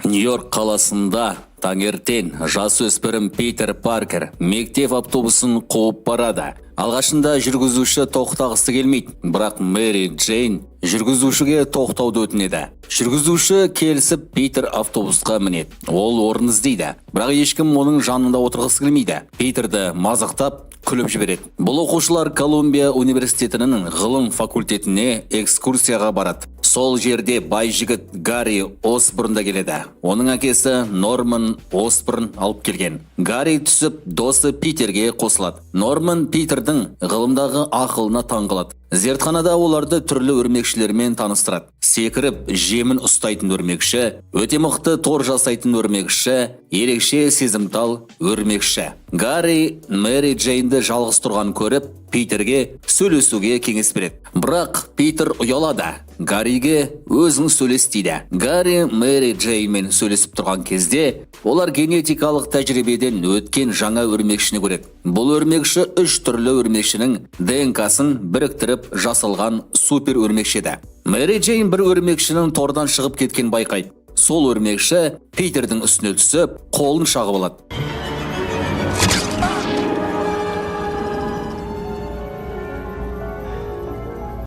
Нью-Йорк қаласында таңертең жасөспірім Питер Паркер мектеп автобусын қуып барады. Алғашында жүргізуші тоқтағысы келмейді, бірақ Мэри Джейн жүргізушіге тоқтауды өтінеді. Жүргізуші келісіп Питер автобусқа мінеді. Ол орын іздейді, бірақ ешкім оның жанында отырғысы келмейді. Питерді мазақтап күліп жібереді. Бұл оқушылар Колумбия университетінің ғылым факультетіне экскурсияға барады. Сол жерде бай жігіт Гарри Осборн да келеді. Оның әкесі Норман Осборн алып келген. Гарри түсіп, досы Питерге қосылады. Норман Питердің ғылымдағы ақылына таң қалады. Зертханада оларды түрлі өрмекшілермен таныстырады. Секіріп, жемін ұстайтын өрмекші, өте мықты тор жасайтын өрмекші, ерекше сезімтал өрмекші. Гарри Мэри Джейнді жалғыз тұрған көріп, Питерге сөйлесуге кеңес береді. Бірақ Питер ұялады. Гарриге өзің сөйлес дейді. Гарри Мэри Джейнмен сөйлесіп тұрған кезде, олар генетикалық тәжірибеден өткен жаңа өрмекшіні көреді. Бұл өрмекші 3 түрлі өрмекшінің ДНК-сын біріктіріп жасалған супер өрмекші. Мэри Джейн бір өрмекшінің тордан шығып кеткен байқайды. Сол өрмекші Питердің үстіне түсіп, қолын шағып алады.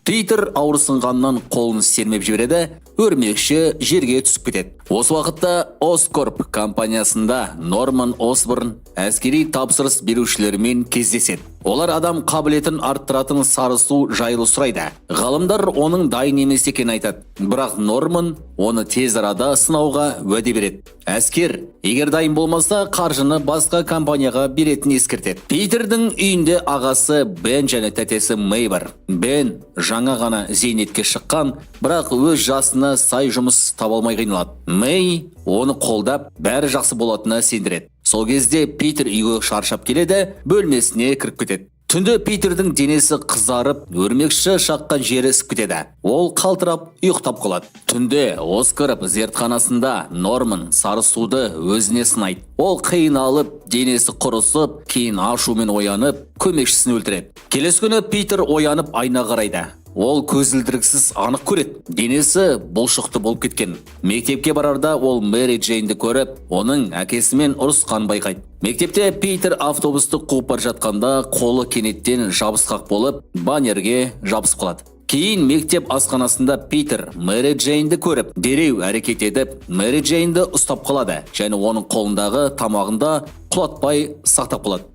Питер ауырсынғаннан қолын сермеп жібереді, өрмекші жерге түсіп кетеді. Осы уақытта Оскорп компаниясында Норман Осборн әскери тапсырыс берушілермен кездеседі. Олар адам қабілетін арттыратын сарысу жайлы сұрайды. Ғалымдар оның дайын емес екенін айтады. Бірақ Норман оны тез арада сынауға уәде береді. Әскер, егер дайын болмаса, қаржыны басқа компанияға беретін ескертеді. Питердің үйінде ағасы Бен және тәтесі Мэй бар. Бен жаңа ғана зейнетке шыққан, бірақ өз жасына сай жұмыс таба алмай қиналады. Мэй оны қолдап, бәрі жақсы болатынына сендіреді. Сол кезде Питер үйге шаршап келеді, бөлмесіне кіріп кетеді. Түнде Питердің денесі қызарып, өрмекші шаққан жері ісіп кетеді. Ол қалтырап, ұйықтап қалады. Түнде Оскорп зертханасында Норман сарысуды өзіне сынайды. Ол қиналып, денесі құрысып, кейін ашумен оянып, көмекшісін өлтіреді. Келесі күні Питер оянып айна қарайды. Ол көзілдіріксіз анық көреді. Денесі бұлшықты болып кеткен. Мектепке барарда ол Мэри Джейнді көріп, оның әкесімен ұрысқан байқайды. Мектепте Питер автобусты қуып бара жатқанда қолы кенеттен жабысқақ болып, баннерге жабысып қалады. Кейін мектеп асханасында Питер Мэри Джейнді көріп, дереу әрекет етіп, Мэри Джейнді ұстап қалады, және оның қолындағы тамағында құлатпай сақтап қалады.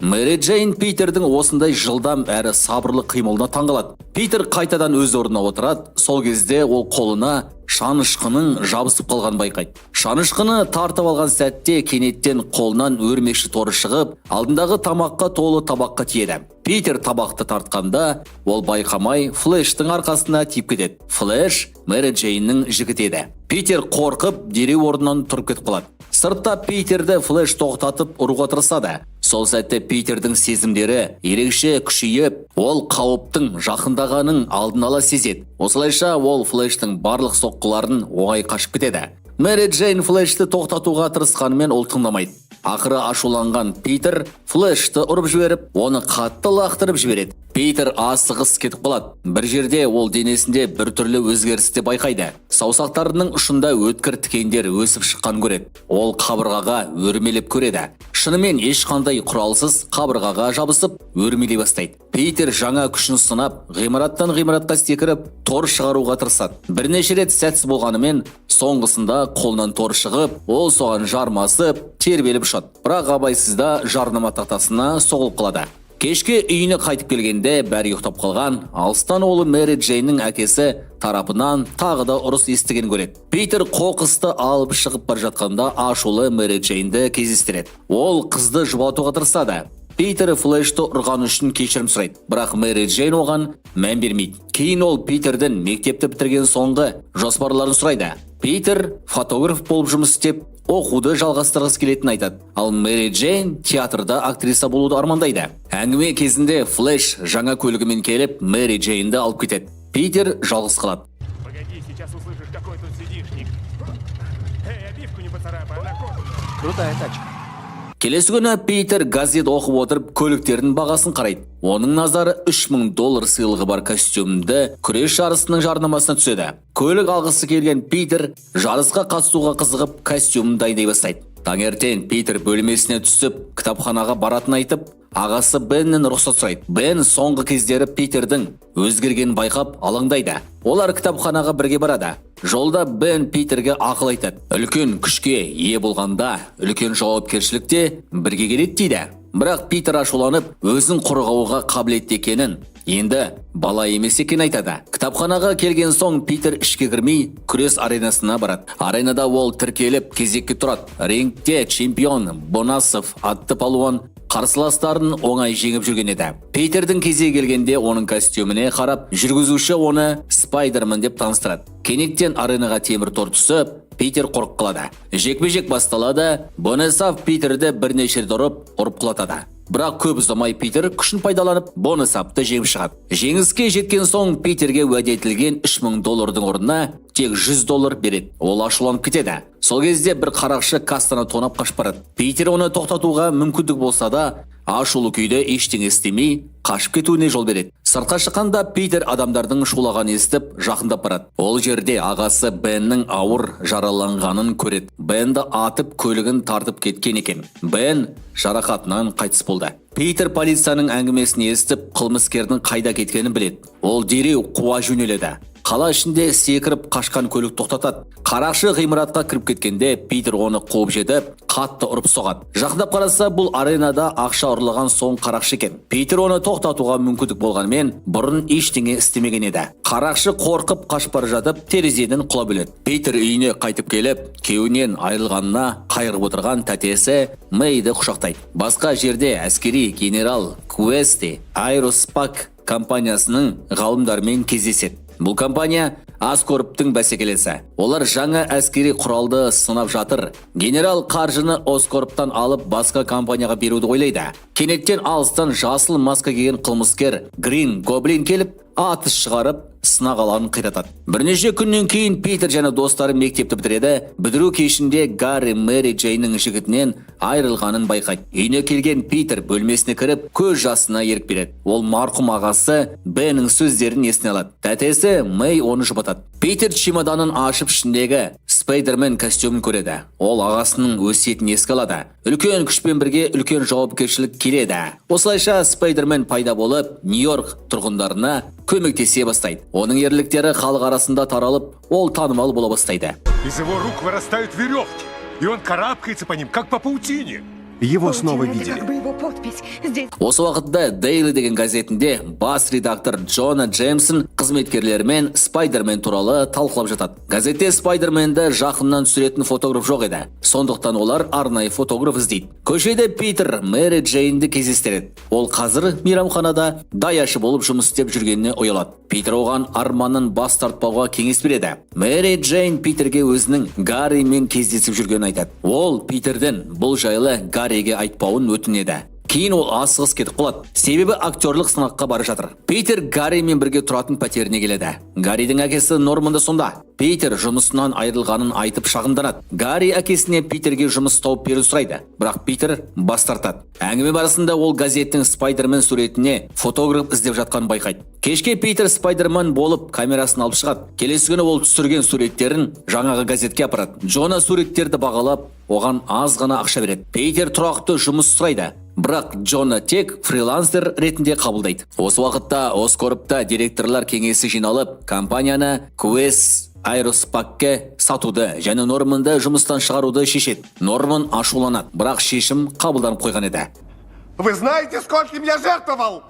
Мэри Джейн Питердің осындай жылдам әрі сабырлы қимылына таңғалады. Питер қайтадан өз орнына отырады. Сол кезде ол қолына шанышқының жабысып қалған байқайды. Шанышқыны тартып алған сәтте кенеттен қолынан өрмекші торы шығып, алдындағы тамаққа толы табаққа тиеді. Питер табақты тартқанда, ол байқамай Флештің арқасына тиіп кетеді. Флеш Мэри Джейннің жігіті еді. Питер қорқып, дереу орнынан тұрып кетіп қалады. Сыртта Питерді Флеш тоқтатып ұруға тырысады. Сол сәтте Питердің сезімдері ерекше күшейіп, ол қауіптің жақындағанын алдын ала сезеді. Осылайша ол Флештің барлық соққыларын оңай қашып кетеді. Мэри Джейн Флешті тоқтатуға тырысқанымен ол тыңдамайды. Ақыры ашуланған Питер Флешті ұрып жіберіп, оны қатты лақтырып жібереді. Питер асығыс кетіп қалады. Бір жерде ол денесінде бір түрлі өзгерісті байқайды. Саусақтарының ұшында өткір тікендер өсіп шыққан көреді. Ол қабырғаға өрмелеп көреді. Шынымен ешқандай құралсыз қабырғаға жабысып, өрмелей бастайды. Питер жаңа күшін сынап, ғимараттан ғимаратқа секіріп, тор шығаруға тырысады. Бірнеше рет сәтсіз болғанымен, соңғысында қолынан тор шығып, ол соған жармасып, тербеліп ұшады. Бірақ абайсызда жарнама тақтасына соғылып қалады. Кешке үйіне қайтып келгенде бәрі ұйықтап қалған. Алыстан олы Мэри Джейннің әкесі тарапынан тағы да ұрыс естіген көреді. Питер қоқысты алып шығып бар жатқанда ашулы Мэри Джейнді кездестіреді. Ол қызды жұбатуға тырысады. Питер Флешті ұрған үшін кешірім сұрайды, бірақ Мэри Джейн оған мән бермейді. Кейін ол Питердің мектепті бітірген соңғы жоспарларын сұрайды. Питер фотограф болып жұмыс істеп, оқуды жалғастырғысы келетінін айтады. Ал Мэри Джейн театрда актриса болуды армандайды. Әңгіме кезінде Флеш жаңа көлігімен келіп, Мэри Джейнді алып кетеді. Питер жалғыз қалады. Погоди, сейчас услышишь, какой тут сидишник. Эй, обивку не поцарапай, она Крутая тачка. Келесі күні Питер газет оқып отырып, көліктердің бағасын қарайды. Оның назары $3000 сыйлығы бар костюмді күрес жарысының жарнамасына түседі. Көлік алғысы келген Питер жарысқа қатысуға қызығып костюмін дайындай бастайды. Таңертең Питер бөлмесіне түсіп, кітапханаға баратын айтып, ағасы Беннен рұқсат сұрайды. Бен соңғы кездері Питердің өзгергенін байқап алаңдайды. Олар кітапханаға бірге барады. Жолда Бен Питерге ақыл айтады. Үлкен күшке ие болғанда, үлкен жауапкершілік те бірге келеді дейді. Бірақ Питер ашуланып, өзін қорғауға қабілетті екенін, енді бала емес екен айтады. Кітапханаға келген соң Питер ішке кірмей, күрес аренасына барады. Аренада ол тіркеліп, кезекке тұрады. Рингте чемпион Бонасов атты палуан қарсыластарын оңай жеңіп жүрген еді. Питердің кезегі келгенде оның костюміне қарап, жүргізуші оны Спайдермен деп таныстырады. Кенеттен аренаға темір тор түсіп, Питер қорқып қалады. Жекпе-жек басталады. Бонасов Питерді бірнеше рет ұрып құлатады. Бірақ көп ұзамай Питер күшін пайдаланып, Бонасовты жеңіп шығады. Жеңіске жеткен соң Питерге уәде етілген $3000 орнына тек $100 береді. Ол ашуланып кетеді. Сол кезде бір қарақшы кассаны тонап қашып барады. Питер оны тоқтатуға мүмкіндік болса да, ашулы күйде ештеңе істемей, қашып кетуіне жол береді. Сыртқа шыққанда Питер адамдардың шулағанын естіп, жақындап барады. Ол жерде ағасы Беннің ауыр жараланғанын көреді. Бенді атып, көлігін тартып кеткен екен. Бен жарақатынан қайтыс болды. Питер полицияның әңгімесін естіп, қылмыскердің қайда кеткенін біледі. Ол дереу қуа жөнеледі. Қала ішінде секіріп қашқан көлік тоқтатады. Қарақшы ғимаратқа кіріп кеткенде Питер оны қуып жетіп, қатты ұрып соғады. Жақындап қараса, бұл аренада ақша ұрлаған соң қарақшы екен. Питер оны тоқтатуға мүмкіндік болғанымен, бұрын ештеңе істемеген еді. Қарақшы қорқып қашып бара жатып, терезеден құлап өледі. Питер үйіне қайтып келіп, күйеуінен айырылғанына қайғырып отырған тәтесі Мэйді құшақтайды. Басқа жерде әскери генерал Квести Аэроспак компаниясының ғалымдарымен кездеседі. Бұл компания Аскорптың бәсекелесі. Олар жаңа әскери құралды сынап жатыр. Генерал қаржыны Оскорптан алып басқа компанияға беруді ойлайды. Кенеттен алыстан жасыл маска киген қылмыскер Грин Гоблин келіп, атыс шығарып, сынақ алаңын қиратады. Бірнеше күннен кейін Питер және достары мектепті бітіреді. Бітіру кешінде Гарри Мэри Джейннің жігітінен айырылғанын байқайды. Үйіне келген Питер бөлмесіне кіріп, көз жасына ерік береді. Ол марқұм ағасы Беннің сөздерін есіне алады. Тәтесі Мэй оны жұбатады. Питер чемоданын ашып ішіндегі Спайдермен костюмін көреді. Ол ағасының өсиетін еске алады. Үлкен күшпен бірге үлкен жауапкершілік келеді. Осылайша Спайдермен пайда болып, Нью-Йорк тұрғындарына көмектесе бастайды. Оның ерліктері халық арасында таралып, ол танымал бола бастайды. Из его рук вырастают веревки, и он карабкается по ним, как по паутине. Его снова Это видели. как бы его подпись. Здесь Осы уақытта Daily деген газетінде бас редактор Джона Джеймсон қызметкерлермен Спайдермен туралы талқылап жатады. Газетте Спайдерменді жақыннан түсіретін фотограф жоқ еді. Сондықтан олар арнайы фотограф іздейді. Көшеде Питер Мэри Джейнді кездестіреді. Ол қазір мейрамханада даяшы болып жұмыс істеп жүргеніне ұялады. Питер оған арманын бас тартпауға кеңес береді. Мэри Джейн Питерге өзінің Гарримен кездесіп жүргенін айтады. Ол Питерден бұл жайлы Гарриге айтпауын өтінеді. Кейін ол асығыс кетіп қалады. Себебі актерлік сынаққа бара жатыр. Питер Гарримен бірге тұратын пәтеріне келеді. Гарридің әкесі Норман да сонда. Питер жұмысынан айырылғанын айтып шағымданады. Гарри әкесіне Питерге жұмыс тауып беруді сұрайды. Бірақ Питер бас тартады. Әңгіме барысында ол газеттің Спайдермен суретіне фотограф іздеп жатқанын байқайды. Кешке Питер Спайдермен болып камерасын алып шығады. Келесі күні ол түсірген суреттерін жаңағы газетке апарады. Джона суреттерді бағалап, оған аз ғана ақша береді. Питер тұрақты жұмыс сұрайды. Бірақ Джона тек фрилансер ретінде қабылдайды. Осы уақытта Оскорпта директорлар кеңесі жиналып, компанияны Квес Аэропакке сатуды және Норманды жұмыстан шығаруды шешеді. Норман ашуланады, бірақ шешім қабылданып қойған еді. Вы знаете, скольким я жертвовал?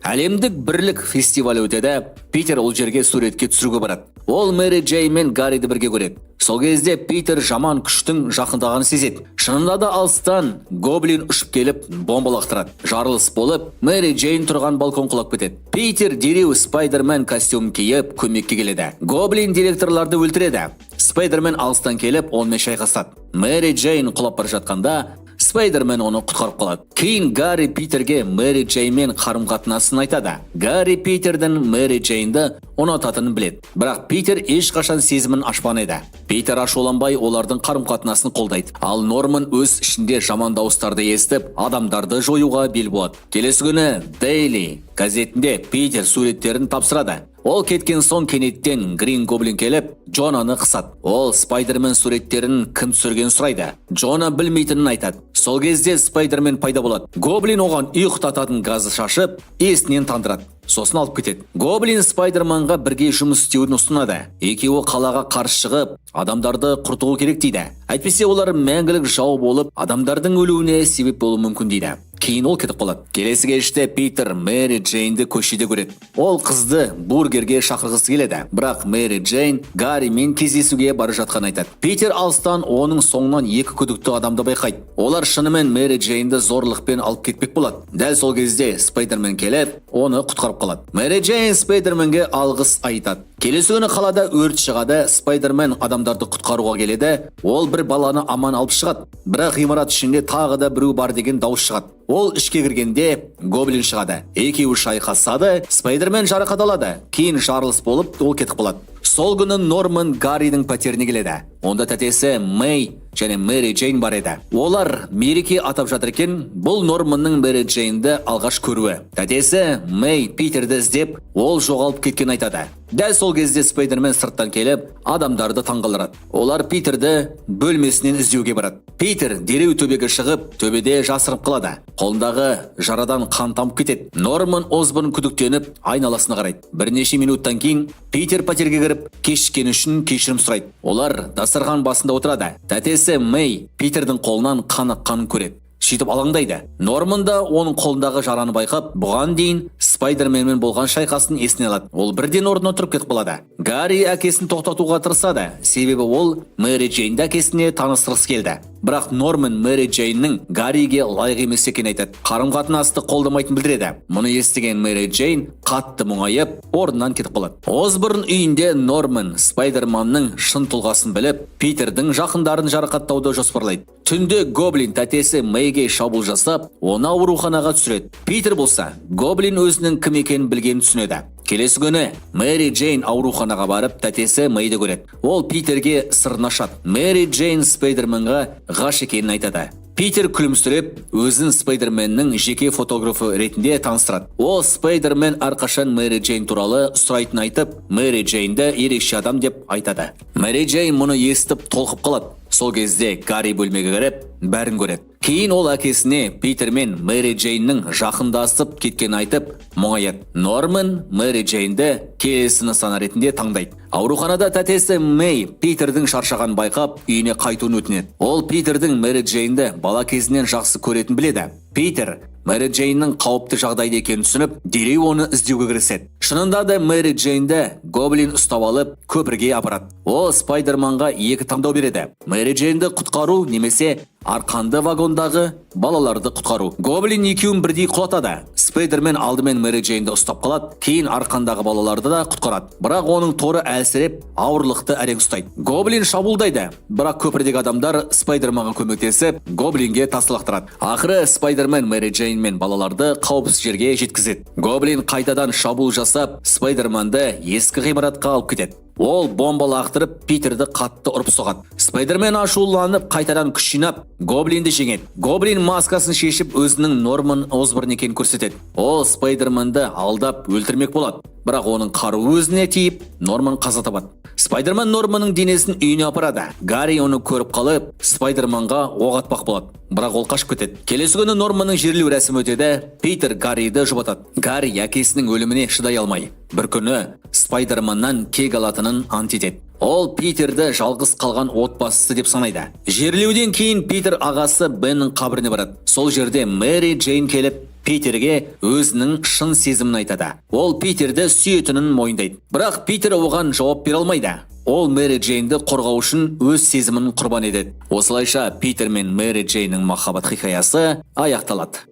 Әлемдік бірлік фестивалі өтеді. Питер ол жерге суретке түсіруге барады. Ол Мэри Джей мен Гарриді бірге көреді. Сол кезде Питер жаман күштің жақындағанын сезеді. Шынында да алыстан Гоблин ұшып келіп бомба лақтырады. Жарылыс болып, Мэри Джейн тұрған балкон құлап кетеді. Питер дереу Спайдермен костюм киіп көмекке келеді. Гоблин директорларды өлтіреді. Спайдермен алыстан келіп онымен шайқасады. Мэри Джейн құлап бара жатқанда Спайдермен оны құтқарып қалады. Кейін Гарри Питерге Мэри Джейнмен қарым-қатынасын айтады. Гарри Питердің Мэри Джейнді ұнататынын біледі. Бірақ Питер ешқашан сезімін ашпан еді. Питер ашуланбай олардың қарым-қатынасын қолдайды. Ал Норман өз ішінде жаман дауыстарды естіп, адамдарды жоюға бел буады. Келесі күні Daily газетінде Питер суреттерін тапсырады. Ол кеткен соң кенеттен Грин Гоблин келіп, Джонаны қысады. Ол Спайдермен суреттерін кім түсірген сұрайды. Джона білмейтінін айтады. Сол кезде Спайдермен пайда болады. Гоблин оған ұйықтататын газы шашып, есінен тандырады. Сосын алып кетеді. Гоблин Спайдерманға бірге жұмыс істеуін ұсынады. Екеуі қалаға қарсы шығып, адамдарды құртуы керек дейді. Әйтпесе олар мәңгілік жау болып, адамдардың өлуіне себеп болуы мүмкін дейді. Кейін ол кетіп қалады. Келесі кеште Питер Мэри Джейнді көшеде көреді. Ол қызды бургерге шақырғысы келеді. Бірақ Мэри Джейн Гарримен кездесуге бара жатқанын айтады. Питер алыстан оның соңынан екі күдікті адамды байқайды. Олар шынымен Мэри Джейнді зорлықпен алып кетпек болады. Дәл сол кезде Спайдермен келіп, оны құтқарып қалады. Мэри Джейн Спайдерменге алғыс айтады. Келесі күні қалада өрт шығады. Спайдермен адамдарды құтқаруға келеді. Ол бір баланы аман алып шығады. Бірақ ғимарат ішінде тағы да біреу бар деген дауыс шығады. Ол ішке кіргенде Гоблин шығады. Екеуі шайқасады. Спайдермен жарақат алады. Кейін жарылыс болып, ол кетіп қалады. Сол күні Норман Гарридің пәтеріне келеді. Онда тәтесі Мэй және Мэри Джейн бар еді. Олар мереке атап жатыр екен. Бұл Норманның Мэри Джейнді алғаш көруі. Тәтесі Мэй Питерді іздеп, ол жоғалып кеткен айтады. Дәл сол кезде Спайдермен сырттан келіп, адамдарды таңғалдырады. Олар Питерді бөлмесінен іздеуге барады. Питер дереу төбеге шығып, төбеде жасырып қалады. Қолындағы жарадан қан тамып кетеді. Норман Осборн күдіктеніп, айналасына қарайды. Бірнеше минуттан кейін Питер пәтерге кіріп, кешіккені үшін кешірім сұрайды. Олар дастархан басында отырады. Тәтесі Мэй Питердің қолынан қан аққанын көреді. Сөйтіп алаңдайды. Норман да оның қолындағы жараны байқап, бұған дейін Спайдерменмен болған шайқасын есіне алады. Ол бірден орнынан тұрып кетіп қалады. Гарри әкесін тоқтатуға тырысады, себебі ол Мэри Джейнді әкесіне таныстырғысы келді. Бірақ Норман Мэри Джейннің Гарриге лайық емес екенін айтады. Қарым-қатынасты қолдамайтын білдіреді. Мұны естіген Мэри Джейн қатты мұңайып, орнынан кетіп қалады. Осборн үйінде Норман Спайдерманның шын тұлғасын біліп, Питердің жақындарын жарақаттауды жоспарлайды. Түнде Гоблин тәтесі Мэйге шабуыл жасап, оны ауруханаға түсіреді. Питер болса, Гоблин өзінің кім екенін білгенін түсінеді. Келесі күні Мэри Джейн ауруханаға барып, тәтесі Мэйді көреді. Ол Питерге сырын ашады. Мэри Джейн Спайдерменға ғаш екенін айтады. Питер күлімсіреп, өзін Спайдерменнің жеке фотографы ретінде таныстырады. Ол Спайдермен әрқашан Мэри Джейн туралы сұрайтын айтып, Мэри Джейнді ерекше адам деп айтады. Мэри Джейн мұны естіп толқып қалады. Сол кезде Гарри бөлмеге кіріп, бәрін көреді. Кейін ол әкесіне Питер мен Мэри Джейннің жақындасып кеткенін айтып, мұңаяды. Норман Мэри Джейнді келесі нысана ретінде таңдайды. Ауруханада тәтесі Мэй Питердің шаршаған байқап, үйіне қайтуын өтінеді. Ол Питердің Мэри Джейнді бала кезінен жақсы көретін біледі. Питер Мэри Джейннің қауіпті жағдайда екенін түсініп, дереу оны іздеуге кіріседі. Шынында да Мэри Джейнді Гоблин ұстап алып, көпірге апарады. Ол Спайдерманға екі таңдау береді. Мэри Джейнді құтқару немесе арқанды вагондағы балаларды құтқару. Гоблин екеуін бірдей құлатады. Спайдермен алдымен Мэри Джейнді ұстап қалады, кейін арқандағы балаларды да құтқарады. Бірақ оның торы әлсіреп, ауырлықты әрең ұстайды. Гоблин шабуылдайды, бірақ көпірдегі адамдар Спайдерманға көмектесіп, Гоблинге тас лақтырады. Ақыры Спайдермен Мэри Джейн мен балаларды қауіпсіз жерге жеткізеді. Гоблин қайтадан шабуыл жасап, Спайдерманды ескі ғимаратқа алып кетеді. Ол бомба лақтырып, Питерді қатты ұрып соғады. Спайдермен ашуланып, қайтадан күш жинап, Гоблинді жеңеді. Гоблин маскасын шешіп, өзінің Норман Осборн екенін көрсетеді. Ол Спайдерменді алдап өлтірмек болады. Бірақ оның қаруы өзіне тиіп, Норман қаза табады. Спайдермен Норманның денесін үйіне апарады. Гарри оны көріп қалып, Спайдерменға оқ атпақ болады. Бірақ ол қашып кетеді. Келесі күні Норманның жерлеу рәсімі өтеді. Питер Гарриді жұбатады. Гарри әкесінің өліміне шыдай алмай, бір күні Спайдерменнан кек алатынын ант етеді. Ол Питерді жалғыз қалған отбасысы деп санайды. Жерлеуден кейін Питер ағасы Беннің қабіріне барады. Сол жерде Мэри Джейн келіп, Питерге өзінің шын сезімін айтады. Ол Питерді сүйетінін мойындайды. Бірақ Питер оған жауап бере алмайды. Ол Мэри Джейнді қорғау үшін өз сезімін құрбан етеді. Осылайша Питер мен Мэри Джейннің махаббат хикаясы аяқталады.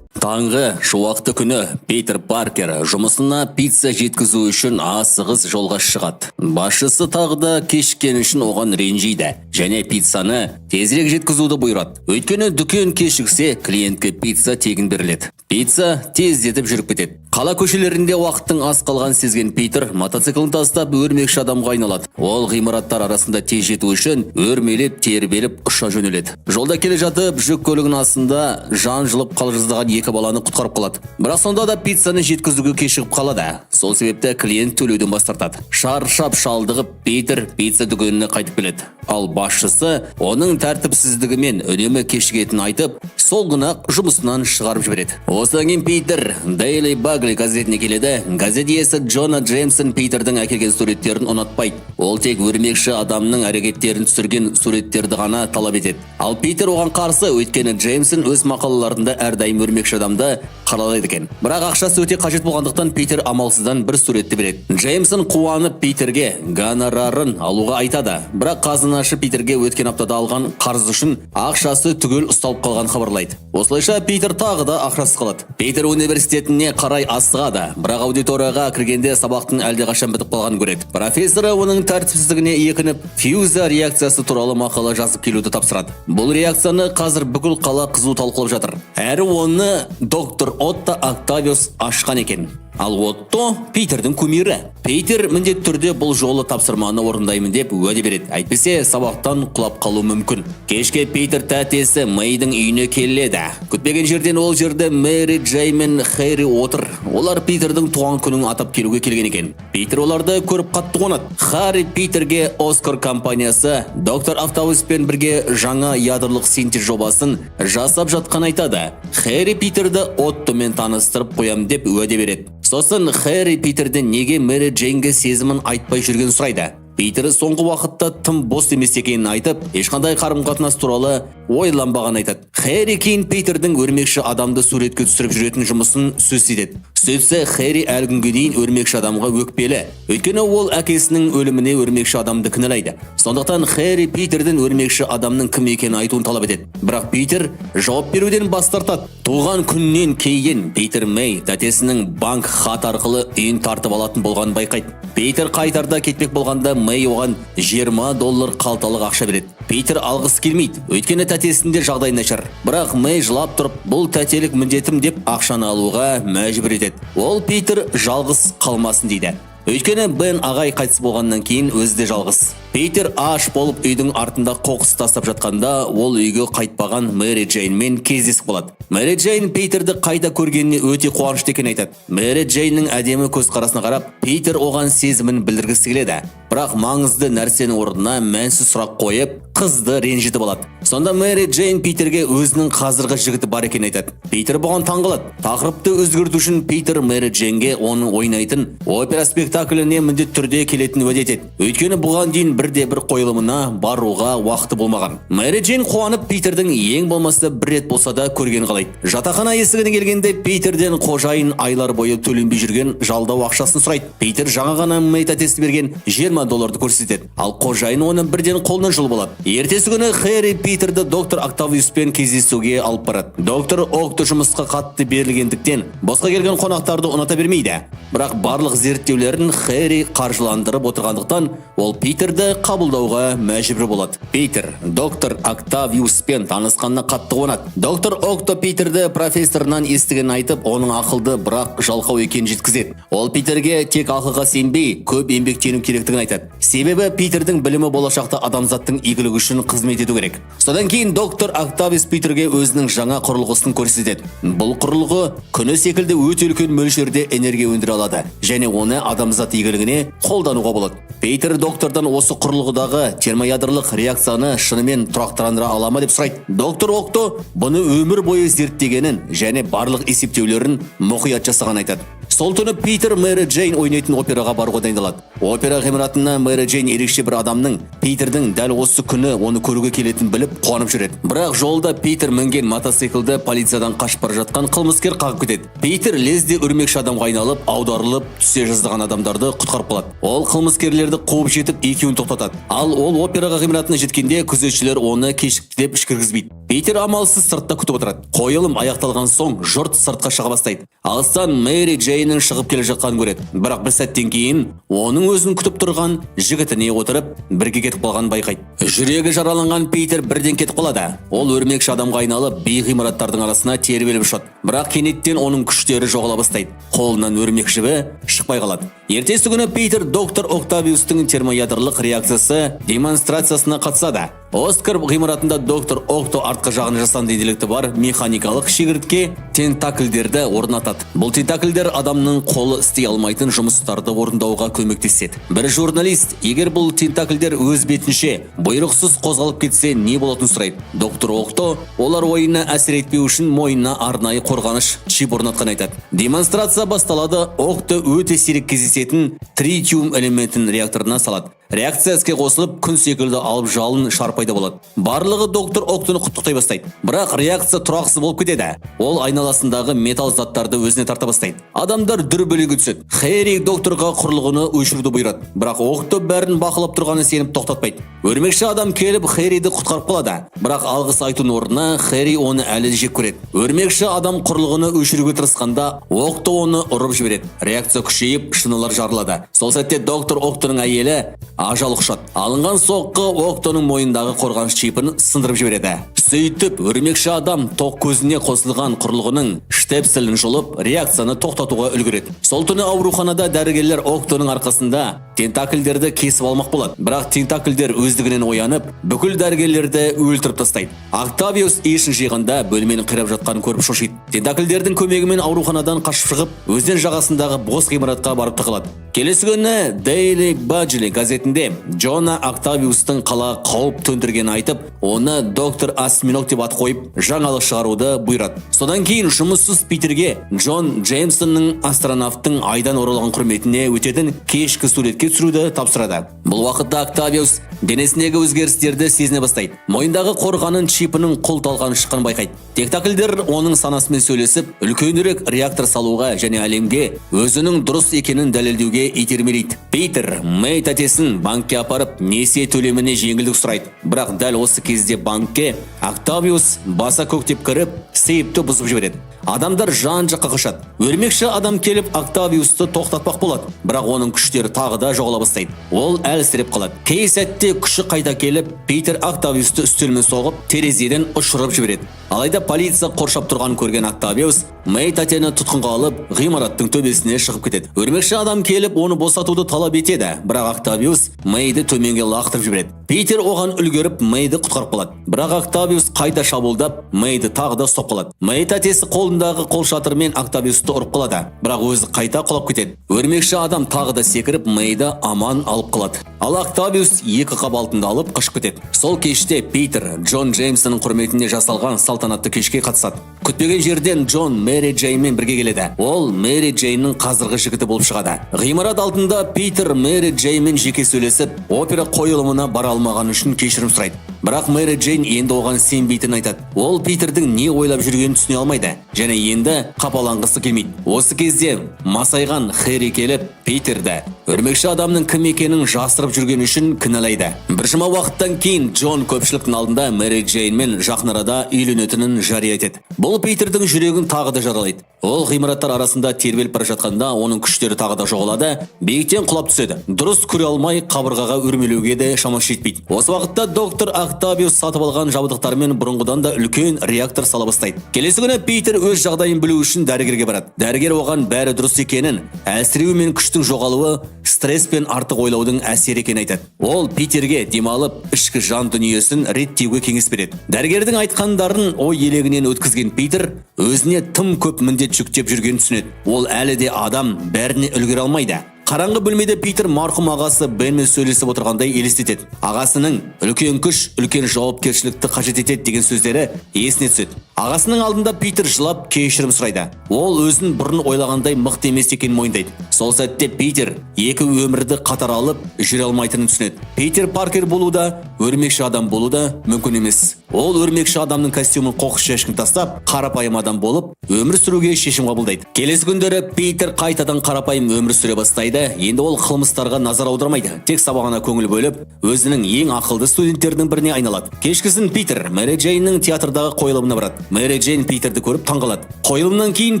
Таңғы шуақты күні Питер Паркер жұмысына пицца жеткізу үшін асығыс жолға шығады. Басшысы тағы да кешіккені үшін оған ренжиді. және пиццаны тезірек жеткізуді бұйырады. Өйткені дүкен кешіксе, клиентке пицца тегін беріледі. Пицца тездетіп жүріп кетеді. Қала көшелерінде уақыттың аз қалған сезген Питер мотоциклін тастап өрмекші адамға айналады. Ол ғимараттар арасында тез жету үшін өрмелеп, тербеліп ұша жөнеледі. Жолда келе жатып, жүк көлігінің астында жан жылып қалжыздаған екі баланы құтқарып қалады. Бірақ сонда да пиццаны жеткізуге кешігіп қалады. Сол себепті клиент төлеуден бас тартады. Шаршап шалдығып, Питер пицца дүкеніне қайтып келеді. Ал басшысы оның тәртіпсіздігімен үнемі кешігетінін айтып, сол күні жұмысынан шығарып жібереді. Осыдан кейін Питер Daily Bugle газетіне келеді. Газет иесі Джона Джеймсон Питердің әкелген суреттерін ұнатпайды. Ол тек өрмекші адамның әрекеттерін түсірген суреттерді ғана талап етеді. Ал Питер оған қарсы, өйткені Джеймсон өз мақалаларында әрдайым өрмекші адамды қаралайды екен. Бірақ ақшасы өте қажет болғандықтан Питер амалсыздан бір суретті береді. Джеймсон қуанып Питерге гонорарын алуға айтады. Бірақ қазынашы Питерге өткен аптада алған қарыз үшін ақшасы түгел ұсталып қалған хабарлайды. Осылайша Питер тағы да ақшасыз қалады. Питер университетіне қарай асығады, бірақ аудиторияға кіргенде сабақтың әлдеқашан бітіп қалғанын көреді. Профессоры оның тәртіпсіздігіне екініп, фьюза реакциясы туралы мақала жазып келуді тапсырады. Бұл реакцияны қазір бүкіл қала қызу талқылап жатыр. Әрі оны доктор Отто Октавиус ашқан екен. Ал Отто Питердің кумирі. Питер міндетті түрде бұл жолы тапсырманы орындаймын деп уәде береді. Әйтпесе сабақтан құлап қалу мүмкін. Кешке Питер тәтесі Мэйдің үйіне келеді. Күтпеген жерден ол жерде Мэри Джей мен Хэри отыр. Олар Питердің туған күнін атап келуге келген екен. Питер оларды көріп қатты қуанады. Харри Питерге Оскар компаниясы доктор Октавиуспен бірге жаңа ядролық синтез жобасын жасап жатқан айтады. Хэри Питерді Оттомен таныстырып қоям деп уәде береді. Сосын Хэри Питерден неге Мэри Джейнге сезімін айтпай жүрген сұрайды. Питер соңғы уақытта тым бос емес екенін айтып, ешқандай қарым-қатынас туралы ойланбаған айтады. Хэри кейін Питердің өрмекші адамды суретке түсіріп жүретін жұмысын сөз етеді. Сөйтсе, Хэри әлі күнге дейін өрмекші адамға өкпелі. Өйткені ол әкесінің өліміне өрмекші адамды кінәлайды. Сондықтан Хэри Питерден өрмекші адамның кім екенін айтуын талап етеді. Бірақ Питер жауап беруден бас тартады. Туған күннен кейін Питер Мэй тәтесінің банк хат арқылы үйін тартып алатын болғанын байқайды. Питер қайтарда кетпек болғанда Мэй оған $20 қалталық ақша береді. Питер алғысы келмейді, өйткені тәтесінде жағдай нашар. Бірақ Мэй жылап тұрып, бұл тәтелік міндетім деп ақшаны алуға мәжбүр етеді. Ол Питер жалғыз қалмасын дейді. Өйткені Бен ағай қайтыс болғаннан кейін өзі де жалғыз. Питер аш болып үйдің артында қоқыс тастап жатқанда, ол үйге қайтпаған Мэри Джейнмен кездесіп қалады. Мэри Джейн Питерді қайта көргеніне өте қуанышты екенін айтады. Мэри Джейннің әдемі көзқарасына қарап, Питер оған сезімін білдіргісі келеді. Бірақ маңызды нәрсенің орнына мәнсіз сұрақ қойып, қызды ренжітіп алады. Сонда Мэри Джейн Питерге өзінің қазіргі жігіті бар екенін айтады. Питер бұған таңғалады. Тақырыпты өзгерту үшін Питер Мэри Джейнге оның ойнайтын опера спектакліне міндетті түрде келетін уәде етеді. Өйткені бұған дейін бірде-бір қойылымына баруға уақыты болмаған. Мэри Джейн қуанып Питердің ең болмаса бір рет болса да көрген қалайды. Жатақхана есігіне келгенде Питерден қожайын айлар бойы төленбей жүрген жалдау ақшасын сұрайды. Питер жаңа ғана Мэй тәтесі берген $20 көрсетеді. Ал қожайын оны бірден қолынан жұлып алады. Ертесі күні Хэри Питерді доктор Октавиуспен кездесуге алып барады. Доктор Окто жұмысқа қатты берілгендіктен босқа келген қонақтарды ұната бермейді. Бірақ барлық зерттеулерін Хэри қаржыландырып отырғандықтан, ол Питерді қабылдауға мәжбүр болады. Питер доктор Октавиуспен танысқанына қатты қуанады. Доктор Окто Питерді профессорынан естігенін айтып, оның ақылды, бірақ жалқау екенін жеткізеді. Ол Питерге тек ақылға сенбей, көп еңбектену керектігін айтады. Себебі Питердің білімі болашақта адамзаттың игілігі үшін қызмет ету керек. Содан кейін доктор Октавиус Питерге өзінің жаңа құрылғысын көрсетеді. Бұл құрылғы күні секілді өте үлкен мөлшерде энергия өндіре алады және оны адамзат игілігіне қолдануға болады. Питер доктордан осы құрылғыдағы термоядролық реакцияны шынымен тұрақтандыра ала ма деп сұрайды. Доктор Окто бұны өмір бойы зерттегенін және барлық есептеулерін мұқият жасаған айтады. Сол түні Питер Мэри Джейн ойнайтын операға баруға дайындалады. Опера ғимаратына Мэри Джейн ерекше бір адамның Питердің дәл осы күні оны көруге келетінін біліп қуанып жүреді. Бірақ жолда Питер мінген мотоциклді полициядан қашып бара жатқан қылмыскер қағып кетеді. Питер лезде өрмекші адамға айналып, аударылып, түсе жаздаған адамдарды құтқарып қалады. Ол қылмыскерлерді қуып жетіп, екеуін тоқтатады. Ал ол опера ғимаратына жеткенде күзетшілер оны кешікті деп ішкіргізбейді. Питер амалсыз сыртта күтіп отырады. Қойылым аяқталған соң жұрт сыртқа шыға бастайды. Алыстан Мэри Джейн Джейннің шығып келе жатқанын көреді. Бірақ бір сәттен кейін оның өзін күтіп тұрған жігітіне отырып бірге кетіп қалғанын байқайды. Жүрегі жараланған Питер бірден кетіп қалады. Ол өрмекші адамға айналып бей ғимараттардың арасына тербеліп ұшады. Бірақ кенеттен оның күштері жоғала бастайды. Қолынан өрмек жібі шықпай қалады. Ертесі күні Питер доктор Октавиустың термоядролық реакциясы демонстрациясына қатысады. Оскар ғимаратында доктор Окто артқы жағын жасанды интеллекті бар механикалық шегіртке тентакльдерді орнатады. Бұл тентакльдер адамның қолы істей алмайтын жұмыстарды орындауға көмектеседі. Бір журналист, егер бұл тентакльдер өз бетінше бұйрықсыз қозғалып кетсе не болатынын сұрайды. Доктор Окто олар ойына әсер етпеу үшін мойнына арнайы қорғаныш чип орнатқан айтады. Демонстрация басталады. Окто өте сирек кездесетін тритиум элементін реакторына салады. Реакция іске қосылып, күн секілді алып жалын шарпайда болады. Барлығы доктор Октоны құттықтай бастайды. Бірақ реакция тұрақсыз болып кетеді. Ол айналасындағы металл заттарды өзіне тарта бастайды. Адамдар дүрбелеңге түседі. Хэри докторға құрылғыны өшіруді бұйырады. Бірақ Окто бәрін бақылап тұрғаны сеніп тоқтатпайды. Өрмекші адам келіп Хэриді құтқарып қалады. Бірақ алғыс айтудың орнына Хэри оны әлі жек көреді. Өрмекші адам құрылғыны өшіруге тырысқанда Окто оны ұрып жібереді. Реакция күшейіп, шиналар жарылады. Сол сәтте доктор Октоның әйелі ажал құшады. Алынған соққы Октоның мойнындағы қорғаныш чипін сындырып жібереді. Сөйтіп, өрмекші адам тоқ көзіне қосылған құрылғының штепселін жұлып, реакцияны тоқтатуға үлгереді. Сол түні ауруханада дәрігерлер Октоның арқасында тентакльдерді кесіп алмақ болады. Бірақ тентакльдер өздігінен оянып, бүкіл дәрігерлерді өлтіріп тастайды. Октавиус есін жиғанда бөлменің қирап жатқанын көріп шошиды. Тентакльдердің көмегімен ауруханадан қашып шығып, өзен жағасындағы бос ғимаратқа барып тығылады. Келесі күні Daily Budget газетінде Джона Октавиустың қала қауіп төндіргенін айтып, оны доктор Осьминог деп ат қойып, жаңалық шығаруды бұйырады. Содан кейін жұмыссыз Питерге Джон Джеймсонның астронавттың айдан оралған құрметіне өтетін кешкі суретке түсіруді тапсырады. Бұл уақытта Октавиус денесіндегі өзгерістерді сезіне бастайды. Мойындағы қорғанын чипінің құлталған шыққан байқайды. Тентакльдер оның санасымен сөйлесіп, үлкенірек реактор салуға және әлемге өзінің дұрыс екенін дәлелдеуге итермелейді. Питер Мэй тәтесін банкке апарып, несие төлеміне жеңілдік сұрайды. Бірақ дәл осы кезде банкке Октавиус баса көктеп кіріп, сейіпті бұзып жібереді. Адамдар жан-жаққа қашады. Өрмекші адам келіп Октавиусты тоқтатпақ болады. Бірақ оның күштері тағы да жоғала бастайды. Ол әлсіреп қалады. Кей сәтте күші қайта келіп, Питер Октавиусты үстелмен соғып, терезеден ұшырып жібереді. Алайда полиция қоршап тұрғанын көрген Октавиус Мэй тәтені тұтқынға алып, ғимараттың төбесіне шығып кетеді. Өрмекші адам келіп, оны босатуды талап етеді. Бірақ Октавиус Мэйді төменге лақтырып жібереді. Питер оған үлгеріп, Мэйді құтқарып қалады. Бірақ Октавиус қайта шабуылдап, Мэйді тағы да соққы алады. Мэй тәтесі қолындағы қолшатырмен Октавиусты ұрып қалады. Бірақ өзі қайта құлап кетеді. Өрмекші адам тағы да секіріп, Мэйді аман алып қалады. Ал Октавиус екі қап алтынды алып қашып кетеді. Сол кеште Питер Джон Джеймсонның құрметіне жасалған салтанатты кешке қатысады. Күтпеген жерден Джон Мэри Джейнмен бірге келеді. Ол Мэри Джейннің қазіргі жігіті болып шығады. Ғимарат алдында Питер Мэри Джейнмен жеке сөйлесіп, опера қойылымына бара алмаған үшін кешірім сұрайды. Бірақ Мэри Джейн енді оған сенбейтінін айтады. Ол Питердің не ойлап жүргенін түсіне алмайды және енді қапаланғысы келмейді. Осы кезде масайған Хэри келіп, Питерді өрмекші адамның кім екенін жасырып жүргені үшін кінәлайды. Бір жұма уақыттан кейін Джон көпшіліктің алдында Мэри Джейнмен жақын арада үйленетінін жария етеді. Бұл Питердің жүрегін тағы да жаралайды. Ол ғимараттар арасында тербеліп бара жатқанда оның күштері тағы да жоғалады, биіктен құлап түседі. Дұрыс көре алмай қабырғаға өрмелеуге де шамасы жетпейді. Осы уақытта доктор Октавиус сатып алған жабдықтармен бұрынғыдан да үлкен реактор сала бастайды. Келесі күні Питер өз жағдайын білу үшін дәрігерге барады. Дәрігер оған бәрі дұрыс екенін, әлсіреу мен күштің жоғалуы стресс пен артық ойлаудың әсері екенін айтады. Ол Питерге демалып, ішкі жан дүниесін реттеуге кеңес береді. Дәрігердің айтқандарын ой елегінен өткізген Питер өзіне тым көп міндет жүктеп жүргенін түсінеді. Ол әлі де адам, бәріне үлгере алмайды. Қараңғы бөлмеде Питер марқұм ағасы Бенмен сөйлесіп отырғандай елестетеді. Ағасының үлкен күш, үлкен жауапкершілікті қажет етеді деген сөздері есіне түседі. Ағасының алдында Питер жылап кешірім сұрайды. Ол өзін бұрын ойлағандай мықты емес екенін мойындайды. Сол сәтте Питер екі өмірді қатар алып жүре алмайтынын түсінеді. Питер Паркер болу да, өрмекші адам болу да мүмкін емес. Ол өрмекші адамның костюмын қоқыс жәшкін тастап, қарапайым адам болып, өмір сүруге шешім қабылдайды. Келесі күндері Питер қайтадан қарапайым өмір сүре бастайды. Енді ол қылмыстарға назар аудармайды. Тек сабағына көңіл бөліп, өзінің ең ақылды студенттердің біріне айналады. Кешкісін Питер Мэри Джейннің театрдағы қойылымына барады. Мэри Джейн Питерді көріп таңғалады. Қойылымнан кейін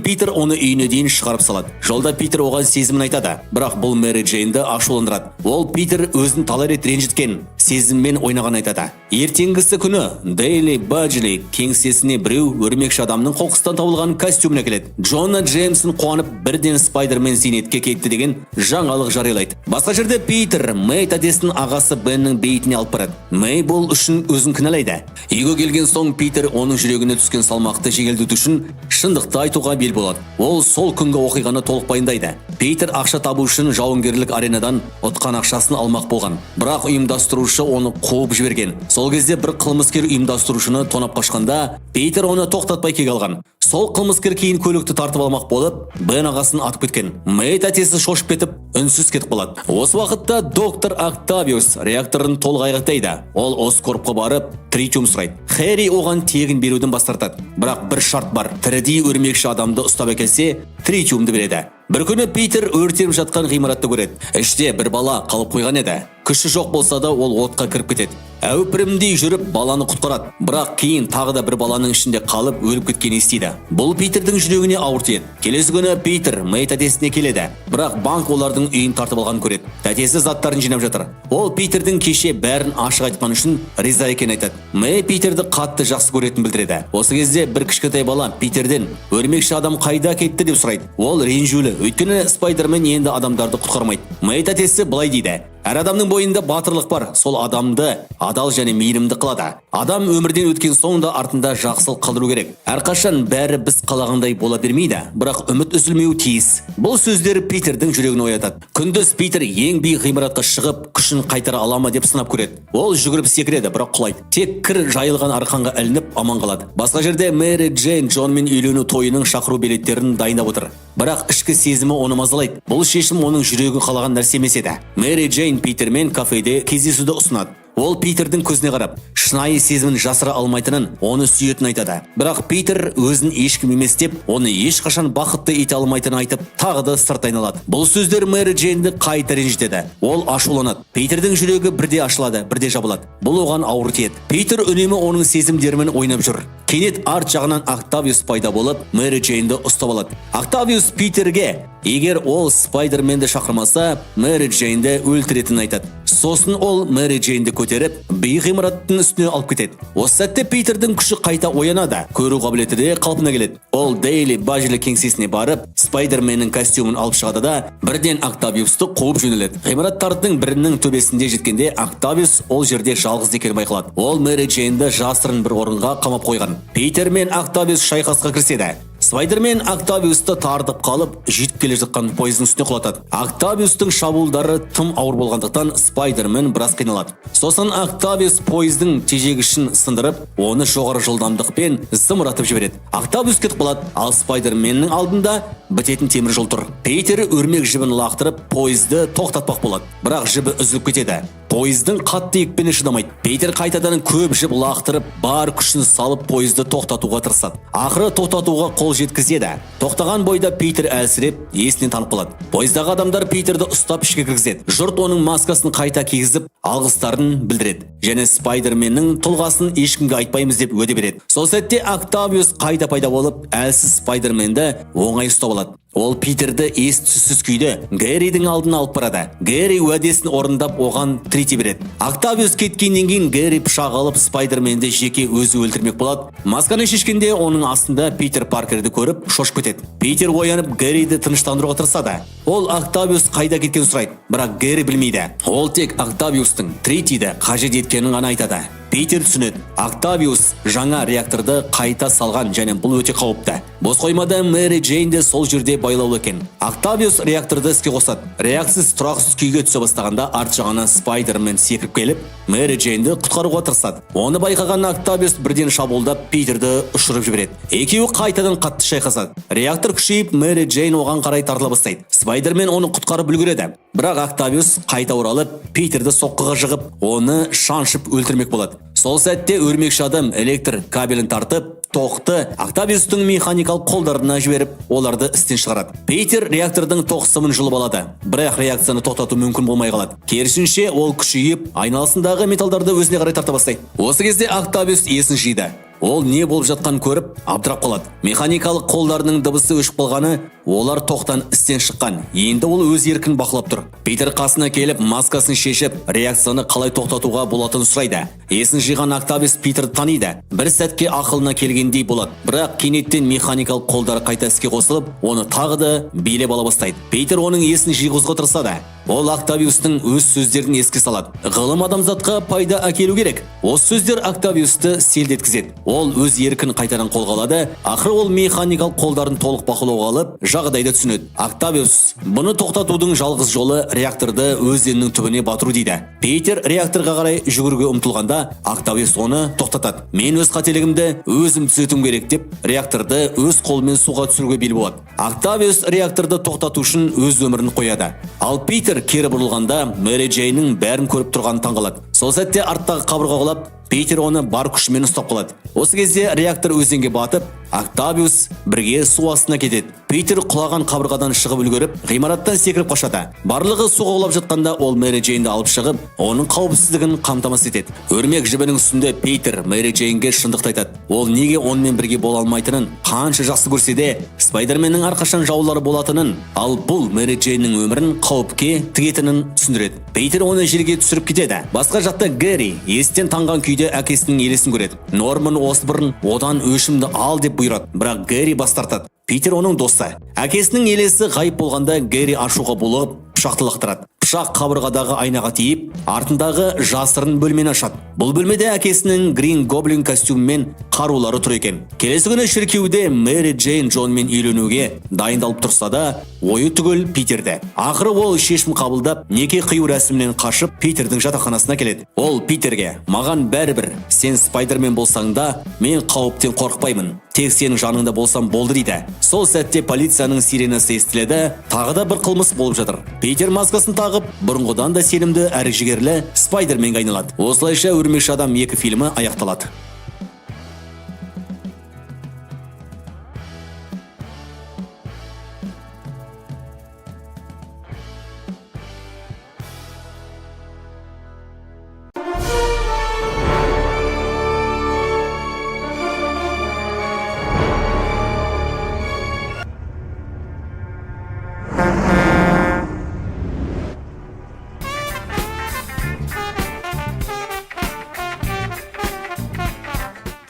Питер оны үйіне дейін шығарып салады. Жолда Питер оған сезімін айтады, бірақ бұл Мэри Джейнді ашуландырады. Ол Питер өзін талай рет ренжіткен сезіммен ойнаған айтады. Ертеңгісі күні Дейли Баджли кеңсесіне біреу өрмекші адамның қоқыстан табылған костюмін әкеледі. Джона Джеймсон қуанып бірден Спайдермен зейнетке кетті деген жаңалық жариялайды. Басқа жерде Питер Мэй тәтесінің ағасы Беннің бейітіне алып барады. Мэй бұл үшін өзін кінәлайды. Үйге келген соң Питер оның жүрегіне түскен салмақты жеңілдету үшін шындықты айтуға бел болады. Ол сол күнгі оқиғаны толық баяндайды. Питер ақша табу үшін жауынгерлік аренадан ұтқан ақшасын алмақ болған. Бірақ ұйымдастырушы оны қуып жіберген. Сол кезде бір қылмыскер ұйымдастырушыны тонап қашқанда, Питер оны тоқтатпай кек алған. Сол қылмыскер кейін көлікті тартып алмақ болып, Бен ағасын атып кеткен. Мэй тәтесі шошып кетіп, үнсіз кетіп қалады. Осы уақытта доктор Октавиус реакторын толық айғақтайды. Ол Оскорпқа барып, тритиум сұрайды. Хэри оған тегін беруден бас тартады. Бірақ бір шарт бар. Тірідей өрмекші адамды ұстап әкелсе, тритиумды береді. Бір күні Питер өртеніп жатқан ғимаратты көреді. Іште бір бала қалып қойған еді. Күші жоқ болса да ол отқа кіріп кетеді. Әупірімдей жүріп баланы құтқарады. Бірақ кейін тағы да бір баланың ішінде қалып өліп кеткенін естиді. Бұл Питердің жүрегіне ауыр тиеді. Келесі күні Питер Мэй тәтесіне келеді. Бірақ банк олардың үйін тартып алғанын көреді. Тәтесі заттарын жинап жатыр. Ол Питердің кеше бәрін ашық айтқаны үшін риза екенін айтады. Мэй Питерді қатты жақсы көретінін білдіреді. Осы кезде бір кішкентай бала Питерден өрмекші адам қайда кетті деп сұрайды. Ол ренжулі, өйткені Спайдермен енді адамдарды құтқармайды. Мэй тәтесі былай дейді: әр адамның бойында батырлық бар, сол адамды адал және мейірімді қылады. Адам өмірден өткен соңында артында жақсылық қалдыру керек. Әрқашан бәрі біз қалағандай бола бермейді, бірақ үміт үзілмеуі тиіс. Бұл сөздер Питердің жүрегін оятады. Күндіз Питер ең биік ғимаратқа шығып, күшін қайтара ала ма деп сынап көреді. Ол жүгіріп секіреді, бірақ құлайды. Тек кір жайылған арқанға ілініп аман қалады. Басқа жерде Мэри Джейн Джонмен үйлену тойының шақыру билеттерін дайындап отыр. Бірақ ішкі сезімі оны мазалайды. Бұл шешім оның жүрегі қалаған нәрсе емес еді. Мэри Джейн Питермен кафеде кездесуді ұсынады. Ол Питердің көзіне қарап, шынайы сезімін жасыра алмайтынын, оны сүйетінін айтады. Бірақ Питер өзін ешкім емес деп, оны ешқашан бақытты ете алмайтынын айтып, тағы да сырт айналады. Бұл сөздер Мэри Джейнді қайта ренжітеді. Ол ашуланады. Питердің жүрегі бірде ашылады, бірде жабылады. Бұл оған ауыр тиеді. Питер үнемі оның сезімдерімен ойнап жүр. Кенет арт жағынан Октавиус пайда болып, Мэри Джейнді ұстап алады. Октавиус Питерге, егер ол Спайдерменді шақырмаса, Мэри Джейнді өлтіретінін айтады. Сосын ол Мэри Джейнді көтеріп, биік ғимараттың үстіне алып кетеді. Осы сәтте Питердің күші қайта оянады. Көру қабілеті де қалпына келеді. Ол Дейли Баджли кеңсесіне барып, Спайдерменнің костюмын алып шығады да, бірден Октавиусты қуып жөнеледі. Ғимараттардың бірінің төбесінде жеткенде, Октавиус ол жерде жалғыз екенін байқалады. Ол Мэри Джейнді жасырын бір орынға қамап қойған. Питер мен Октавиус шайқасқа кіріседі. Спайдермен Октавиусты тартып қалып, жетіп келе жатқан пойыздың үстіне құлатады. Октавиустың шабуылдары тым ауыр болғандықтан Спайдермен біраз қиналады. Сосын Октавиус пойыздың тежегішін сындырып, оны жоғары жылдамдықпен зымыратып жібереді. Октавиус кетіп қалады, ал Спайдерменнің алдында бітетін темір жол тұр. Питер өрмек жібін лақтырып, пойызды тоқтатпақ болады. Бірақ жібі үзіліп кетеді. Пойыздың қатты екпені шыдамайды. Питер қайтадан көп жіп лақтырып, бар күшін салып пойызды тоқтатуға тырысады. Ақыры тоқтатуға қол жеткізеді. Тоқтаған бойда Питер әлсіреп, есінен танып қалады. Пойыздағы адамдар Питерді ұстап ішке кіргізеді. Жұрт оның маскасын қайта кигізіп, алғыстарын білдіреді. Және Спайдерменнің тұлғасын ешкімге айтпаймыз деп уәде береді. Сол сәтте Октавиус қайта пайда болып, әлсіз Спайдерменді оңай ұстап алады. Ол Питерді ес-түссіз күйде Гэридің алдына алып барады. Гэри уәдесін орындап оған трити береді. Октавиус кеткеннен кейін Гэри пышақ алып Спайдерменді жеке өзі өлтірмек болады. Масканы шешкенде оның астында Питер Паркерді көріп шошып кетеді. Питер оянып Гэриді тыныштандыруға тырысады. Ол Октавиус қайда кеткенін сұрайды, бірақ Гэри білмейді. Ол тек Октавиустың тритиді қажет еткенін ғана айтады. Питер түсінеді. Октавиус жаңа реакторды қайта салған және бұл өте қауіпті. Бос қоймада Мэри Джейн де сол жерде байлаулы екен. Октавиус реакторды іске қосады. Реаксіз тұрақсыз күйге түсе бастағанда арт жағынан Спайдермен секіріп келіп, Мэри Джейнді құтқаруға тырысады. Оны байқаған Октавиус бірден шабуылдап Питерді ұшырып жібереді. Екеуі қайтадан қатты шайқасады. Реактор күшейіп, Мэри Джейн оған қарай тартыла бастайды. Спайдермен оны құтқарып үлгереді. Бірақ Октавиус қайта оралып, Питерді соққыға жығып, оны шаншып өлтірмек болады. Сол сәтте өрмекші адам электр кабелін тартып, тоқты Октавиустың механикалық қолдарына жіберіп, оларды істен шығарады. Питер реактордың тоқ сымын жұлып алады, бірақ реакцияны тоқтату мүмкін болмай қалады. Керісінше ол күшейіп, айналасындағы металдарды өзіне қарай тарта бастайды. Осы кезде Октавиус есін жиды. Ол не болып жатқан көріп, абдырап қалады. Механикалық қолдарының дыбысы өшіп қалғаны, олар тоқтан істен шыққан. Енді ол өз еркін бақылап тұр. Питер қасына келіп, маскасын шешіп, реакцияны қалай тоқтатуға болатынын сұрайды. Есін жиған Октавиус Питерді таниды. Бір сәтке ақылына келгендей болады. Бірақ кенеттен механикалық қолдары қайта іске қосылып, оны тағы да билеп ала бастайды. Питер оның есін жиғызуға тырысады. Ол Октавиустың өз сөздерін еске салады. Ғылым адамзатқа пайда әкелу керек. Осы сөздер Октавиусты селдеткізеді. Ол өз еркін қайтадан қолға алады. Ақыры ол механикалық қолдарын толық бақылауға алып, жағдайды түсінеді. Октавиус, бұны тоқтатудың жалғыз жолы реакторды өзеннің түбіне батыру дейді. Питер реакторға қарай жүгіруге ұмтылғанда, Октавиус оны тоқтатады. Мен өз қателігімді өзім түзетуім керек деп, реакторды өз қолымен суға түсіруге бел болады. Октавиус реакторды тоқтату үшін өз өмірін қояды. Ал Питер кері бұрылғанда Мэри Джейннің бәрін көріп тұрғанын таңғалады. Сол сәтте арттағы қабырға құлап, Питер оны бар күшімен ұстап қалады. Осы кезде реактор өзенге батып, Октавиус бірге су астына кетеді. Питер құлаған қабырғадан шығып үлгеріп, ғимараттан секіріп қашады. Барлығы суға құлап жатқанда ол Мэри Джейнді алып шығып, оның қауіпсіздігін қамтамасыз етеді. Өрмек жібінің үстінде Питер Мэри Джейнге шындықты айтады. Ол неге онымен бірге бола алмайтынын, қанша жақсы көрсе де, Спайдерменнің әрқашан жаулары болатынын, ал бұл Мэри Джейннің өмірін қауіпке тігетінін түсіндіреді. Питер оны жерге түсіріп кетеді. Басқа жақта Гэри естен таңған күйде әкесінің елесін көреді. Норман Осборн одан өшімді ал деп бұйырады, бірақ Гэри бас тартады. Питер оның досы. Әкесінің елесі ғайып болғанда Гэри ашуға булығып, пышақты лақтырады. Пышақ қабырғадағы айнаға тиіп, артындағы жасырын бөлмені ашады. Бұл бөлмеде әкесінің Green Goblin костюмімен қарулары тұр екен. Келесі күні шіркеуде Мэри Джейн Джонмен үйленуге дайындалып тұрса да, ойы түгел Питерде. Ақыры ол шешім қабылдап, неке қию рәсімінен қашып, Питердің жатақханасына келеді. Ол Питерге, маған бәрібір, сен Спайдермен болсаң да, мен қауіптен қорықпаймын. Тек сенің жаныңда болсам болды дейді. Сол сәтте полицияның сиренасы естіледі, тағы да бір қылмыс болып жатыр. Питер маскасын тағып, бұрынғыдан да сенімді әрі жігерлі Спайдерменге айналады. Осылайша Өрмекші адам 2 фильмі аяқталады.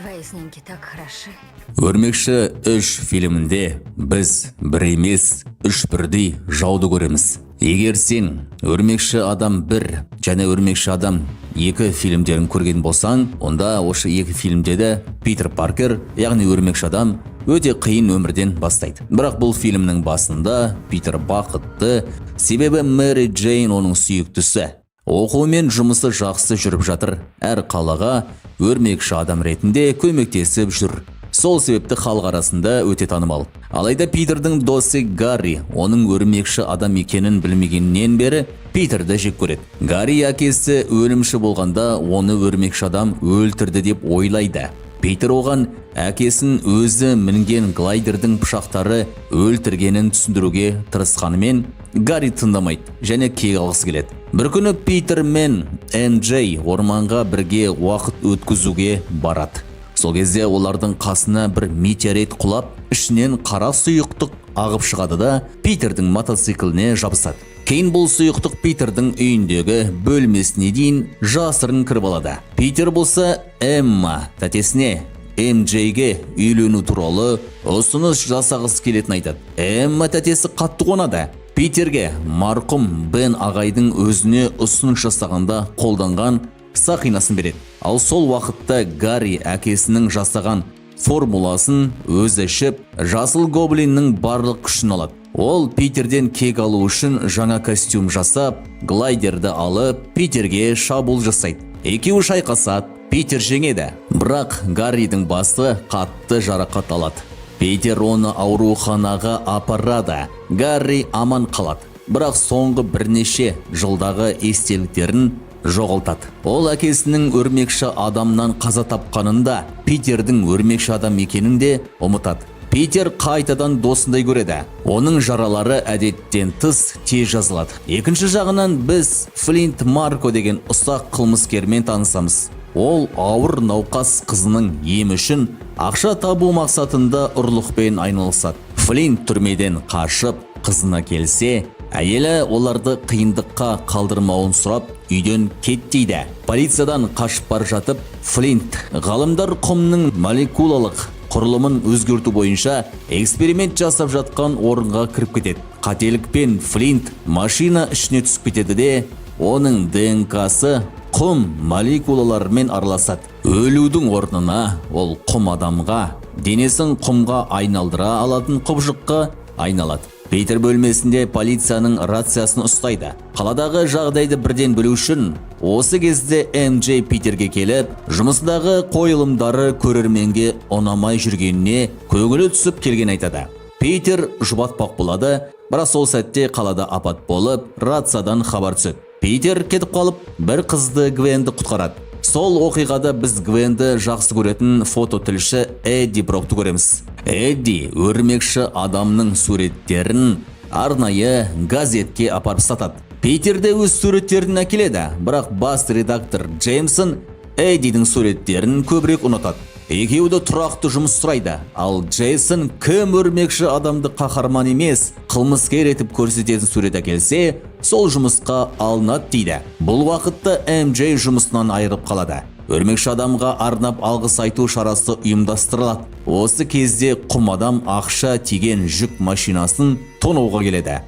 Твои снимки так хороши. Өрмекші 3 фильмінде біз бір емес, 3 бірдей жауды көреміз. Егер сен Өрмекші адам 1 және Өрмекші адам 2 фильмдерін көрген болсаң, онда осы 2 фильмде де Питер Паркер, яғни Өрмекші адам өте қиын өмірден бастайды. Бірақ бұл фильмнің басында Питер бақытты, себебі Мэри Джейн оның сүйіктісі. Оқуы мен жұмысы жақсы жүріп жатыр, әр қалаға Өрмекші адам ретінде көмектесіп жүр. Сол себепті халық арасында өте танымал. Алайда Питердің досы Гарри оның өрмекші адам екенін білмегеннен бері Питерді жек көреді. Гарри әкесі өлімші болғанда оны өрмекші адам өлтірді деп ойлайды. Питер оған әкесін өзі мінген глайдердің пышақтары өлтіргенін түсіндіруге тырысқанымен Гарри тыңдамайды және кек алғысы келеді. Бір күні Питер мен MJ орманға бірге уақыт өткізуге барады. Сол кезде олардың қасына бір метеорит құлап, ішінен қара сұйықтық ағып шығады да Питердің мотоцикліне жабысады. Кейін бұл сұйықтық Питердің үйіндегі бөлмесіне дейін жасырын кіріп алады. Питер болса Эмма тәтесіне MJ-ге үйлену туралы ұсыныс жасағысы келетінін айтады. Эмма тәтесі қатты қуанады. Питерге марқұм Бен ағайдың өзіне ұсыныс жасағанда қолданған сақинасын береді. Ал сол уақытта Гарри әкесінің жасаған формуласын өзі ішіп, жасыл гоблиннің барлық күшін алады. Ол Питерден кек алу үшін жаңа костюм жасап, глайдерді алып, Питерге шабуыл жасайды. Екеуі шайқасады, Питер жеңеді. Бірақ Гарридің басы қатты жарақат алады. Питер оны ауруханаға апарады. Гарри аман қалады. Бірақ соңғы бірнеше жылдағы естеліктерін жоғалтады. Ол әкесінің өрмекші адамнан қаза тапқанында Питердің өрмекші адам екенін де ұмытады. Питер қайтадан досындай көреді. Оның жаралары әдеттен тыс тез жазылады. Екінші жағынан біз Флинт Марко деген ұсақ қылмыскермен танысамыз. Ол ауыр науқас қызының емі үшін ақша табу мақсатында ұрлықпен айналысады. Флинт түрмеден қашып, қызына келсе, әйелі оларды қиындыққа қалдырмауын сұрап, үйден кет дейді. Полициядан қашып бара жатып, Флинт ғалымдар құмның молекулалық құрылымын өзгерту бойынша эксперимент жасап жатқан орынға кіріп кетеді. Қателікпен Флинт машина ішіне түсіп кетеді де, оның ДНК-сы құм молекулаларымен араласады. Өлудің орнына ол құм адамға, денесін құмға айналдыра алатын құбыжыққа айналады. Питер бөлмесінде полицияның рациясын ұстайды. Қаладағы жағдайды бірден білу үшін осы кезде МJ Питерге келіп, жұмысындағы қойылымдары көрерменге ұнамай жүргеніне көңілі түсіп келген айтады. Питер жұбатпақ болады, бірақ сол сәтте қалада апат болып, рациядан хабар түседі. Питер кетіп қалып, бір қызды Гвенді құтқарады. Сол оқиғада біз Гвенді жақсы көретін фототілші Эдди Брокты көреміз. Эдди өрмекші адамның суреттерін арнайы газетке апарып сатады. Питер де өз суреттерін әкеледі, бірақ бас редактор Джеймсон Эддидің суреттерін көбірек ұнатады. Екеуді тұрақты жұмыс сұрайды, ал Джейсон кім өрмекші адамды қаһарман емес, қылмыскер етіп көрсететін сурет әкелсе, сол жұмысқа алынады дейді. Бұл уақытта МJ жұмысынан айырып қалады. Өрмекші адамға арнап алғыс айту шарасы ұйымдастырылады. Осы кезде құм адам ақша тиген жүк машинасын тонауға келеді.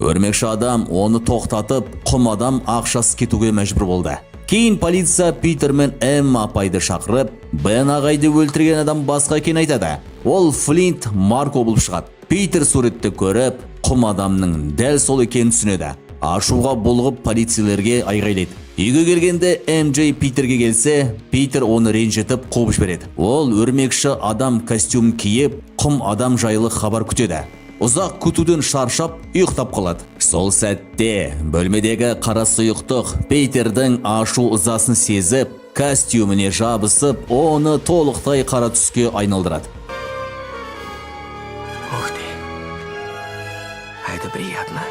Өрмекші адам оны тоқтатып, құм адам ақшасы кетуге мәжбүр болды. Кейін полиция Питер мен Эмма апайды шақырып, Бен ағайды өлтірген адам басқа екен айтады. Ол Флинт Марко болып шығады. Питер суретті көріп, құм адамның дәл сол екенін түсінеді. Ашуға бұлғып полицейлерге айғайлайды. Үйге келгенде МJ Питерге келсе, Питер оны ренжітіп қуып жібереді. Ол өрмекші адам костюм киіп, құм адам жайлы хабар күтеді. Ұзақ күтуден шаршап, ұйықтап қалады. Сол сәтте бөлмедегі қара сұйықтық Питердің ашу ызасын сезіп, костюміне жабысып, оны толықтай қара түске айналдырады. Ух ты. Это приятно.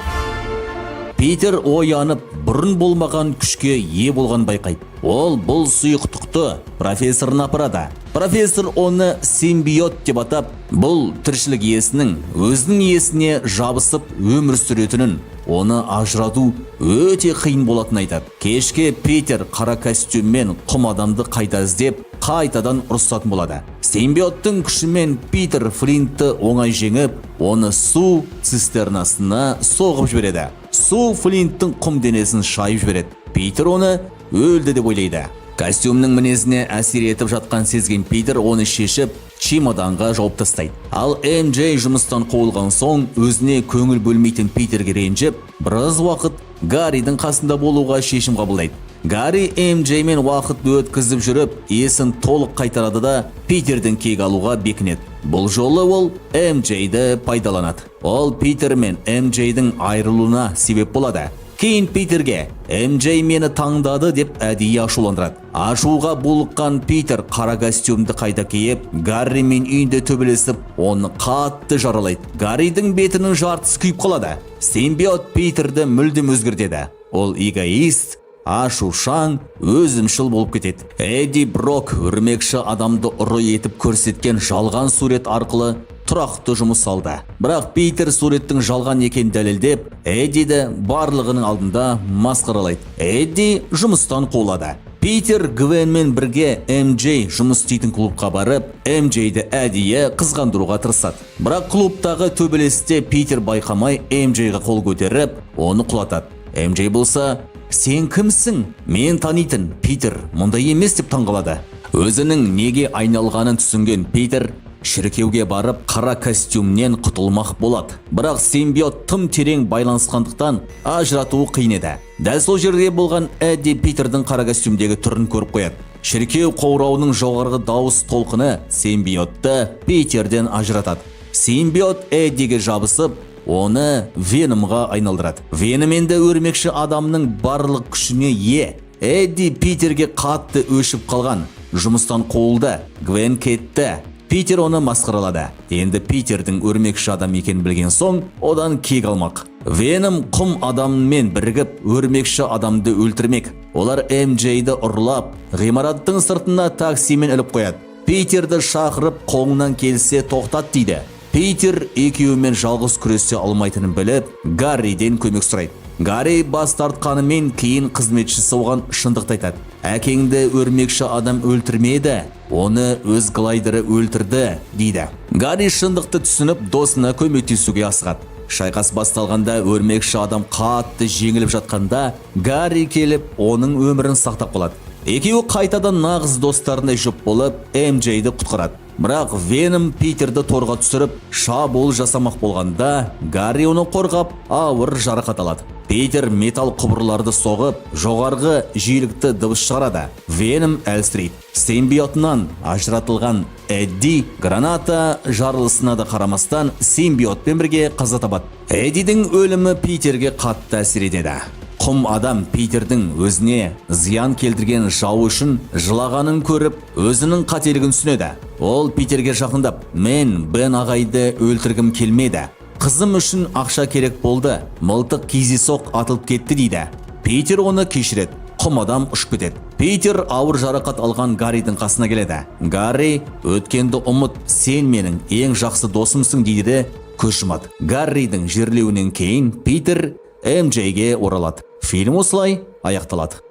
Питер оянып, бұрын болмаған күшке ие болған байқайды. Ол бұл сұйықтықты профессорына апарады. Профессор оны симбиот деп атап, бұл тіршілік иесінің өзінің иесіне жабысып өмір сүретінін, оны ажырату өте қиын болатынын айтады. Кешке Питер қара костюммен құм адамды қайта іздеп, қайтадан ұрысатын болады. Симбиоттың күшімен Питер Флинтті оңай жеңіп, оны су цистернасына соғып жібереді. Су Флинттің құм денесін шайып жібереді. Питер оны өлді деп ойлайды. Костюмның мінезіне әсер етіп жатқан сезген Питер оны шешіп, чемоданға жауып тастайды. Ал МJ жұмыстан қуылған соң өзіне көңіл бөлмейтін Питерге ренжіп, біраз уақыт Гарридің қасында болуға шешім қабылдайды. Гарри МJ мен уақыт өткізіп жүріп, есін толық қайтарады да Питердің кек алуға бекінеді. Бұл жолы ол МJ-ді пайдаланады. Ол Питер мен МJ-дің айырылуына себеп болады. Кейін Питерге МJ мені таңдады деп әдейі ашуландырады. Ашуға булыққан Питер қара костюмді қайта киіп, Гарри мен үйінде төбелесіп, оны қатты жаралайды. Гарридің бетінің жартысы күйіп қалады. Симбиот Питерді мүлдем өзгертеді. Ол эгоист, ашушаң, өзімшіл болып кетеді. Эдди Брок өрмекші адамды ұры етіп көрсеткен жалған сурет арқылы тұрақты жұмыс алды. Бірақ Питер суреттің жалған екен дәлелдеп, Эддиді барлығының алдында масқаралайды. Эдди жұмыстан қуылады. Питер Гвенмен бірге МJ жұмыс істейтін клубқа барып, МJ-ді әдейі қызғандыруға тырысады. Бірақ клубтағы төбелесте Питер байқамай МJ-ға қол көтеріп, оны құлатады. МJ болса, сен кімсің? Мен танитын Питер мұндай емес деп таңғалады. Өзінің неге айналғанын түсінген Питер шіркеуге барып қара костюмнен құтылмақ болады. Бірақ симбиот тым терең байланысқандықтан ажыратуы қиын еді. Дәл сол жерде болған Эдди Питердің қара костюмдегі түрін көріп қояды. Шіркеу қоңырауының жоғарғы дауыс толқыны симбиотты Питерден ажыратады. Симбиот Эддиге жабысып, оны Веномға айналдырады. Веном енді өрмекші адамның барлық күшіне ие. Эдди Питерге қатты өшіп қалған. Жұмыстан қуылды. Гвен кетті. Питер оны масқаралады. Енді Питердің өрмекші адам екенін білген соң, одан кек алмақ. Веном құм адаммен бірігіп, өрмекші адамды өлтірмек. Олар MJ-ді ұрлап, ғимараттың сыртына таксимен іліп қояды. Питерді шақырып, қолынан келсе тоқтат дейді. Питер екеуімен жалғыз күресе алмайтынын біліп, Гарриден көмек сұрайды. Гарри бас тартқанымен кейін қызметшісі оған шындықты айтады. Әкеңді өрмекші адам өлтірмеді, оны өз глайдері өлтірді, дейді. Гарри шындықты түсініп, досына көмектесуге асығады. Шайқас басталғанда өрмекші адам қатты жеңіліп жатқанда, Гарри келіп, оның өмірін сақтап қалады. Екеуі қайтадан нағыз достарындай жұп болып, MJ-ді құтқарады. Бірақ Веном Питерді торға түсіріп, шабуыл жасамақ болғанда, Гарри оны қорғап, ауыр жарақат алады. Питер металл құбырларды соғып, жоғарғы жиілікті дыбыс шығарады. Веном әлсірейді. Симбиотынан ажыратылған Эдди граната жарылысына да қарамастан симбиотпен бірге қаза табады. Эддидің өлімі Питерге қатты әсер етеді. Құм адам Питердің өзіне зиян келтірген жауы үшін жылағанын көріп, өзінің қателігін түсінеді. Ол Питерге жақындап, мен Бен ағайды өлтіргім келмеді. Қызым үшін ақша керек болды. Мылтық кездейсоқ атылып кетті дейді. Питер оны кешіреді. Құм адам ұшып кетеді. Питер ауыр жарақат алған Гарридің қасына келеді. Гарри, өткенді ұмыт, сен менің ең жақсы досымсың дейді де көз жұмады. Гарридің жерлеуінен кейін Питер MJ-ге оралады. Фильм осылай аяқталады.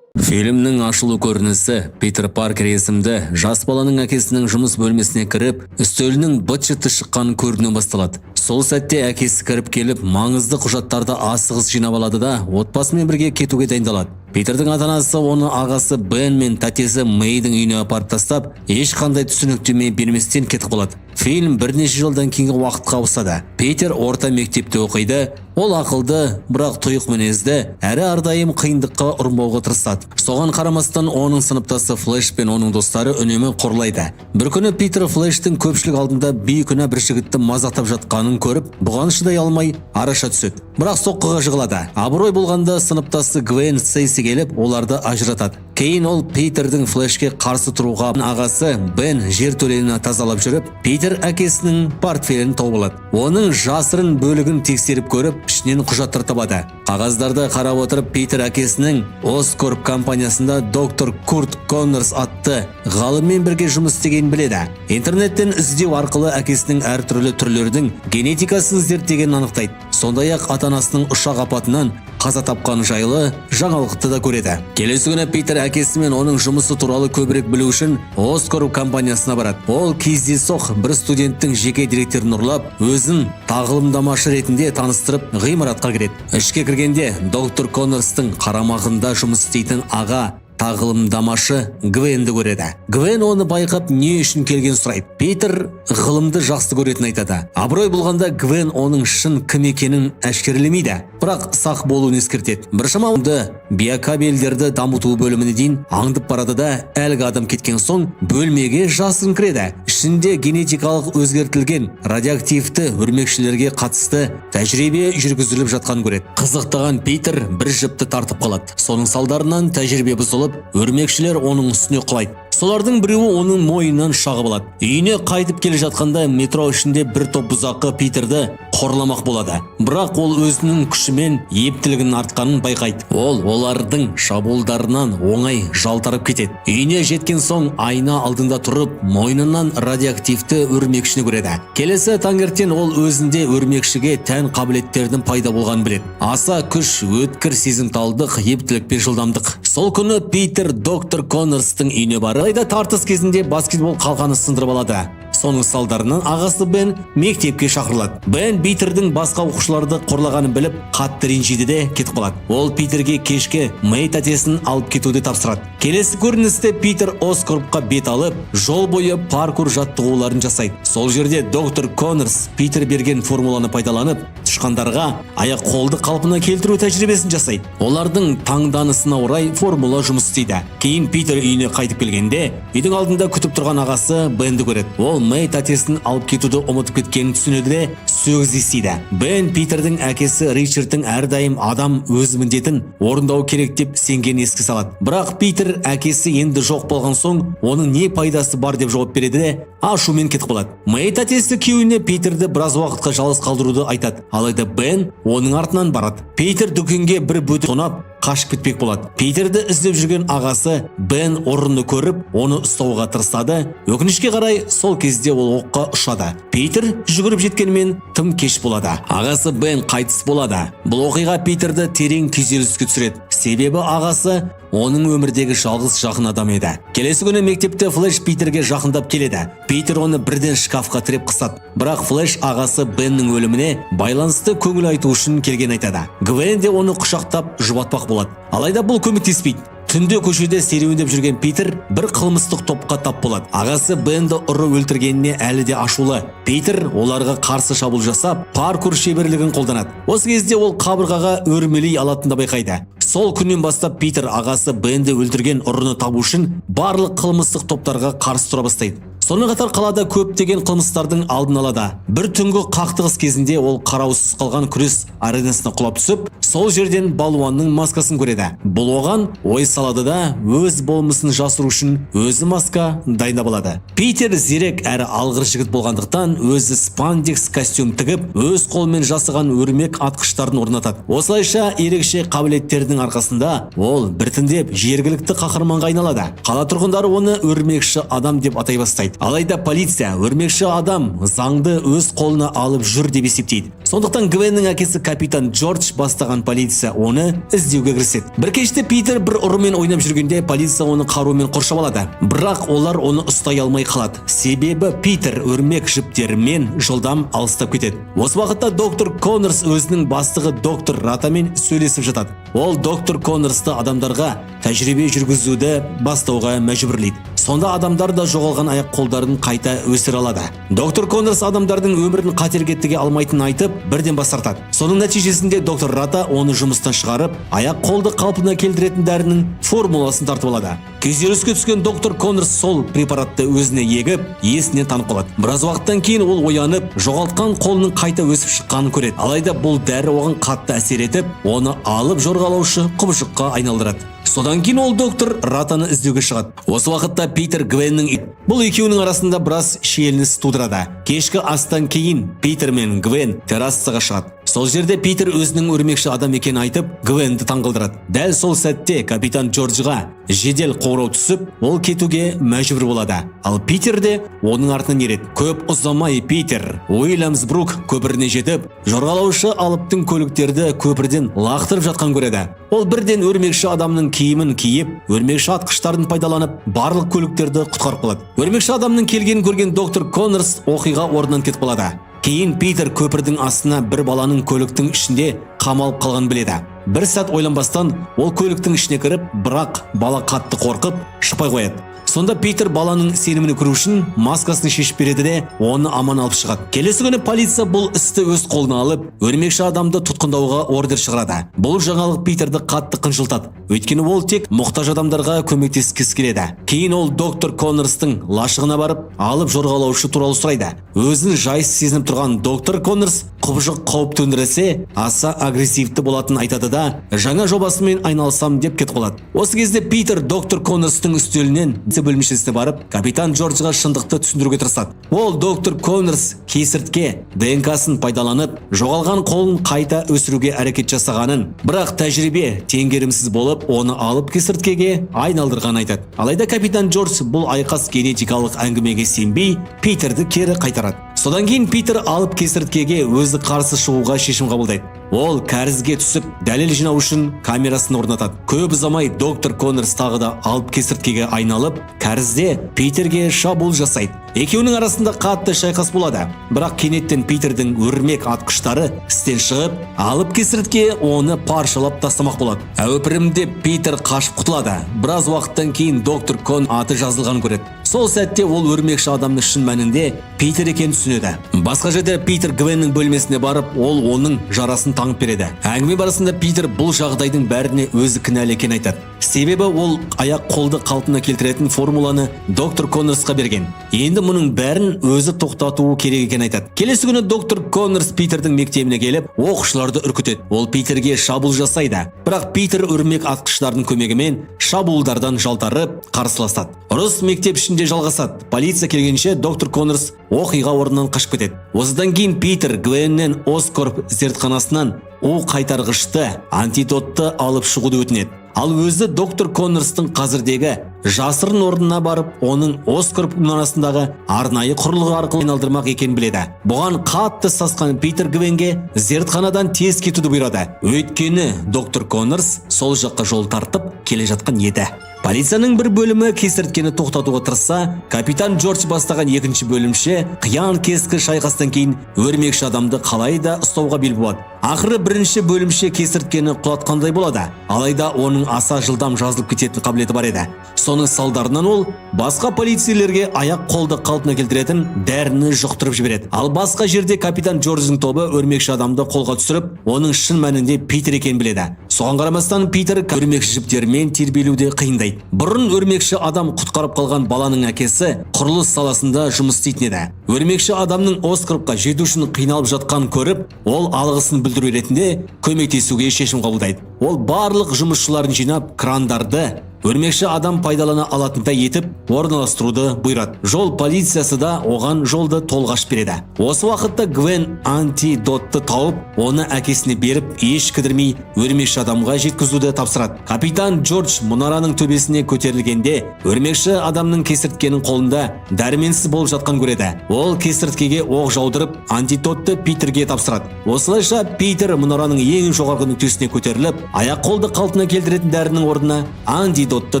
Фильмнің ашылу көрінісі Питер Паркер есімді жас баланың әкесінің жұмыс бөлмесіне кіріп, үстелінің быт-шыты шыққанын көріне басталады. Сол сәтте әкесі кіріп келіп, маңызды құжаттарды асығыс жинап алады да, отбасымен бірге кетуге дайындалады. Питердің ата-анасы оны ағасы Бен мен тәтесі Мэйдің үйіне апарып тастап, ешқандай түсініктеме берместен кетіп қалады. Фильм бірнеше жылдан кейінгі уақытқа ауысады. Питер орта мектепте оқиды. Ол ақылды, бірақ тұйық мінезді, әрі әрдайым қиындыққа ұрынбауға тырысады. Соған қарамастан оның сыныптасы Флэш пен оның достары үнемі қорлайды. Бір күні Питер Флэштің көпшілік алдында бейкүнә бір жігітті мазақтап жатқанын көріп, бұған шыдай алмай араша түседі. Бірақ соққыға жығылады. Абырой болғанда сыныптасы Гвен Стейси келіп, оларды ажыратады. Кейін ол Питердің Флэшке қарсы тұруға ағасы Бен жертөлені тазалап жүріп, Питер әкесінің портфелін тауып алады. Оның жасырын бөлігін тексеріп көріп, ішінен құжаттар табады. Қағаздарды қарап отырып, Питер әкесінің Oscorp компаниясында доктор Курт Коннорс атты ғалыммен бірге жұмыс істегенін біледі. Интернеттен іздеу арқылы әкесінің әртүрлі түрлердің генетикасын зерттегенін анықтайды. Сондай-ақ ата-анасының ұшақ апатынан қаза тапқан жайлы жаңалықты да көреді. Келесі күні Питер әкесі мен оның жұмысы туралы көбірек білу үшін Oscorp компаниясына барады. Ол кездейсоқ бір студенттің жеке директорын ұрлап, өзін тағылымдамашы ретінде таныстырып, ғимаратқа кіреді. Ішке кіргенде доктор Коннорстың қарамағында жұмыс істейтін аға тағылымдамашы Гвенді көреді. Гвен оны байқап, не үшін келген сұрайды. Питер ғылымды жақсы көретін айтады. Абырой болғанда Гвен оның шын кім екенін әшкерелемейді, бірақ сақ болуын ескертеді. Біршама онды биокабельдерді дамыту бөліміне дейін аңдып барады да, әлгі адам кеткен соң бөлмеге жасырын кіреді. Ішінде генетикалық өзгертілген радиоактивті өрмекшілерге қатысты тәжірибе жүргізіліп жатқанын көреді. Қызықтаған Питер бір жіпті тартып қалады. Соның салдарынан тәжірибе бұзылып, өрмекшілер оның үстіне құлайды. Солардың біреуі оның мойнынан шағып алады. Үйіне қайтып келе жатқанда метро ішінде бір топ бұзақы Питерді қорламақ болады. Бірақ ол өзінің күшімен ептілігін артқанын байқайды. Ол олардың шабуылдарынан оңай жалтарып кетеді. Үйіне жеткен соң айна алдында тұрып, мойнынан радиоактивті өрмекшіні көреді. Келесі таңертең ол өзінде өрмекшіге тән қабілеттердің пайда болғанын біледі. Аса күш, өткір сезімталдық, ептілік пен жылдамдық. Сол күні Питер доктор Коннорстың үйіне барып, тартыс кезінде баскетбол қалқаны сындырып алады. Соның салдарынан ағасы Бен мектепке шақырылады. Бен Питердің басқа оқушыларды қорлағанын біліп, қатты ренжиді де кетіп қалады. Ол Питерге кешке Мэй тәтесін алып кетуді тапсырады. Келесі көріністе Питер Oscorpқа бет алып, жол бойы паркур жаттығуларын жасайды. Сол жерде доктор Коннорс Питер берген формуланы пайдаланып, тышқандарға аяқ қолды қалпына келтіру тәжірибесін жасайды. Олардың таңданысына орай формула жұмыс істейді. Кейін Питер үйіне қайтып келгенде, үйдің алдында күтіп тұрған ағасы Бенді көреді. Ол Мэй тәтесін алып кетуді ұмытып кеткенін түсінеді де сөгіс естиді. Бен Питердің әкесі Ричардтың әрдайым адам өз міндетін орындау керек деп сенгенін еске салады. Бірақ Питер әкесі енді жоқ болған соң оның не пайдасы бар деп жауап береді де ашумен кетіп қалады. Мэй тәтесі күйеуіне Питерді біраз уақытқа жалғыз қалдыруды айтады. Алайда Бен оның артынан барады. Питер дүкенге бір бөтен тонап қашып кетпек болады. Питерді іздеп жүрген ағасы Бен ұрыны көріп, оны ұстауға тырысады. Өкінішке қарай сол кезде ол оққа ұшады. Питер жүгіріп жеткенмен тым кеш болады. Ағасы Бен қайтыс болады. Бұл оқиға Питерді терең күйзеліске түсіреді. Себебі ағасы оның өмірдегі жалғыз жақын адам еді. Келесі күні мектепте Флэш Питерге жақындап келеді. Питер оны бірден шкафқа тіреп қысады. Бірақ Флэш ағасы Беннің өліміне байланысты көңіл айту үшін келген айтады. Гвен де оны құшақтап жұбатпақ болады. Алайда бұл көмектеспейді. Түнде көшеде серуендеп жүрген Питер бір қылмыстық топқа тап болады. Ағасы Бенді ұры өлтіргеніне әлі де ашулы. Питер оларға қарсы шабуыл жасап, паркур шеберлігін қолданады. Осы кезде ол қабырғаға өрмелей алатынды байқайды. Сол күннен бастап Питер ағасы Бенді өлтірген ұрыны табу үшін барлық қылмыстық топтарға қарсы тұра бастайды. Сонымен қатар қалада көптеген қылмыстардың алдын алады. Бір түнгі қақтығыс кезінде ол қараусыз қалған күрес аренасына құлап түсіп, сол жерден балуанның маскасын көреді. Бұл оған ой салады да өз болмысын жасыру үшін өзі маска дайындап алады. Питер зерек әрі алғыр жігіт болғандықтан өзі спандекс костюм тігіп, өз қолымен жасаған өрмек атқыштарын орнатады. Осылайша ерекше қабілеттердің арқасында ол біртіндеп жергілікті қаһарманға айналады. Қала тұрғындары оны өрмекші адам деп атай бастайды. Алайда полиция өрмекші адам заңды өз қолына алып жүр деп есептейді. Сондықтан Гвеннің әкесі капитан Джордж бастаған полиция оны іздеуге кіріседі. Бір кеште Питер бір ұрымен ойнап жүргенде полиция оны қарумен қоршап алады. Бірақ олар оны ұстай алмай қалады. Себебі Питер өрмек жіптерімен жылдам алыстап кетеді. Осы уақытта доктор Коннорс өзінің бастығы доктор Ратамен сөйлесіп жатады. Ол доктор Коннорсты адамдарға тәжірибе жүргізуді бастауға мәжбүрлейді. Сонда адамдар да жоғалған аяқ қолдарын қайта өсіре алады. Доктор Коннорс адамдардың өмірін қатерге тіге алмайтынын айтып, бірден бас тартады. Соның нәтижесінде доктор Рата оны жұмыстан шығарып, аяқ қолды қалпына келтіретін дәрінің формуласын тартып алады. Күйзеліске түскен доктор Коннорс сол препаратты өзіне егіп, есінен танып қалады. Біраз уақыттан кейін ол оянып, жоғалтқан қолының қайта өсіп шыққанын көреді. Алайда бұл дәрі оған қатты әсер етіп, оны алып жорғалаушы құбыжыққа айналдырады. Содан кейін ол доктор Ратаны іздеуге шығады. Осы уақытта Питер Гвеннің бұл екеуінің арасында біраз шиеленіс тудырады. Кешкі астан кейін Питер мен Гвен террасаға шығады. Сол жерде Питер өзінің өрмекші адам екенін айтып, Гвенді таңғалдырады. Дәл сол сәтте капитан Джорджға жедел қоңырау түсіп, ол кетуге мәжбүр болады. Ал Питер де оның артынан ереді. Көп ұзамай Питер Уильямсбрук көпіріне жетіп, жорғалаушы алыптың көліктерді көпірден лақтырып жатқан көреді. Ол бірден өрмекші адамның киімін киіп, өрмекші атқыштарын пайдаланып, барлық көліктерді құтқарып қалады. Өрмекші адамның келгенін көрген доктор Коннорс оқиға орнынан кетіп қалады. Кейін Питер көпірдің астына бір баланың көліктің ішінде қамалып қалған біледі. Бір сәт ойланбастан ол көліктің ішіне кіріп, бірақ бала қатты қорқып шықпай қояды. Сонда Питер баланың сеніміне кіру үшін маскасын шешіп береді де оны аман алып шығады. Келесі күні полиция бұл істі өз қолына алып, өрмекші адамды тұтқындауға ордер шығарады. Бұл жаңалық Питерді қатты қынжылтады. Өйткені ол тек мұқтаж адамдарға көмектескісі келеді. Кейін ол доктор Коннорстың лашығына барып, алып жорғалаушы туралы сұрайды. Өзін жайсыз сезініп тұрған доктор Коннорс құбыжық қауіп төндірсе, аса агрессивті болатынын айтады да, жаңа жобасымен айналысам деп кетіп қалады. Осы кезде Питер доктор Коннорстың үстелінен бөлімшесіне барып, капитан Джорджға шындықты түсіндіруге тырысады. Ол доктор Коннорс кесіртке ДНК-сын пайдаланып, жоғалған қолын қайта өсіруге әрекет жасағанын, бірақ тәжірибе теңгерімсіз болып, оны алып кесірткеге айналдырғанын айтады. Алайда капитан Джордж бұл айқас генетикалық әңгімеге сенбей, Питерді кері қайтарады. Содан кейін Питер алып кесірткеге өзі қарсы шығуға шешім қабылдайды. Ол кәрізге түсіп, дәлел жинау үшін камерасын орнатады. Көп ұзамай доктор Коннорс тағы да алып кесірткеге айналып, кәрізде Питерге шабуыл жасайды. Екеуінің арасында қатты шайқас болады. Бірақ кенеттен Питердің өрмек атқыштары істен шығып, алып кесіртке оны паршалап тастамақ болады. Әупірімде Питер қашып құтылады. Біраз уақыттан кейін доктор Кон аты жазылған көреді. Сол сәтте ол өрмекші адамның шын мәнінде Питер екенін түсінеді. Басқа жерде Питер Гвеннің бөлмесіне барып, ол оның жарасын таңып береді. Әңгіме барысында Питер бұл жағдайдың бәріне өзі кінәлі екенін айтады. Себебі ол аяқ қолды қалпына келтіретін формуланы доктор Коннорсқа берген. Енді енді мұның бәрін өзі тоқтатуы керек екенін айтады. Келесі күні доктор Коннорс Питердің мектебіне келіп, оқушыларды үркітеді. Ол Питерге шабуыл жасайды. Бірақ Питер өрмек атқыштардың көмегімен шабуылдардан жалтарып қарсыласады. Ұрыс мектеп ішінде жалғасады. Полиция келгенше доктор Коннорс оқиға орнынан қашып кетеді. Осыдан кейін Питер Гвеннен Оскорп зертханасынан қайтарғышты антидотты алып шығуды өтінеді. Ал өзі доктор Коннорстың қазірдегі жасырын орнына барып, оның Оскорп мұнарасындағы арнайы құрылғы арқылы айналдырмақ екенін біледі. Бұған қатты сасқан Питер Гвенге зертханадан тез кетуді бұйырады. Өйткені доктор Коннорс сол жаққа жол тартып келе жатқан еді. Полицияның бір бөлімі кесірткені тоқтатуға тырысса, капитан Джордж бастаған екінші бөлімше қиян кескі шайқастан кейін өрмекші адамды қалайда ұстауға бел буады. Ақыры бірінші бөлімше кесірткені құлатқандай болады. Алайда оның аса жылдам жазылып кететін қабілеті бар еді. Соның салдарынан ол басқа полицейлерге аяқ қолды қалпына келтіретін дәріні жұқтырып жібереді. Ал басқа жерде капитан Джордждың тобы өрмекші адамды қолға түсіріп, оның шын мәнінде Питер екенін біледі. Соған қарамастан Питер өрмекші жіптермен тербелуде қиындайды. Бұрын өрмекші адам құтқарып қалған баланың әкесі құрылыс саласында жұмыс істейтін еді. Өрмекші адамның Оскорпқа жету үшін қиналып жатқанын көріп, ол алғысын білдіру ретінде көмектесуге шешім қабылдайды. Ол барлық жұмысшыларын жинап, крандарды өрмекші адам пайдалана алатындай етіп орналастыруды бұйырады. Жол полициясы да оған жолды толғаш береді. Осы уақытта Гвен антидотты тауып, оны әкесіне беріп, еш кідірмей өрмекші адамға жеткізуді тапсырады. Капитан Джордж мұнараның төбесіне көтерілгенде, өрмекші адамның кесірткенің қолында дәрменсіз болып жатқан көреді. Ол кесірткеге оқ жаудырып, антидотты Питерге тапсырады. Осылайша Питер мұнараның ең жоғарғы нүктесіне көтеріліп, аяқ қолды қалпына келтіретін дәрінің орнына антидотты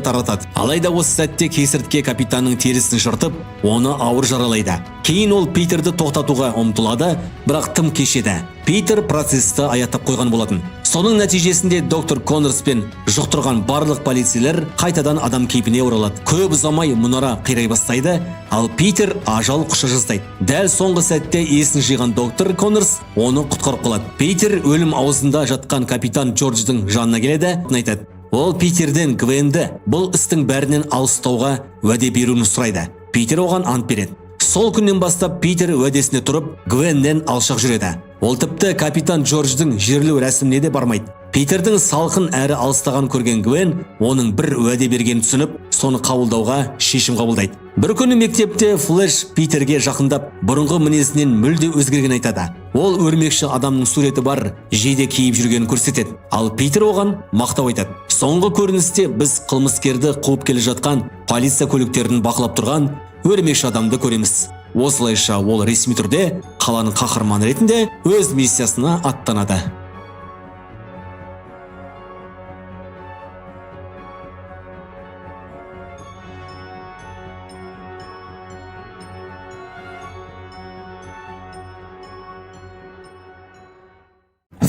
таратады. Алайда осы сәтте кесіртке капитанның терісін жыртып, оны ауыр жаралайды. Кейін ол Питерді тоқтатуға ұмтылады, бірақ тым кеш еді. Питер процесті аяқтап қойған болатын. Соның нәтижесінде доктор Коннорс пен жұқтырған барлық полицейлер қайтадан адам кейпіне оралады. Көп ұзамай мұнара қирай бастайды, ал Питер ажал құша жаздайды. Дәл соңғы сәтте есін жиған доктор Коннорс оны құтқарып қалады. Питер өлім аузында жатқан капитан Джордждың жанына келеді, айтады. Ол Питерден Гвенді бұл істің бәрінен алыстауға уәде беруін сұрайды. Питер оған ант береді. Сол күннен бастап Питер уәдесіне тұрып, Гвеннен алшақ жүреді. Ол тіпті капитан Джордждың жерлеу рәсіміне де бармайды. Питердің салқын әрі алыстаған көрген Гвен оның бір уәде бергенін түсініп, соны қабылдауға шешім қабылдайды. Бір күні мектепте Флэш Питерге жақындап, бұрынғы мінезінен мүлде өзгерген айтады. Ол өрмекші адамның суреті бар жейде киіп жүргенін көрсетеді. Ал Питер оған мақтау айтады. Соңғы көріністе біз қылмыскерді қуып келе жатқан полиция көліктерін бақылап тұрған өрмекші адамды көреміз. Осылайша ол ресми түрде қаланың қаһарманы ретінде өз миссиясына аттанады.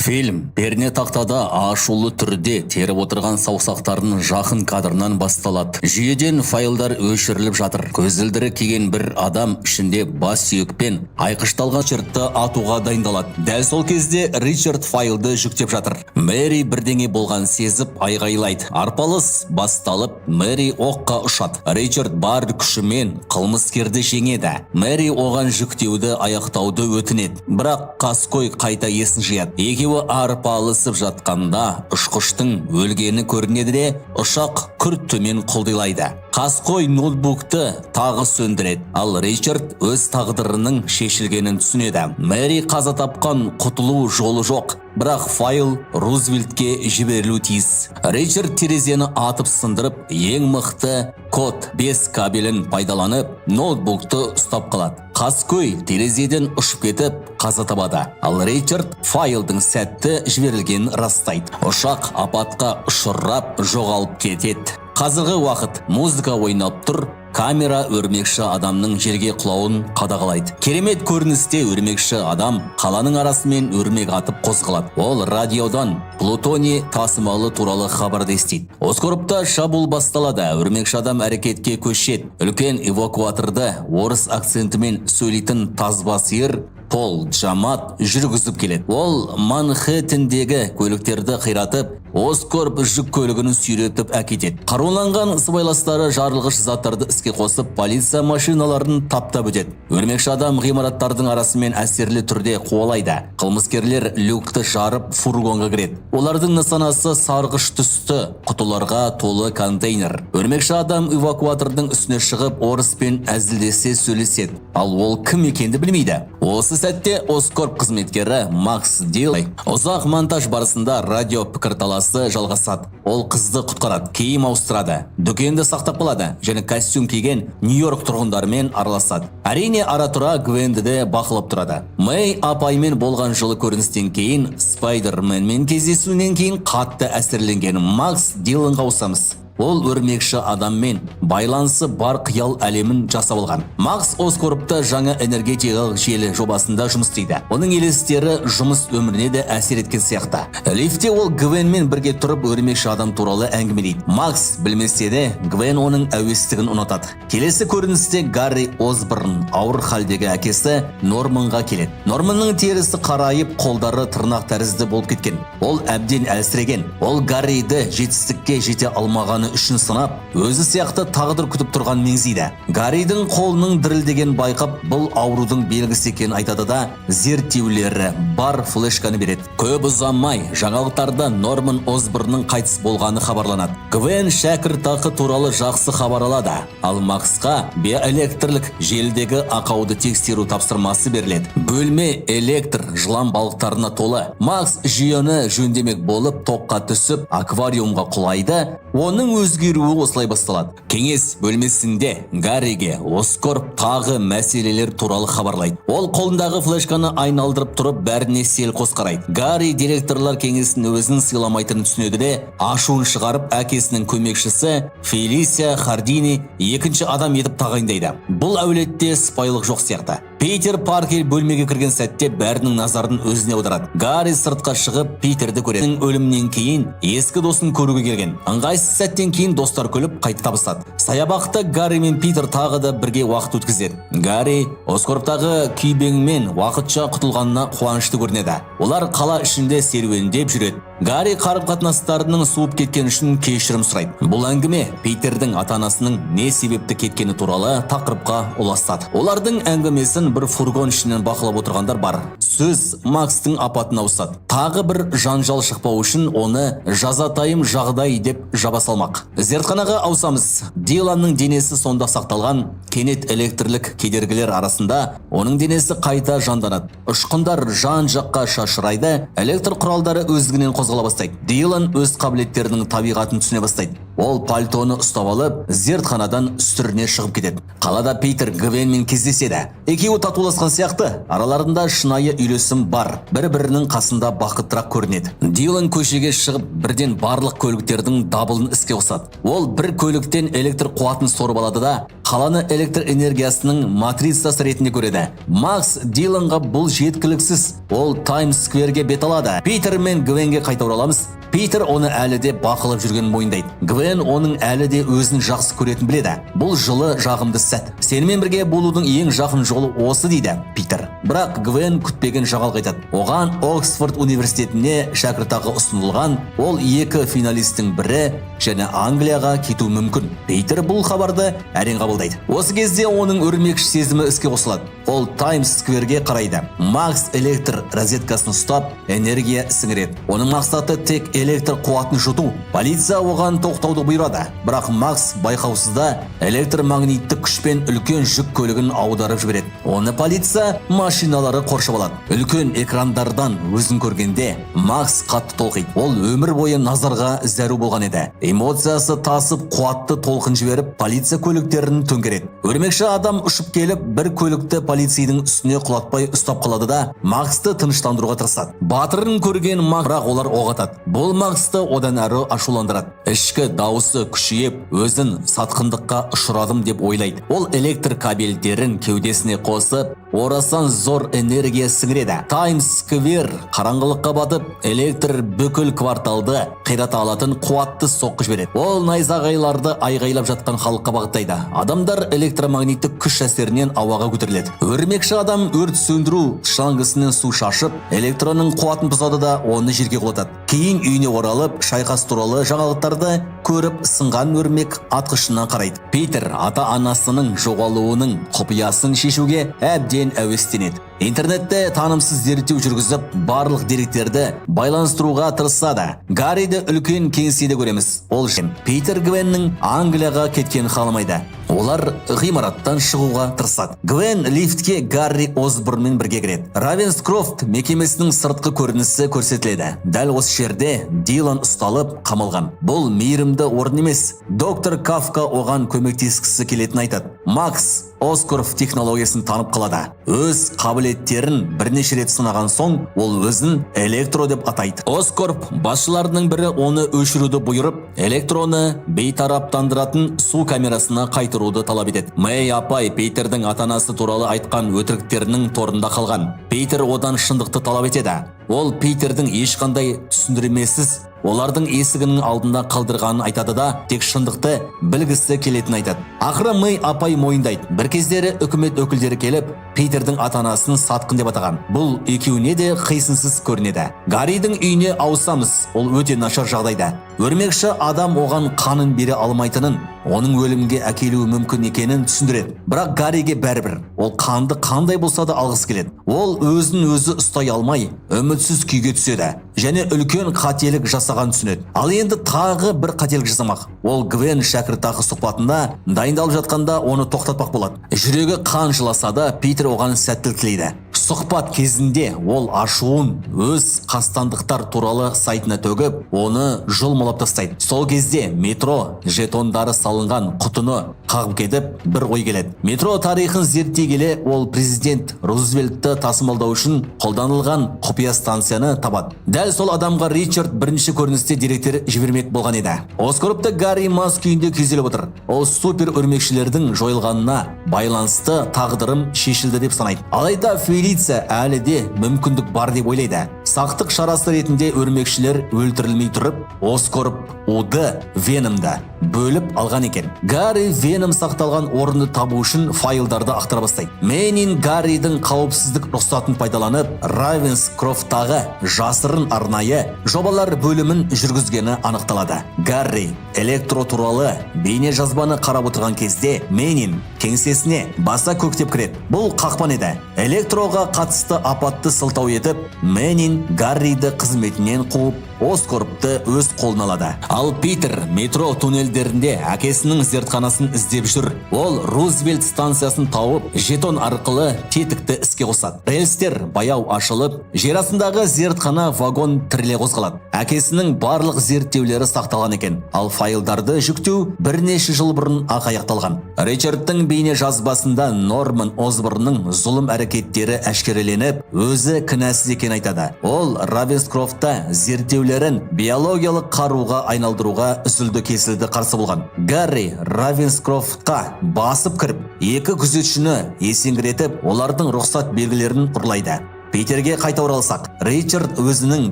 Фильм пернетақтада ашулы түрде теріп отырған саусақтарын жақын кадрынан басталады. Жүйеден файлдар өшіріліп жатыр. Көзілдірі киген бір адам ішінде бас сүйекпен айқышталған Ричардты атуға дайындалады. Дәл сол кезде Ричард файлды жүктеп жатыр. Мэри бірдеңе болған сезіп айғайлайды. Арпалыс басталып, Мэри оққа ұшады. Ричард бар күшімен қылмыскерді жеңеді. Мэри оған жүктеуді аяқтауды өтінеді. Бірақ қаскөй қайта есін жияды. Екеуі арпалысып жатқанда ұшқыштың өлгені көрінеді де ұшақ күрт төмен құлдилайды. Қаскөй ноутбукты тағы сөндіреді, ал Ричард өз тағдырының шешілгенін түсінеді. Мэри қаза тапқан, құтылу жолы жоқ, бірақ файл Рузвельтке жіберілу тиіс. Ричард терезені атып сындырып, ең мықты код 5 кабелін пайдаланып, ноутбукты ұстап қалады. Қаскөй терезеден ұшып кетіп, қаза табады. Ал Ричард файлдың сәтті жіберілгенін растайды. Ұшақ апатқа ұшырап жоғалып кетеді. Қазіргі уақыт музыка ойнап тұр, камера өрмекші адамның жерге құлауын қадағалайды. Керемет көріністе өрмекші адам қаланың арасымен өрмек атып қозғалады. Ол радиодан плутоний тасымалы туралы хабарды естиді. Оскорпта шабуыл басталады. Өрмекші адам әрекетке көшеді. Үлкен эвакуаторды орыс акцентімен сөйлейтін тазба сиыр Пол Джамат жүргізіп келеді. Ол Манхэттендегі көліктерді қиратып, Оскорб жүк көлігінің сүйретіп әкетеді. Қаруланған сыбайластары жарылғыш заттарды іске қосып, полиция машиналарын таптап өтеді. Өрмекші адам ғимараттардың арасымен әсерлі түрде қуалайды. Қылмыскерлер люкты жарып фургонға кіреді. Олардың нысанасы сарғыш түсті құтыларға толы контейнер. Өрмекші адам эвакуатордың үстіне шығып, орыспен әзілдесе сөйлеседі. Ал ол кім екенді білмейді. Осы сәтте Оскорб қызметкері Макс Дилл ұзақ монтаж барысында радио пікірталасы жалғасады. Ол қызды құтқарады, киім ауыстырады, дүкенді сақтап қалады және костюм киген Нью-Йорк тұрғындарымен араласады. Әрине ара-тұра Гвенді де бақылап тұрады. Мэй апаймен болған жылы көріністен кейін, Спайдерменмен кездесуінен кейін қатты әсерленген Макс Диллонға ауысамыз. Ол өрмекші адаммен байланысы бар қиял әлемін жасап алған. Макс Оскорбта жаңа энергетикалық желі жобасында жұмыс істейді. Оның елестері жұмыс өміріне де әсер еткен сияқты. Лифте ол Гвенмен бірге тұрып өрмекші адам туралы әңгімелейді. Макс білмесе де, Гвен оның әуестігін ұнатады. Келесі көріністе Гарри Осборн ауыр халдегі әкесі Норманға келеді. Норманның терісі қарайып, қолдары тырнақ тәрізді болып кеткен. Ол әбден әлсіреген. Ол Гарриді жетістікке жете алмағаны үшін сынап, өзі сияқты тағдыр күтіп тұрған меңзейді. Гарридің қолының дірілдеген байқап, бұл аурудың белгісі екенін айтады да, зерттеулері бар флешканы береді. Көп ұзамай, жаңалықтарда Норман Осборнның қайтыс болғаны хабарланады. Гвен шәкіртақы туралы жақсы хабар алады. Ал Максқа биоэлектрлік желідегі ақауды тексеру тапсырмасы беріледі. Бөлме электр жылан балықтарына толы. Макс жүйені жөндемек болып, тоққа түсіп, аквариумға құлайды. Оның өзгеруі осылай басталады. Кеңес бөлмесінде Гарриге Оскорб тағы мәселелер туралы хабарлайды. Ол қолындағы флешканы айналдырып тұрып, бәріне селқос қарайды. Гарри директорлар кеңесін өзін сыйламайтынын түсінеді де, ашуын шығарып, әкесінің көмекшісі Фелисия Хардини екінші адам етіп тағайындайды. Бұл әулетте сыпайылық жоқ сияқты. Питер Паркер бөлмеге кірген сәтте бәрінің назарын өзіне аударады. Гарри сыртқа шығып Питерді көреді. Өлімнен кейін ескі досын көруге келген. Ыңғайсыз сәттен кейін достар күліп қайта табысады. Саябақта Гарри мен Питер тағы да бірге уақыт өткізеді. Гарри Оскорбтағы күйбеңмен уақытша құтылғанына қуанышты көрінеді. Олар қала ішінде серуендеп жүреді. Гарри қарым-қатынастарының суып кеткен үшін кешірім сұрайды. Бұл әңгіме Питердің ата-анасының не себепті кеткені туралы тақырыпқа ұласады. Олардың әңгімесін бір фургон ішінен бақылап отырғандар бар. Сөз Макстың апатына ауысады. Тағы бір жанжал шықпау үшін оны жазатайым жағдай деп жаба салмақ. Зертханаға ауысамыз. Диланның денесі сонда сақталған. Кенет электрлік кедергілер арасында оның денесі қайта жанданады. Ұшқындар жан-жаққа шашырайды. Электр құралдары өздігінен қозғала бастайды. Дилан өз қабілеттерінің табиғатын түсіне бастайды. Ол пальтоны ұстап алып, зертханадан үстіріне шығып кетеді. Қалада Питер Гвенмен кездеседі. Екеуі татуласқан сияқты, араларында шынайы үйлесім бар. Бір-бірінің қасында бақыттырақ көрінеді. Дилан көшеге шығып, бірден барлық көліктердің дабылын іске қосады. Ол бір көліктен электр қуатын сорып алады да, қаланы электр энергиясының матрицасы ретінде көреді. Макс Диланға бұл жеткіліксіз. Ол Таймс-скверге бет алады. Питер мен Гвенге қайта ораламыз. Питер оны әлі де бақылап жүрген мойындайды. Гвен оның әлі де өзін жақсы көретін біледі. Бұл жылы жағымды сәт. Сенімен бірге болудың ең жақын жолы осы дейді Питер. Бірақ Гвен күтпеген жаңалық айтады. Оған Оксфорд университетіне шәкіртақы ұсынылған. Ол екі финалистің бірі және Англияға кету мүмкін. Питер бұл хабарды әрең қабылдайды. Осы кезде оның өрмекші сезімі іске қосылады. Ол Таймс-скверге қарайды. Макс электр розеткасын ұстап, энергия сіңіреді. Оның мақсаты тек электр қуатын жұту. Полиция оған тоқтауды бұйырады. Бірақ Макс байқаусызда электромагниттік күшпен үлкен жүк көлігін аударып жібереді. Оны полиция машиналары қоршап алады. Үлкен экрандардан өзін көргенде Макс қатты толқиды. Ол өмір бойы назарға зәру болған еді. Эмоциясы тасып, қуатты толқын жіберіп, полиция көліктерін төңкереді. Өрмекші адам ұшып келіп, бір көлікті полицейдің үстіне құлатпай ұстап қалады да, Максты тыныштандыруға тырысады. Батырын көрген Бірақ олар оқ атады. Бұл Максты одан әрі ашуландырады. Ішкі дауысы күшейіп, өзін сатқындыққа ұшырадым деп ойлайды. Ол электр кабельдерін кеудесіне қосып, орасан зор энергия сіңіреді. Таймс-сквер қараңғылыққа батып, электр бүкіл кварталды қирата алатын қуатты соққы жібереді. Ол найзағайларды айғайлап жатқан халыққа бағыттайды. Адамдар электромагниттік күш әсерінен ауаға көтеріледі. Өрмекші адам өрт сөндіру шлангысынан су шашып, электронның қуатын бұзады да оны жерге құлатады. Кейін үйіне оралып, шайқас туралы жаңалықтарды көріп, сынған өрмек атқышынан қарайды. Питер ата-анасының жоғалуының құпиясын шешуге әбден әуестенеді. Интернетте танымсыз зерттеу жүргізіп, барлық деректерді байланыстыруға тырысады. Гарриді үлкен кеңседе көреміз. Ол жем Питер Гвеннің Англияға кеткен қаламайды. Олар ғимараттан шығуға тырысады. Гвен лифтке Гарри Осборнмен бірге кіреді. Равенскрофт мекемесінің сыртқы көрінісі көрсетіледі. Дәл осы жерде Дилан ұсталып қамалған. Бұл мейірімді орын емес. Доктор Кафка оған көмектескісі келетінін айтады. Макс Оскоров технологиясын танып қалады. Өз қабілеттерін бірнеше рет сынаған соң, ол өзін электро деп атайды. Оскоров басшыларының бірі оны өшіруді бұйырып, электроны бейтараптандыратын су камерасына қайтыруды талап етеді. Мэй апай Питердің ата-анасы туралы айтқан өтіріктерінің торында қалған. Питер одан шындықты талап етеді. Ол Питердің ешқандай түсіндірмесіз олардың есігінің алдында қалдырғанын айтады да, тек шындықты білгісі келетінін айтады. Ақыры Мэй апай мойындайды. Бір кездері үкімет өкілдері келіп, Питердің ата-анасын сатқын деп атаған. Бұл екеуіне де қисынсыз көрінеді. Гарридің үйіне ауысамыз. Ол өте нашар жағдайда. Өрмекші адам оған қанын бере алмайтынын, оның өлімге әкелуі мүмкін екенін түсіндіреді. Бірақ Гарриге бәрібір. Ол қанды қандай болса да алғысы келеді. Ол өзін өзі ұстай алмай, үмітсіз күйге түседі және үлкен қателік жасаған түсінеді. Ал енді тағы бір қателік жасамақ. Ол Гвен шәкіртақы сұхбатында дайындалып жатқанда оны тоқтатпақ болады. Жүрегі қан жыласа да, Питер оған сәттілік тілейді. Сұхбат кезінде ол ашуын өз қастандықтар туралы сайтына төгіп, оны жұлмалап тастайды. Сол кезде метро жетондары салынған құтыны қағып кетіп, бір ой келеді. Метро тарихын зерттей келе, ол президент Рузвельтті тасымалдау үшін қолданылған құпия станцияны табады. Дәл сол адамға Ричард бірінші көріністе деректер жібермек болған еді. Оскоропты Гарри мас күйінде күйзеліп отыр. Ол супер өрмекшілердің жойылғанына байланысты тағдырым шешілді деп санайды. Алайда Фелиция әлі де мүмкіндік бар деп ойлайды. Сақтық шарасы ретінде өрмекшілер өлтірілмей тұрып, Оскороп уды Веномды бөліп алған екен. Гарри Веном сақталған орынды табу үшін файлдарды ақтара бастайды. Менин Гарридің қауіпсіздік рұқсатын пайдаланып, Равенскрофттағы жасырын арнайы жобалар бөлімін жүргізгені анықталады. Гарри электро туралы бейне жазбаны қарап отырған кезде Менин кеңсесіне баса көктеп кіреді. Бұл қақпан еді. Электроға қатысты апатты сылтау етіп, Менин Гарриді қызметінен қуып, Оскоропты өз қолына алады. Ал Питер метро туннелдерінде әкесінің зертханасын іздеп жүр. Ол Рузвельт станциясын тауып, жетон арқылы тетікті іске қосады. Рельстер баяу ашылып, жер астындағы зертхана вагон тіріле қозғалады. Әкесінің барлық зерттеулері сақталған екен. Ал файлдарды жүктеу бірнеше жыл бұрын аяқталған. Ричардтың бейне жазбасында Норман Осборнның зұлым әрекеттері әшкереленіп, өзі кінәсіз екенін айтады. Ол Равенскрофтта зерттеулерін биологиялық қаруға айналдыруға үзілді-кесілді қарсы болған. Гарри Равенскрофтқа басып кіріп, екі күзетшіні есеңгіретіп, олардың рұқсат белгілерін ұрлайды. Питерге қайта оралсақ, Ричард өзінің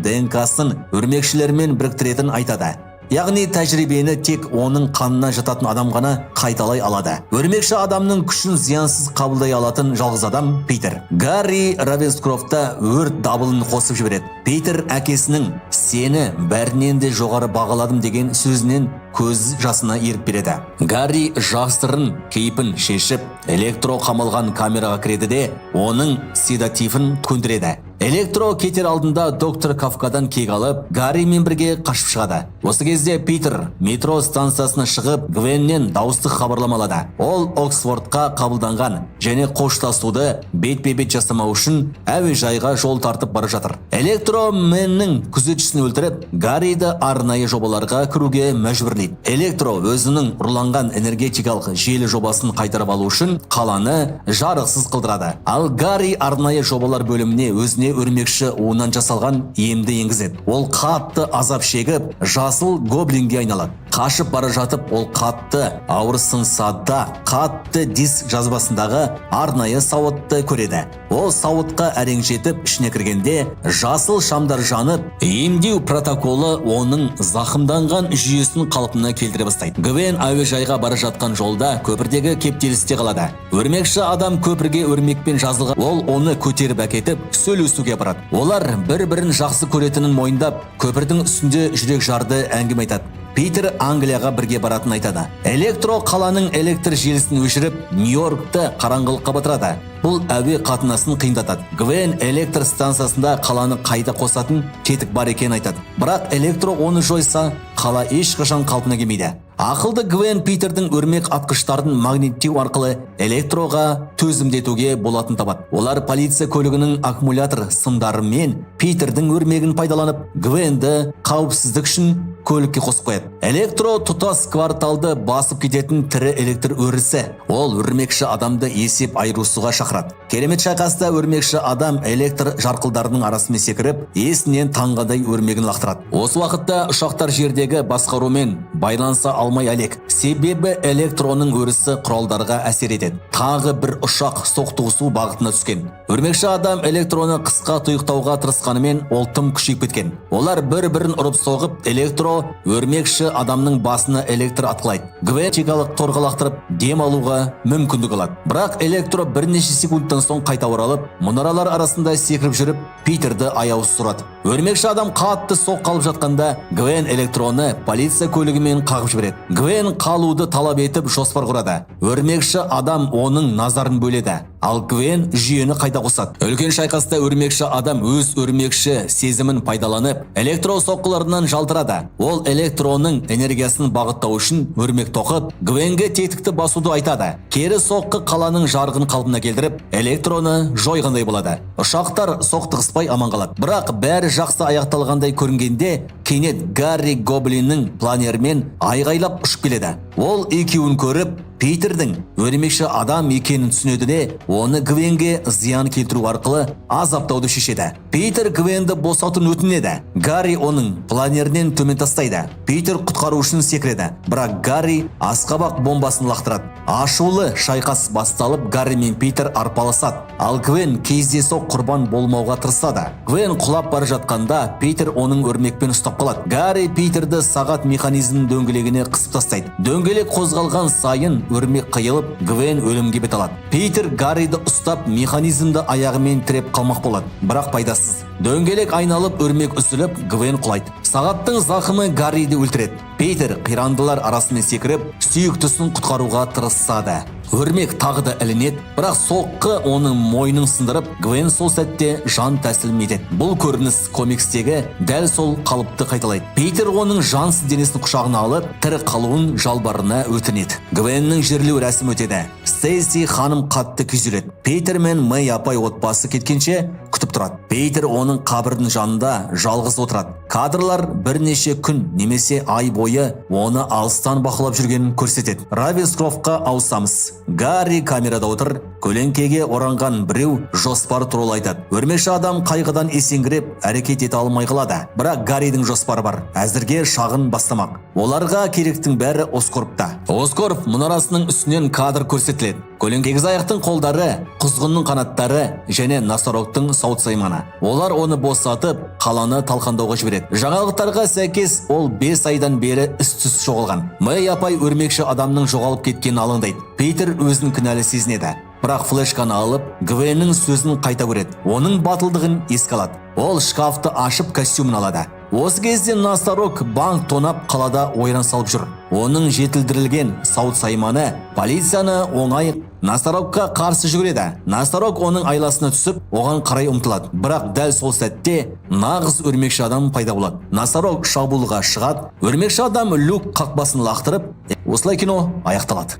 ДНК-сын өрмекшілермен біріктіретін айтады. Яғни тәжірибені тек оның қанына жататын адам ғана қайталай алады. Өрмекші адамның күшін зиянсыз қабылдай алатын жалғыз адам Питер. Гарри Равенскрофтта өрт дабылын қосып жібереді. Питер әкесінің «сені бәрінен де жоғары бағаладым» деген сөзінен көз жасына еріп береді. Гарри жасырын кейпін шешіп, электро қамалған камераға кіреді де, оның седативін көндіреді. Электро кетер алдында доктор Кафкадан кек алып, Гарримен бірге қашып шығады. Осы кезде Питер метро станциясына шығып, Гвеннен дауыстық хабарлама алады. Ол Оксфордқа қабылданған және қоштасуды бетпе-бет жасамау үшін әуежайға жол тартып бара жатыр. Электро Меннің күзетшісін өлтіріп, Гарриді арнайы жобаларға кіруге мәжбүрлейді. Электро өзінің ұрланған энергетикалық желі жобасын қайтарып алу үшін қаланы жарықсыз қылдырады. Ал Гарри арнайы жобалар бөліміне өзіне өрмекші уынан жасалған емді енгізеді. Ол қатты азап шегіп, жасыл гоблинге айналады. қашып бара жатып ол қатты ауырсынса да қатты диск жазбасындағы арнайы сауытты көреді. Ол сауытқа әрең жетіп ішіне кіргенде жасыл шамдар жанып, емдеу протоколы оның зақымданған жүйесін қалпына келтіре бастайды. Гвен әуежайға бара жатқан жолда көпірдегі кептелісте қалады. Өрмекші адам көпірге өрмекпен жазылған. Ол оны көтеріп әкетіп сөйлесуге барады. Олар бір-бірін жақсы көретінін мойындап, көпірдің үстінде жүрек жарды әңгіме айтады. Питер Англияға бірге баратын айтады. Электро қаланың электр желісін өшіріп, Нью-Йоркты қараңғылыққа батырады. Бұл әуе қатынасын қиындатады. Гвен электр станциясында қаланы қайта қосатын тетік бар екенін айтады. Бірақ электро оны жойса, қала ешқашан қалпына келмейді. Ақылды Гвен Питердің өрмек атқыштарын магниттеу арқылы электроға төзімдетуге болатын табады. Олар полиция көлігінің аккумулятор сымдары мен Питердің өрмегін пайдаланып, Гвенді қауіпсіздік үшін көлікке қосып қояды. Электро тұтас кварталды басып кететін тірі электр өрісі. Ол өрмекші адамды есеп айырысуға шақырады. Керемет шайқаста өрмекші адам электр жарқылдарының арасымен секіріп, есінен таңғандай өрмегін лақтырады. Осы уақытта ұшақтар жердегі басқарумен байланыса алмай әлек. Себебі электроның өрісі құралдарға әсер етеді. Тағы бір ұшақ соқтығысу бағытына түскен. Өрмекші адам электроны қысқа тұйықтауға тырысқанымен ол тым күшейіп кеткен. Олар бір-бірін ұрып соғып, электро өрмекші адамның басына электр атқылайды. Гвен чекалық торға лақтырып дем алуға мүмкіндік алады. Бірақ электро бірнеше секундтан соң қайта оралып, мұнаралар арасында секіріп жүріп, Питерді аяусыз ұрады. Өрмекші адам қатты соқ қалып жатқанда, Гвен электроны полиция көлігімен қағып жібереді. Гвен қалуды талап етіп жоспар құрады. Өрмекші адам оның назарын бөледі, ал Гвен жүйені қайта қосады. Үлкен шайқаста өрмекші адам өз өрмекші сезімін пайдаланып, электро соққыларынан жалтырады. Ол электроның энергиясын бағыттау үшін өрмек тоқып, Гвенге тетікті басуды айтады. Кері соққы қаланың жарығын қалпына келтіріп, электроны жойғандай болады. Ұшақтар соқтығыспай аман қалады. Бірақ бәрі жақсы аяқталғандай көрінгенде, кенет Гарри Гоблиннің планермен айғайлап ұшып келеді. Ол екеуін көріп, Питердің өрмекші адам екенін түсінеді де, оны Гвенге зиян келтіру арқылы азаптауды шешеді. Питер Гвенді босатуын өтінеді. Гарри оның планерінен төмен тастайды. Питер құтқару үшін секіреді. Бірақ Гарри асқабақ бомбасын лақтырады. Ашулы шайқас басталып, Гарри мен Питер арпалысады. Ал Гвен кездейсоқ құрбан болмауға тырысады. Гвен құлап бара жатқанда, Питер оның өрмекпен ұстап қалады. Гарри Питерді сағат механизмінің дөңгелегіне қысып тастайды. Дөңгелек қозғалған сайын өрмек қиылып, Гвен өлімге бет алады. Питер Гарриді ұстап, механизмді аяғымен тіреп қалмақ болады, бірақ пайдасыз. Дөңгелек айналып, өрмек үсіліп, Гвен құлайды. Сағаттың зақымы Гарриді өлтіреді. Питер қирандылар арасымен секіріп, сүйіктісін құтқаруға тырысады. Өрмек тағы да ілінеді, бірақ соққы оның мойнын сындырып, Гвен сол сәтте жан тәсілім етеді. Бұл көрініс комикстегі дәл сол қалыпты қайталайды. Питер оның жансыз денесін құшағына алып, тірі қалуын жалбарына өтінеді. Гвеннің жерлеу рәсімі өтеді. Стейси ханым қатты күйзеледі. Питер мен Мэй апай отбасы кеткенше күтіп тұрады. Питер оның қабірдің жанында жалғыз отырады. Кадрлар бірнеше күн немесе ай бойы оны алыстан бақылап жүргенін көрсетеді. Равенскрофтқа ауысамыз. Гарри камерада отыр, көлеңкеге оранған біреу жоспар туралы айтады. Өрмекші адам қайғыдан есеңгіреп, әрекет ете алмай қалады. Бірақ Гарридің жоспары бар. Әзірге шағын бастамақ. Оларға керектің бәрі Оскорпта. Оскорп мұнарасының үстінен кадр көрсетіледі. Көлеңкегі аяқтың қолдары, құзғынның қанаттары және Носороктың саут сайманы. Олар оны босатып, қаланы талқандауға жібереді. Жаңалықтарға сәйкес ол 5 айдан бері із-түзсіз жоғалған. Мэй апай өрмекші адамның жоғалып кеткенін алаңдайды. Питер өзін кінәлі сезінеді. Бірақ флешканы алып, Гвеннің сөзін қайта көреді. Оның батылдығын еске алады. Ол шкафты ашып костюмын алады. Осы кезде Носорог банк тонап қалада ойран салып жүр. Оның жетілдірілген саут сайманы полицияны оңай Носорогқа қарсы жүгіреді. Носорог оның айласына түсіп, оған қарай ұмтылады. Бірақ дәл сол сәтте нағыз өрмекші адам пайда болады. Носорог шабуылға шығады. Өрмекші адам люк қақпасын лақтырып, осылай кино аяқталады.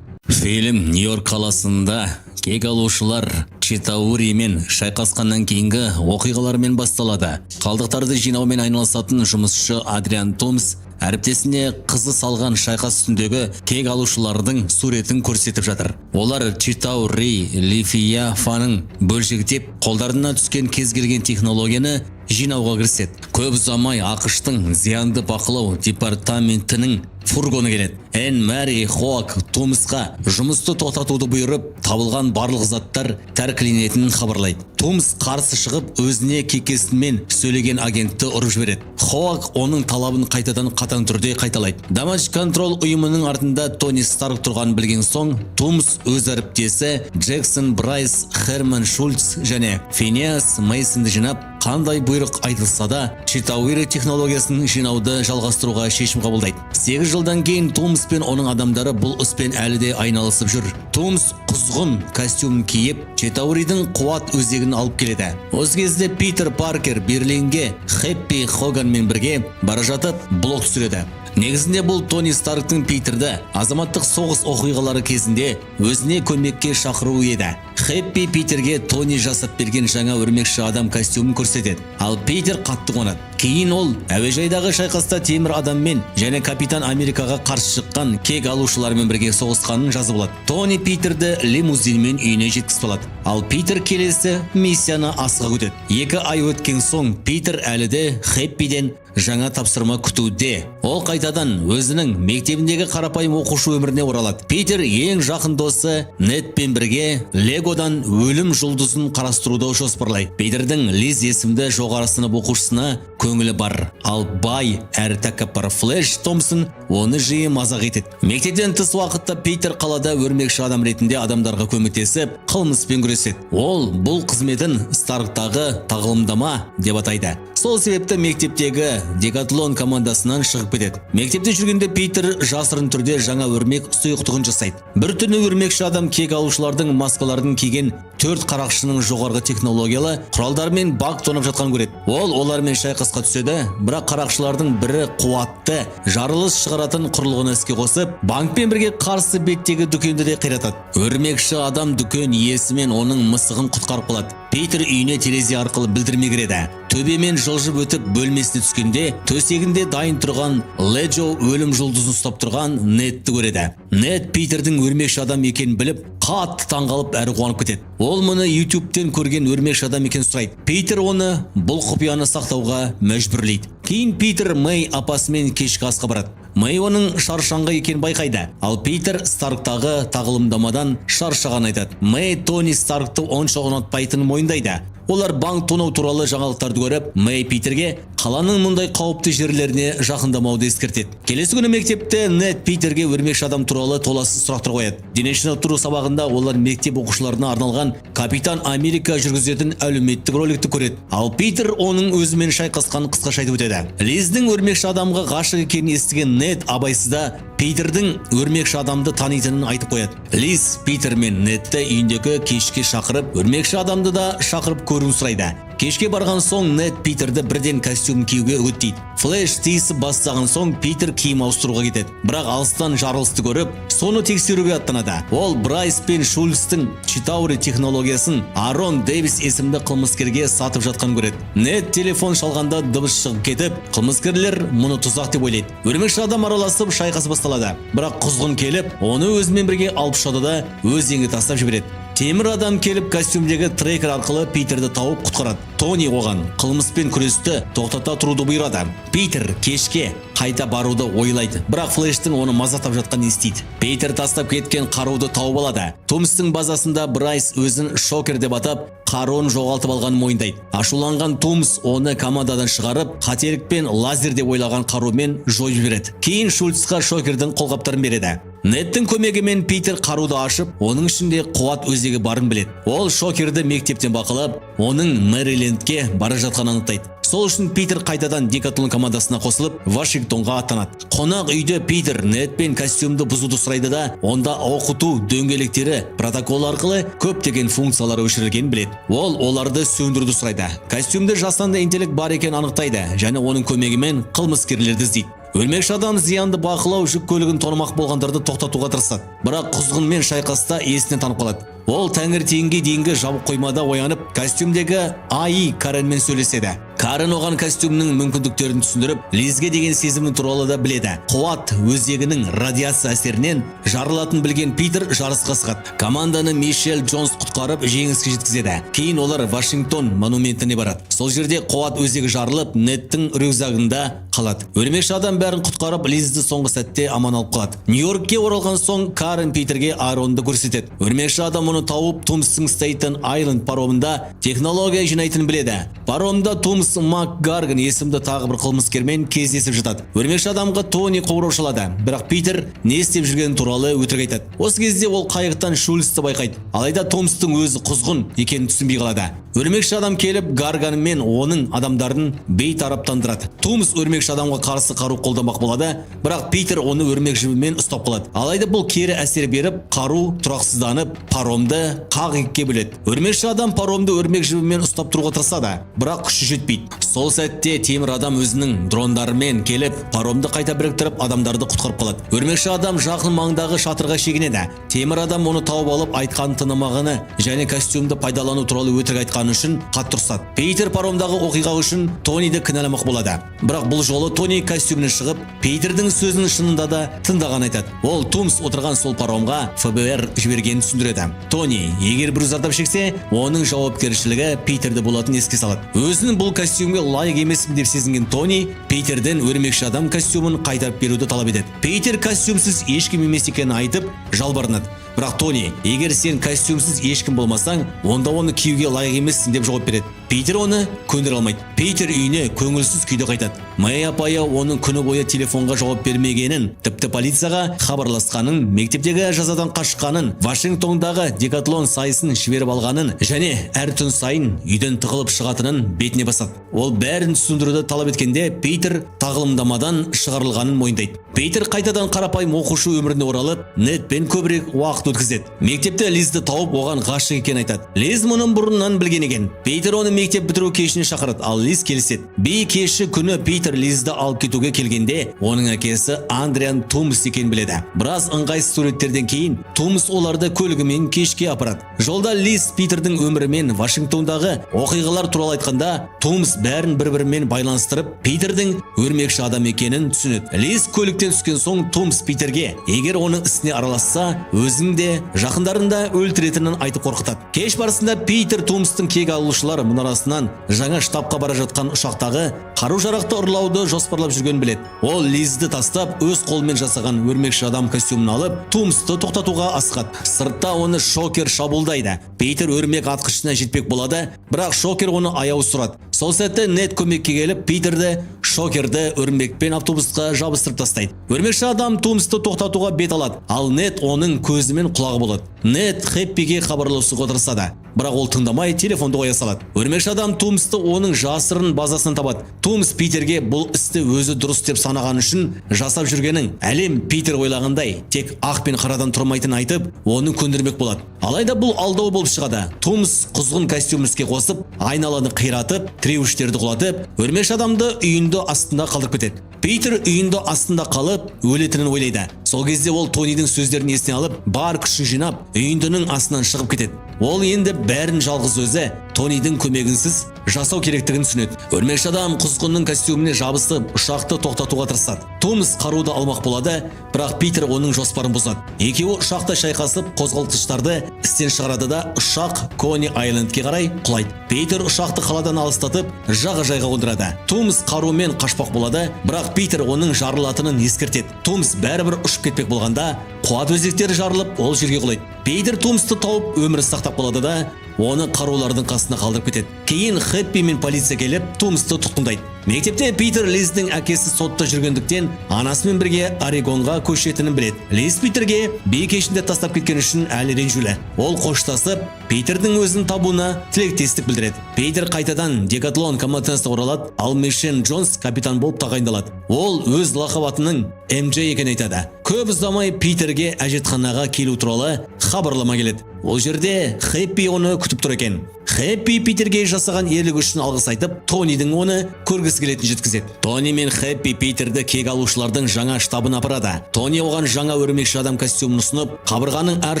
Фильм Нью-Йорк қаласында кек алушылар Читауримен шайқасқаннан кейінгі оқиғалармен басталады. Қалдықтарды жинаумен айналысатын жұмысшы Адриан Томс әріптесіне қызы салған шайқас үстіндегі кек алушылардың суретін көрсетіп жатыр. Олар Читаури Лифияфаның бөлшектеп қолдарына түскен кез келген технологияны жинауға кіріседі. Көп ұзамай ақштың зиянды бақылау департаментінің фургоны келеді. Энн Мэри Хоак Томасқа жұмысты тоқтатуды бұйырып, табылған барлық заттар тәркіленетінін хабарлайды. Томас қарсы шығып, өзіне кекесінмен сөйлеген агентті ұрып жібереді. Хоак оның талабын қайтадан қатаң түрде қайталайды. Damage Control ұйымының артында Тони Старк тұрғанын білген соң, Томас өз әріптесі Джексон Брайс, Херман Шульц және Финиас Мейсонды жинап, қандай бұйрық айтылса да, Читаури технологиясын жинауды жалғастыруға шешім қабылдайды. 8 жылдан кейін Томас пен оның адамдары бұл іспен әлі де айналысып жүр. Томас құзғын костюмын киіп, Читауридің қуат өзегін алып келеді. Осы кезде Питер Паркер Берлинге Хэппи Хоганмен бірге бара жатып блог түсіреді. Негізінде бұл Тони Старктың Питерді азаматтық соғыс оқиғалары кезінде өзіне көмекке шақыру еді. Хэппи Питерге Тони жасап берген жаңа өрмекші адам костюмын көрсетеді. Ал Питер қатты қуанады. Кейін ол әуежайдағы шайқаста темір адаммен және капитан Америкаға қарсы шыққан кек алушылармен бірге соғысқанын жазып алады. Тони Питерді лимузинмен үйіне жеткізіп алады. Ал Питер келесі миссияны асыға күтеді. 2 ай өткен соң Питер әлі де Хэппиден жаңа тапсырма күтуде. Ол қайтадан өзінің мектебіндегі қарапайым оқушы өміріне оралады. Питер ең жақын досы Недпен бірге Легодан өлім жұлдызын қарастыруды жоспарлайды. Питердің Лиз есімді жоғары сынып оқушысына көңілі бар. Ал бай әрі тәкаппар Флэш Томпсон оны жиі мазақ етеді. Мектептен тыс уақытта Питер қалада өрмекші адам ретінде адамдарға көмектесіп, қылмыспен күреседі. Ол бұл қызметін Старктағы тағылымдама деп атайды. Сол себепті мектептегі Декатлон командасынан шығып кетеді. Мектепте жүргенде Питер жасырын түрде жаңа өрмек сұйықтығын жасайды. Бір түні өрмекші адам кек алушылардың маскаларын киген 4 қарақшының жоғарғы технологиялы құралдармен бак тонап жатқан көреді. Ол олармен шайқасқа түседі, бірақ қарақшылардың бірі қуатты жарылыс шығаратын құрылғыны іске қосып, банкпен бірге қарсы беттегі дүкенді де қиратады. Өрмекші адам дүкен иесі мен оның мысығын құтқарып қалады. Питер үйіне терезе арқылы білдірме кіреді. Төбемен жылжып өтіп бөлмесіне түскенде, төсегінде дайын тұрған Леджо өлім жұлдызын ұстап тұрған Недті көреді. Нед Питердің өрмекші адам екенін біліп, қатты таңғалып әрі қуанып кетеді. Ол мұны YouTube'тен көрген өрмекші адам екенін сұрайды. Питер оны бұл құпияны сақтауға мәжбүрлейді. Кейін Питер Мэй апасымен кешкі асқа барады. Мэй оның шаршаңғы екенін байқайды. Ал Питер Старктағы тағылымдамадан шаршаған айтады. Мэй Тони Старкты онша ұнатпайтынын мойындайды. Олар банк тонау туралы жаңалықтарды көріп, Мэй Питерге қаланың мұндай қауіпті жерлеріне жақындамауды ескертеді. Келесі күні мектепте Нед Питерге өрмекші адам туралы толассыз сұрақтар қояды. Дене шынықтыру сабағында олар мектеп оқушыларына арналған Капитан Америка жүргізетін әлеуметтік роликті көреді. Ал Питер оның өзімен шайқасқанын қысқаша айтып өтеді. Лиздің өрмекші адамға ғашық екенін естіген Нед абайсызда Питердің өрмекші адамды танитынын айтып қояды. Лиз Питер мен Недті үйіндегі кешке шақырып, өрмекші адамды да шақырып көрін сұрайды. Кешке барған соң Нед Питерді бірден костюм киюге үгіттейді. Флэш тиісіп бастаған соң Питер киім ауыстыруға кетеді. Бірақ алыстан жарылысты көріп, соны тексеруге аттанады. Ол Брайс пен Шульцтың Читаури технологиясын Арон Дэвис есімді қылмыскерге сатып жатқан көреді. Нед телефон шалғанда дыбыс шығып кетіп, қылмыскерлер мұны тұзақ деп ойлайды. Өрмекші адам араласып шайқас басталады. Бірақ құзғын келіп, оны өзімен бірге алып шығады да өзенге тастап жібереді. Темір адам келіп костюмдегі трекер арқылы Питерді тауып құтқарады. Тони оған қылмыспен күресті тоқтата тұруды бұйырады. Питер кешке қайта баруды ойлайды, бірақ Флэштің оны мазақтап жатқанын естиді. Питер тастап кеткен қаруды тауып алады. Томстың базасында Брайс өзін шокер деп атап, қаруын жоғалтып алғанын мойындайды. Ашуланған Томс оны командадан шығарып, қателікпен лазер деп ойлаған қарумен жойып жібереді. Кейін Шульцқа шокердің қолғаптарын береді. Недтің көмегімен Питер қаруды ашып, оның ішінде қуат өзегі барын біледі. Ол шокерді мектептен бақылап, оның Мэрилендке бара жатқанын анықтайды. Сол үшін Питер қайтадан Декатлон командасына қосылып, Вашингтонға аттанады. Қонақ үйде Питер Недпен костюмды бұзуды сұрайды да, онда оқыту дөңгелектері протокол арқылы көптеген функциялары өшірілгенін біледі. Ол оларды сөндіруді сұрайды. Костюмде жасанды интеллект бар екенін анықтайды және оның көмегімен қылмыскерлерді іздейді. Өрмекші адам зиянды бақылау жүк көлігін тонымақ болғандарды тоқтатуға тырысады. Бірақ құзғынмен шайқаста есінен танып қалады. Ол таңертеңге дейінгі жабық қоймада оянып, костюмдегі АИ Каренмен сөйлеседі. Карен оған костюмның мүмкіндіктерін түсіндіріп, Лизге деген сезімі туралы да біледі. Қуат өзегінің радиация әсерінен жарылатын білген Питер жарысқа шығады. Команданы Мишель Джонс құтқарып жеңіске жеткізеді. Кейін олар Вашингтон монументіне барады. Сол жерде қуат өзегі жарылып, Неттің рюкзагында қалады. Өрмекші адам бәрін құтқарып, Лизді соңғы сәтте аман алып қалады. Нью-Йоркке оралған соң Карен Питерге Айронды көрсетеді. Өрмекші адам оны тауып, Тумстың Стейтен Айленд паромында технология жинайтын біледі. Паромда Тумс МакГарган есімді тағы бір қылмыскермен кездесіп жатады. Өрмекші адамға Тони қоңырау шалады, бірақ Питер не істеп жүргені туралы өтірік айтады. Осы кезде ол қайықтан Шульцті байқайды. Алайда Тумстың өзі құзғын екенін түсінбей қалады. Өрмекші адам келіп Гарган мен оның адамдарын бейтараптандырады. Тумс өрмекші адамға қарсы қару қолданбақ болады, бірақ Питер оны өрмек жібімен ұстап қалады. Алайда бұл кері әсер беріп, қару тұрақсызданып, паромды қақ екіге бөледі. Өрмекші адам паромды өрмек жібімен ұстап тұруға тырысады, бірақ күші жетпейді. Сол сәтте темір адам өзінің дрондарымен келіп, паромды қайта біріктіріп, адамдарды құтқарып қалады. Өрмекші адам жақын маңдағы шатырға шегінеді. Темір адам оны тауып алып, айтқан тынымағаны және костюмды пайдалану туралы өтірік айтқан үшін қатты ұрсады. Питер паромдағы оқиға үшін Тониді кінәламақ болады. Бірақ бұл жолы Тони костюмнен шығып, Питердің сөзінің шынында да тыңдаған айтады. Ол Тумс отырған сол паромға ФБР жібергенін түсіндіреді. Тони, егер бір зардап шексе, оның жауапкершілігі Питерді болатын еске салады. Өзінің бұл костюмге лайық емеспін деп сезінген Тони Питерден өрмекші адам костюмын қайтарып беруді талап етеді. Питер костюмсіз ешкім емес екенін айтып жалбарынады. Бірақ Тони, егер сен костюмсіз ешкім болмасаң, онда оны киюге лайық емессің деп жауап береді. Питер оны көндіре алмайды. Питер үйіне көңілсіз күйде қайтады. Мэй апайы оның күні бойы телефонға жауап бермегенін, тіпті полицияға хабарласқанын, мектептегі жазадан қашқанын, Вашингтондағы декатлон сайысын жіберіп алғанын және әр түн сайын үйден тығылып шығатынын бетіне басады. Ол бәрін түсіндіруді талап еткенде Питер тағылымдамадан шығарылғанын мойындайды. Питер қайтадан қарапайым оқушы өміріне оралып, Нетпен көбірек уақыт өткізеді. Мектепте Лизді тауып, оған ғашық екенін айтады. Лиз мұның бұрыннан білген екен. Питер оны мектеп бітіру кешіне шақырады, ал Лиз келіседі. Би кеші күні Питер Лизді алып кетуге келгенде, оның әкесі Андриан Тумс екенін біледі. Біраз ыңғайсыз суреттерден кейін Тумс оларды көлігімен кешке апарады. Жолда Лиз Питердің өмірі мен Вашингтондағы оқиғалар туралы айтқанда, Тумс бәрін бір-бірімен байланыстырып, Питердің өрмекші адам екенін түсінеді. Лиз көліктен түскен соң Тумс Питерге, егер оның ісіне араласса, өзің де жақындарын да өлтіретінін айтып қорқытады. Кеш барысында Питер Тумстың кек алушылар мұнарасынан жаңа штабқа бара жатқан ұшақтағы қару-жарақты ұрлауды жоспарлап жүргенін біледі. Ол Лизді тастап, өз қолымен жасаған өрмекші адам костюмын алып, Тумсты тоқтатуға асығады. Сыртта оны Шокер шабуылдайды. Питер өрмек атқышына жетпек болады, бірақ Шокер оны аяу сұрады. Сол сәтте Нет көмекке келіп, Питерді Шокерді өрмекпен автобусқа жабыстырып тастайды. Өрмекші адам Тумсты тоқтатуға бет алады, ал Нет оның көзі мен құлағы болады. Нет Хэппиге хабарласуға тырысады, бірақ ол тыңдамай телефонды қоя салады. Өрмекші адам Тумсты оның жасырын базасынан табады. Тумс Питерге бұл істі өзі дұрыс деп санаған үшін жасап жүргенін әлем Питер ойлағандай тек ақ пен қарадан тұрмайтын айтып, оны көндірмек болады. Алайда бұл алдау болып шығады. Тумс құзғын костюмін іске қосып, айналаны қиратып, тіреуіштерді құлатып, өрмекші адамды үйінді астында қалдырып кетеді. Питер үйінді астында қалып, өлетінін ойлайды. Сол кезде ол Тонидің сөздерін есіне алып, бар күшін жинап, үйіндінің астынан шығып кетеді. Ол енді бәрін жалғыз өзі Тонидің көмегінсіз жасау керектігін түсінеді. Өрмекші адам құзғынның костюміне жабысып, ұшақты тоқтатуға тырысады. Тумс қаруды алмақ болады, бірақ Питер оның жоспарын бұзады. Екеуі ұшақта шайқасып, қозғалтқыштарды істен шығарады да ұшақ Кони Айлендке қарай құлайды. Питер ұшақты қаладан алыстатып, жағажайға қондырады. Тумс қарумен қашпақ болады, бірақ Питер оның жарылатынын ескертеді. Тумс бәрібір ұшып кетпек болғанда, қуат өзектері жарылып, ол жерге құлайды. Питер Тумсты тауып өмірі сақтап қалады да, оны қарулардың қасына қалдырып кетеді. Кейін Хэппи мен полиция келіп, Тумсты тұтқындайды. Мектепте Питер Лиздің әкесі сотта жүргендіктен анасымен бірге Орегонға көшетінін біледі. Лиз Питерге би кешінде тастап кеткен үшін әлі ренжулі. Ол қоштасып, Питердің өзін табуына тілектестік білдіреді. Питер қайтадан декатлон командасына оралады, ал Мишель Джонс капитан болып тағайындалады. Ол өз лақабатының МЖ екенін айтады. Көп ұзамай Питерге әжетханаға келу туралы хабарлама келеді. Ол жерде Хэппи оны күтіп тұр екен. Хэппи Питерге жасаған ерлігі үшін алғыс айтып, Тонидің оны көргісі келетінін жеткізеді. Тони мен Хэппи Питерді кек алушылардың жаңа штабына апарады. Тони оған жаңа өрмекші адам костюмын ұсынып, қабырғаның әр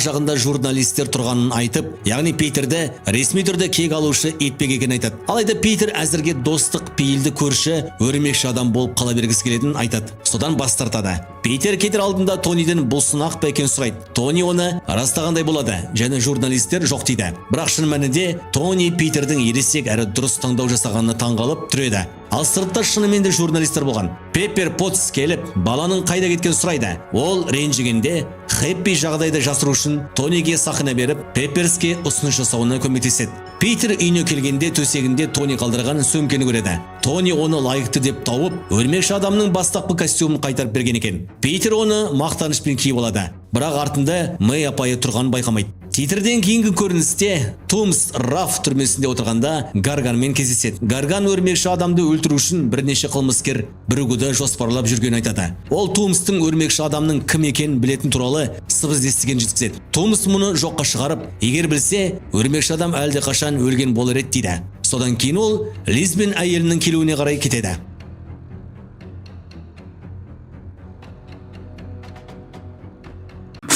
жағында журналистер тұрғанын айтып, яғни Питерді ресми түрде кек алушы етпек екенін айтады. Алайда Питер әзірге достық, пейілді көрші, өрмекші адам болып қала бергісі келетінін айтады. Содан бас тартады. Питер кетер алдында Тониден бұл сынақ па екенін сұрайды. Тони оны растағандай болады, және журналистер жоқ дейді. Бірақ шын мәнінде Тони Питердің ересек әрі дұрыс таңдау жасағанына таңғалып түреді. Ал сыртта шынымен де журналистер болған. Пеппер Потс келіп, баланың қайда кеткен сұрайды. Ол ренжігенде Хэппи жағдайды жасыру үшін Тониге сақина беріп, Пепперске ұсыныс жасауына көмектеседі. Питер үйіне келгенде төсегінде Тони қалдырған сөмкені көреді. Тони оны лайықты деп тауып, өрмекші адамның бастапқы костюмын қайтарып берген екен. Питер оны мақтанышпен киіп алады. Бірақ артында Мэй апайы тұрғанын байқамайды. Титрден кейінгі көріністе Тумс Раф түрмесінде отырғанда Гарганмен кездеседі. Гарган өрмекші адамды өлтіру үшін бірнеше қылмыскер бірігуді жоспарлап жүрген айтады. Ол Тумстың өрмекші адамның кім екенін білетін туралы сыбыс естігенін жеткізеді. Тумс мұны жоққа шығарып, егер білсе, өрмекші адам әлде қашан өлген болар еді дейді. Содан кейін ол лесбиян әйелінің келуіне қарай кетеді.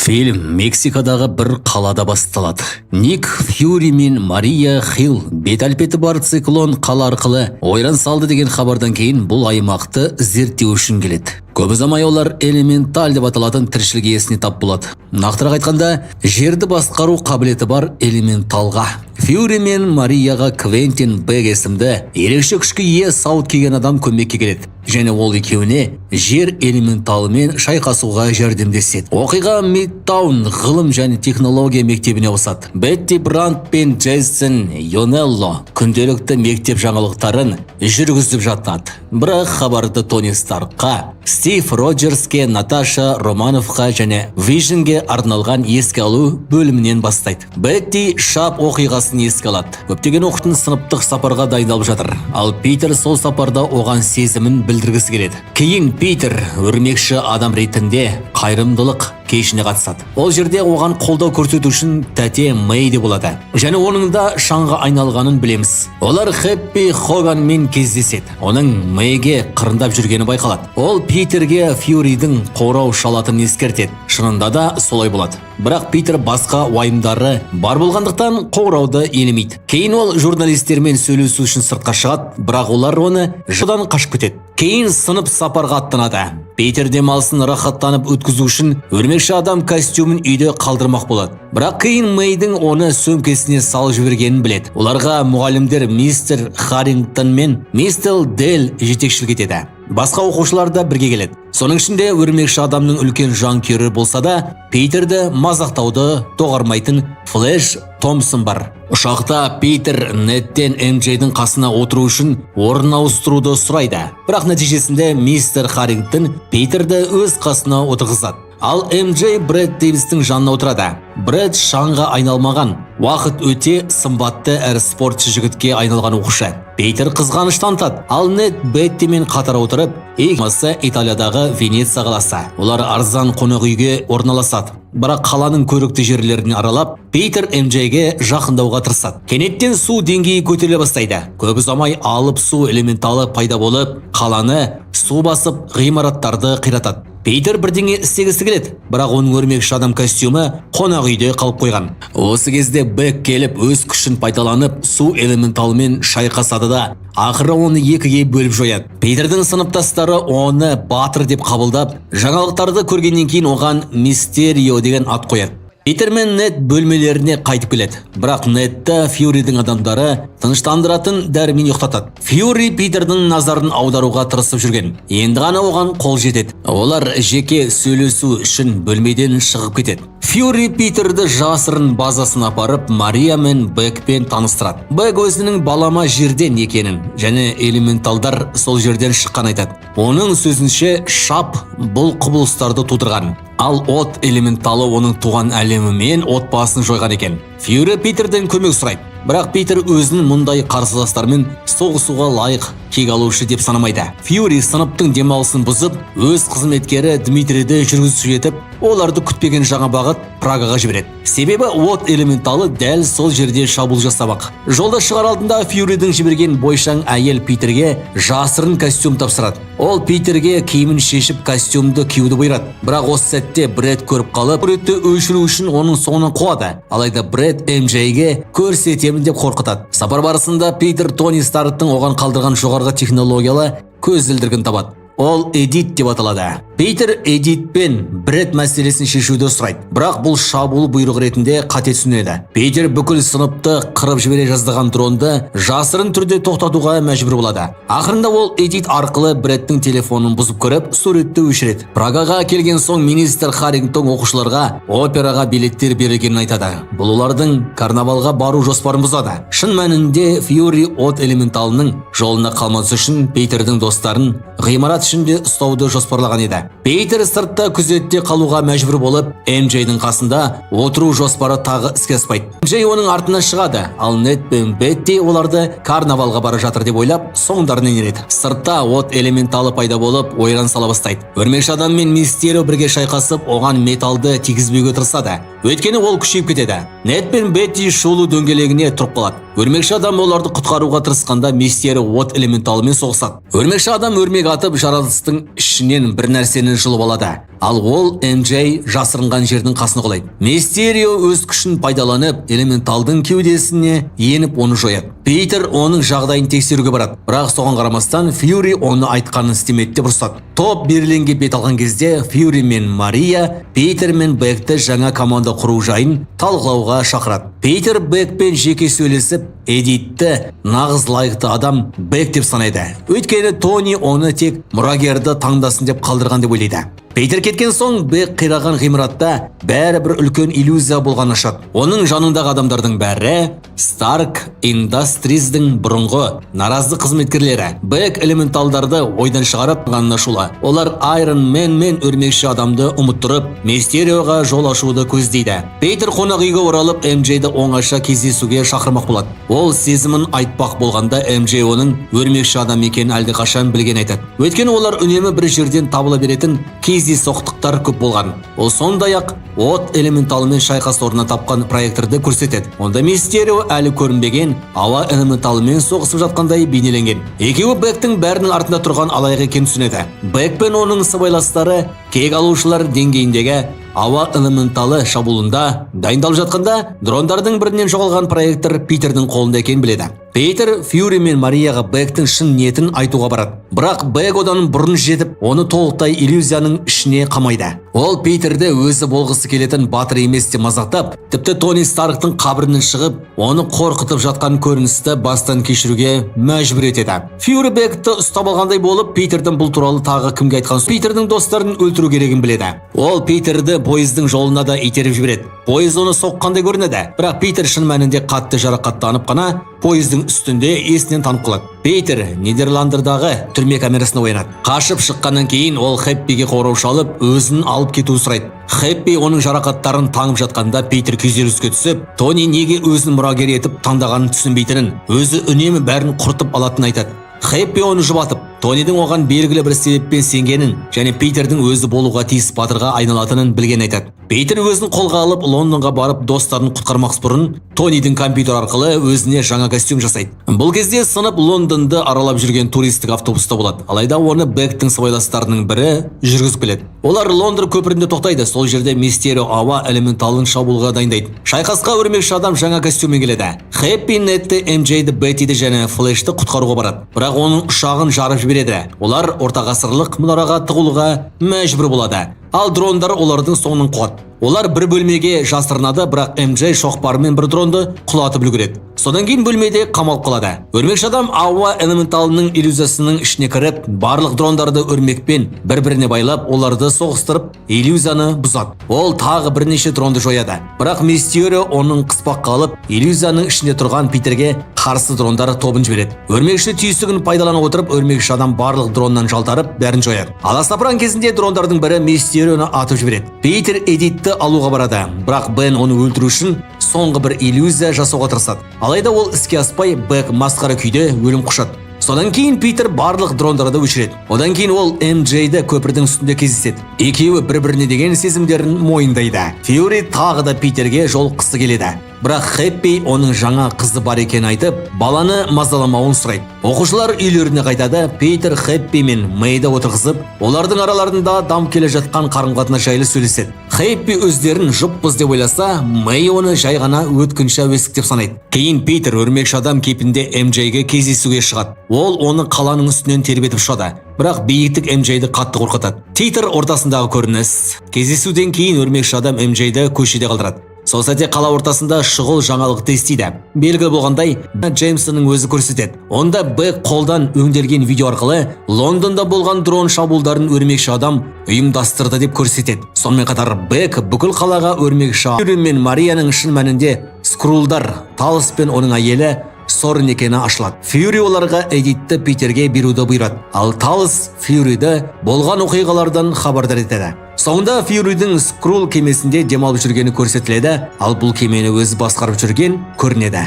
Фильм Мексикадағы бір қалада басталады. Ник Фьюри мен Мария Хилл бет-әлпеті бар циклон қала арқылы ойран салды деген хабардан кейін бұл аймақты зерттеу үшін келеді. Көп ұзамай олар элементаль деп аталатын тіршілік иесіне тап болады. Нақтырақ айтқанда, жерді басқару қабілеті бар элементалға. Фьюри мен Марияға Квентин Бэг есімді ерекше күшке ие сауыт киген адам көмекке келеді. Және ол екеуіне жер элементалымен шайқасуға жәрдемдеседі. Оқиға Мидтаун ғылым және технология мектебіне ауысады. Бетти Бранд пен Джейсон Йонелло күнделікті мектеп жаңалықтарын жүргізіп жатады. Бірақ хабарды Тони Старкқа, Стив Роджерске, Наташа Романовқа және Вижнге арналған еске алу бөлімінен бастайды. Бетти шап оқиғасын еске алады. Көптеген оқытын сыныптық сапарға дайындалып жатыр. Ал Питер сол сапарда оған сезімін білдіргісі келеді. Кейін Питер өрмекші адам ретінде қайырымдылық кешіне қатысады. Ол жерде оған қолдау көрсету үшін тәте Мэй де болады. Және оның да шаңға айналғанын білеміз. Олар Хэппи Хоганмен кездеседі. Оның Мэйге қырындап жүргені байқалады. Ол Питерге Фьюридің қоңырау шалатынын ескертеді. Шынында да солай болады. Бірақ Питер басқа уайымдары бар болғандықтан қоңырауды елемейді. Кейін ол журналистермен сөйлесу үшін сыртқа шығады, бірақ олар оны жаудан қашып кетеді. Кейін сынып сапарға аттанады. Питер демалысын рахаттанып өткізу үшін өрмекші адам костюмын үйде қалдырмақ болады. Бірақ кейін Мэйдің оны сөмкесіне салып жібергенін біледі. Оларға мұғалімдер мистер Харрингтон мен мистер Дель жетекшілік етеді. Басқа оқушылар да бірге келеді. Соның ішінде өрмекші адамның үлкен жанкүйері болса да, Питерді мазақтауды доғармайтын Флэш Томпсон бар. Ұшақта Питер Неттен МЖ-дің қасына отыру үшін орын ауыстыруды сұрайды. Бірақ нәтижесінде мистер Харрингтон Питерді өз қасына отырғызады. Ал МЖ Брэд Дэвистің жанына отырады. Брэд шаңға айналмаған, уақыт өте сымбатты әрі спортшы жігітке айналған оқушы. Питер қызғаныш танытады. Ал Нет Беттимен қатар отырып, Италиядағы Венеция қаласы. Олар арзан қонақ үйге орналасады. Бірақ қаланың көрікті жерлерін аралап, Питер МЖ-ге жақындауға тырысады. Кенеттен су деңгейі көтеріле бастайды. Көп ұзамай алып су элементалы пайда болып, қаланы су басып, ғимараттарды қиратады. Питер бірдеңе істегісі келеді, бірақ оның өрмекші адам костюмы қонақ үйде қалып қойған. Осы кезде Бек келіп өз күшін пайдаланып су элементалымен шайқасады да, ақыры оны екіге бөліп жояды. Питердің сыныптастары оны батыр деп қабылдап, жаңалықтарды көргеннен кейін оған Мистерио деген ат қояды. Питер мен Нет бөлмелеріне қайтып келеді. Бірақ Нетті Фьюридің адамдары тыныштандыратын дәрімен ұйықтатады. Фьюри Питердің назарын аударуға тырысып жүрген. Енді ғана оған қол жетеді. Олар жеке сөйлесу үшін бөлмеден шығып кетеді. Фьюри Питерді жасырын базасына апарып, Мария мен Бекпен таныстырады. Бек өзінің балама жерден екенін және элементалдар сол жерден шыққан айтады. Оның сөзінше шап бұл құбылыстарды тудырған. Ал от элементалы оның туған әлемі мен отбасын жойған екен. Фьюри Питерден көмек сұрайды. Бірақ Питер өзінің мұндай қарсыластармен соғысуға лайық кек алушы деп санамайды. Фьюри сыныптың демалысын бұзып, өз қызметкері Дмитрийді жүргізуші етіп, оларды күтпеген жаңа бағыт Прагаға жібереді. Себебі от элементалы дәл сол жерде шабуыл жасамақ. Жолда шығар алдында Фьюридің жіберген бойшаң әйел Питерге жасырын костюм тапсырады. Ол Питерге киімін шешіп костюмды киюді бұйырады. Бірақ осы сәтте Бред көріп қалып, Бредті өшіру үшін оның соңынан қуады. Алайда Бред МЖ-ге көрсетемін деп қорқытады. Сапар барысында Питер Тони Старктың оған қалдырған жоғарғы технологиялы көзілдіргін табады. Ол Эдит деп аталады. Питер Эдит пен Бред мәселесін шешуді сұрайды. Бірақ бұл шабуыл бұйрық ретінде қате түсінеді. Питер бүкіл сыныпты қырып жібере жаздаған дронды жасырын түрде тоқтатуға мәжбүр болады. Ақырында ол Эдит арқылы Бредтің телефонын бұзып көріп, суретті өшіреді. Прагаға келген соң министр Харрингтон оқушыларға операға билеттер берілгенін айтады. Бұл олардың карнавалға бару жоспарын бұзады. Шын мәнінде Фьюри от элементалының жолына қалмас үшін Питердің достарын ғимарат ішінде ұстауды жоспарлаған еді. Питер сыртта күзетте қалуға мәжбүр болып, МЖ-дің қасында отыру жоспары тағы іске аспайды. МЖ оның артынан шығады, ал Нед пен Бетти оларды карнавалға бара жатыр деп ойлап, соңдарынан ереді. Сыртта от элементалы пайда болып, ойран сала бастайды. Өрмекші адам мен Мистерио бірге шайқасып, оған металды тигізбеуге тырысады. Өйткені ол күшейіп кетеді. Нед пен Бетти шулу дөңгелегіне тұрып қалады. Өрмекші адам оларды құтқаруға тырысқанда Мистерио от элементалымен соғысады. Өрмекші адам өрмек атып жаратылыстың ішінен бір нәрсені жұлып алады. Ал ол МЖ жасырынған жердің қасына құлайды. Мистерио өз күшін пайдаланып, элементалдың кеудесіне еніп оны жояды. Питер оның жағдайын тексеруге барады. Бірақ соған қарамастан Фьюри оны айтқанын істемейді деп ұрсады. Топ Берлинге бет алған кезде Фьюри мен Мария Питер мен Бекті жаңа команда құру жайын талқылауға шақырады. Питер Бекпен жеке сөйлесіп, Эдитті нағыз лайықты адам Бек деп санайды. Өйткені Тони оны тек мұрагерді таңдасын деп қалдырған деп ойлайды. Питер кеткен соң Бек қираған ғимаратта бәрі бір үлкен иллюзия болған ашады. Оның жанындағы адамдардың бәрі Stark Industries-дің бұрынғы наразы қызметкерлері. Бек элементалдарды ойдан шығарып ғанына шулы. Олар Iron Man мен өрмекші адамды ұмыттырып, Мистериоға жол ашуды көздейді. Питер қонақ үйге оралып, МЖ-ді оңаша кездесуге шақырмақ болады. Ол сезімін айтпақ болғанда МЖ оның өрмекші адам екенін әлдеқашан білген айтады. Өйткені олар үнемі бір жерден табыла беретін кездейсоқтықтар көп болған. Ол сондай-ақ от элементалымен шайқас орнына тапқан проекторды көрсетеді. Онда Мистерио әлі көрінбеген ауа элементалымен соғысып жатқандай бейнеленген. Екеуі Бектің бәрінің артында тұрған алаяқ екенін түсінеді. Бек пен оның сыбайластары кек алушылар деңгейіндегі ауа элементалы шабуылында дайындалып жатқанда дрондардың бірінен жоғалған проектор Питердің қолында екенін біледі. Питер Фьюри мен Марияға Бектің шын ниетін айтуға барады. Бірақ Бек одан бұрын жетіп, оны толықтай иллюзияның ішіне қамайды. Ол Питерді өзі болғысы келетін батыр емес деп мазақтап, тіпті Тони Старктың қабірінен шығып, оны қорқытып жатқан көріністі бастан кешіруге мәжбүр етеді. Фьюри Бекті ұстап алғандай болып, Питердің бұл туралы тағы кімге айтқан соң Питердің достарын өлтіру керегін біледі. Ол Питерді пойыздың жолына да итеріп жібереді. Пойыз оны соққандай көрінеді, бірақ Питер шын мәнінде қатты жарақаттанып қана пойыздың үстінде есінен танып қалады. Питер Нидерландырдағы түрме камерасына оянады. Қашып шыққаннан кейін ол Хэппиге қоңырау шалып, өзін алып кетуін сұрайды. Хэппи оның жарақаттарын таңып жатқанда Питер күйзеліске түсіп, Тони неге өзін мұрагер етіп таңдағанын түсінбейтінін, өзі үнемі бәрін құртып алатынын айтады. Хэппи оны жұбатып, Тонидің оған белгілі бір себеппен сенгенін және Питердің өзі болуға тиіс батырға айналатынын білген айтады. Питер өзін қолға алып Лондонға барып достарын құтқармақ бұрын Тонидің компьютер арқылы өзіне жаңа костюм жасайды. Бұл кезде сынып Лондонды аралап жүрген туристік автобуста болады. Алайда оны Бектің сыбайластарының бірі жүргізіп келеді. Олар Лондон көпірінде тоқтайды. Сол жерде Мистерио ауа элементалын шабуылға дайындайды. Шайқасқа өрмекші адам жаңа костюммен келеді. Хэппи Недті, МЖ-ді, Беттиді және Флешті құтқаруға барады. Бірақ оның ұшағын жарып жібереді. Олар ортағасырлық мұнараға тығылуға мәжбүр болады. Ал дрондар олардың соңын қуады. Олар бір бөлмеге жасырынады, бірақ МЖ шоқпарымен бір дронды құлатып үлгереді. Содан кейін бөлмеде қамалып қалады. Өрмекші адам ауа элементалының иллюзиясының ішіне кіріп, барлық дрондарды өрмекпен бір-біріне байлап, оларды соғыстырып, иллюзияны бұзады. Ол тағы бірнеше дронды жояды. Бірақ Мистерио оның қыспақ қалып, иллюзияның ішінде тұрған Питерге қарсы дрондар тобын жібереді. Өрмекші түйсігін пайдалана отырып, өрмекші адам барлық дроннан жалтарып, бәрін жояды. Аласапыран кезінде дрондардың бірі Мистерионы атып жібереді. Питер Эдитті алуға барады, бірақ Бен оны өлтіру үшін соңғы бір иллюзия жасауға тырысады. Алайда ол іске аспай, Бек масқара күйде өлім құшады. Содан кейін Питер барлық дрондарды өшіреді. Одан кейін ол MJ-ді көпірдің үстінде кездеседі. Екеуі бір-біріне деген сезімдерін мойындайды. Фьюри тағы да Питерге жолыққысы келеді. Бірақ Хэппи оның жаңа қызы бар екенін айтып, баланы мазаламауын сұрайды. Оқушылар үйлеріне қайтады. Питер Хэппи мен Мэйді отырғызып, олардың араларында дамып келе жатқан қарым-қатынас жайлы сөйлеседі. Хэппи өздерін жұппыз деп ойласа, Мэй оны жай ғана өткінші әуестік деп санайды. Кейін Питер өрмекші адам кейпінде MJ-ге кездесуге шығады. Ол оны қаланың үстінен тербетіп ұшады. Бірақ биіктік MJ-ді қатты қорқытады. Титр ортасындағы көрініс. Кездесуден кейін өрмекші адам MJ-ді көшеде қалдырады. Сол сәтте қала ортасында шұғыл жаңалықты естиді. Белгілі болғандай, Джеймсонның өзі көрсетеді. Онда Бек қолдан өңделген видео арқылы Лондонда болған дрон шабуылдарын өрмекші адам ұйымдастырды деп көрсетеді. Сонымен қатар Бек бүкіл қалаға өрмекші Фьюри мен Марияның шын мәнінде скрулдар, Талс пен оның әйелі Сорн екені ашылады. Фьюри оларға эдитті Питерге беруді бұйырады. Ал Талс Фьюриді болған оқиғалардан хабардар етеді. Соңында Фьюридің скрул кемесінде демалып жүргені көрсетіледі, ал бұл кемені өзі басқарып жүрген көрінеді.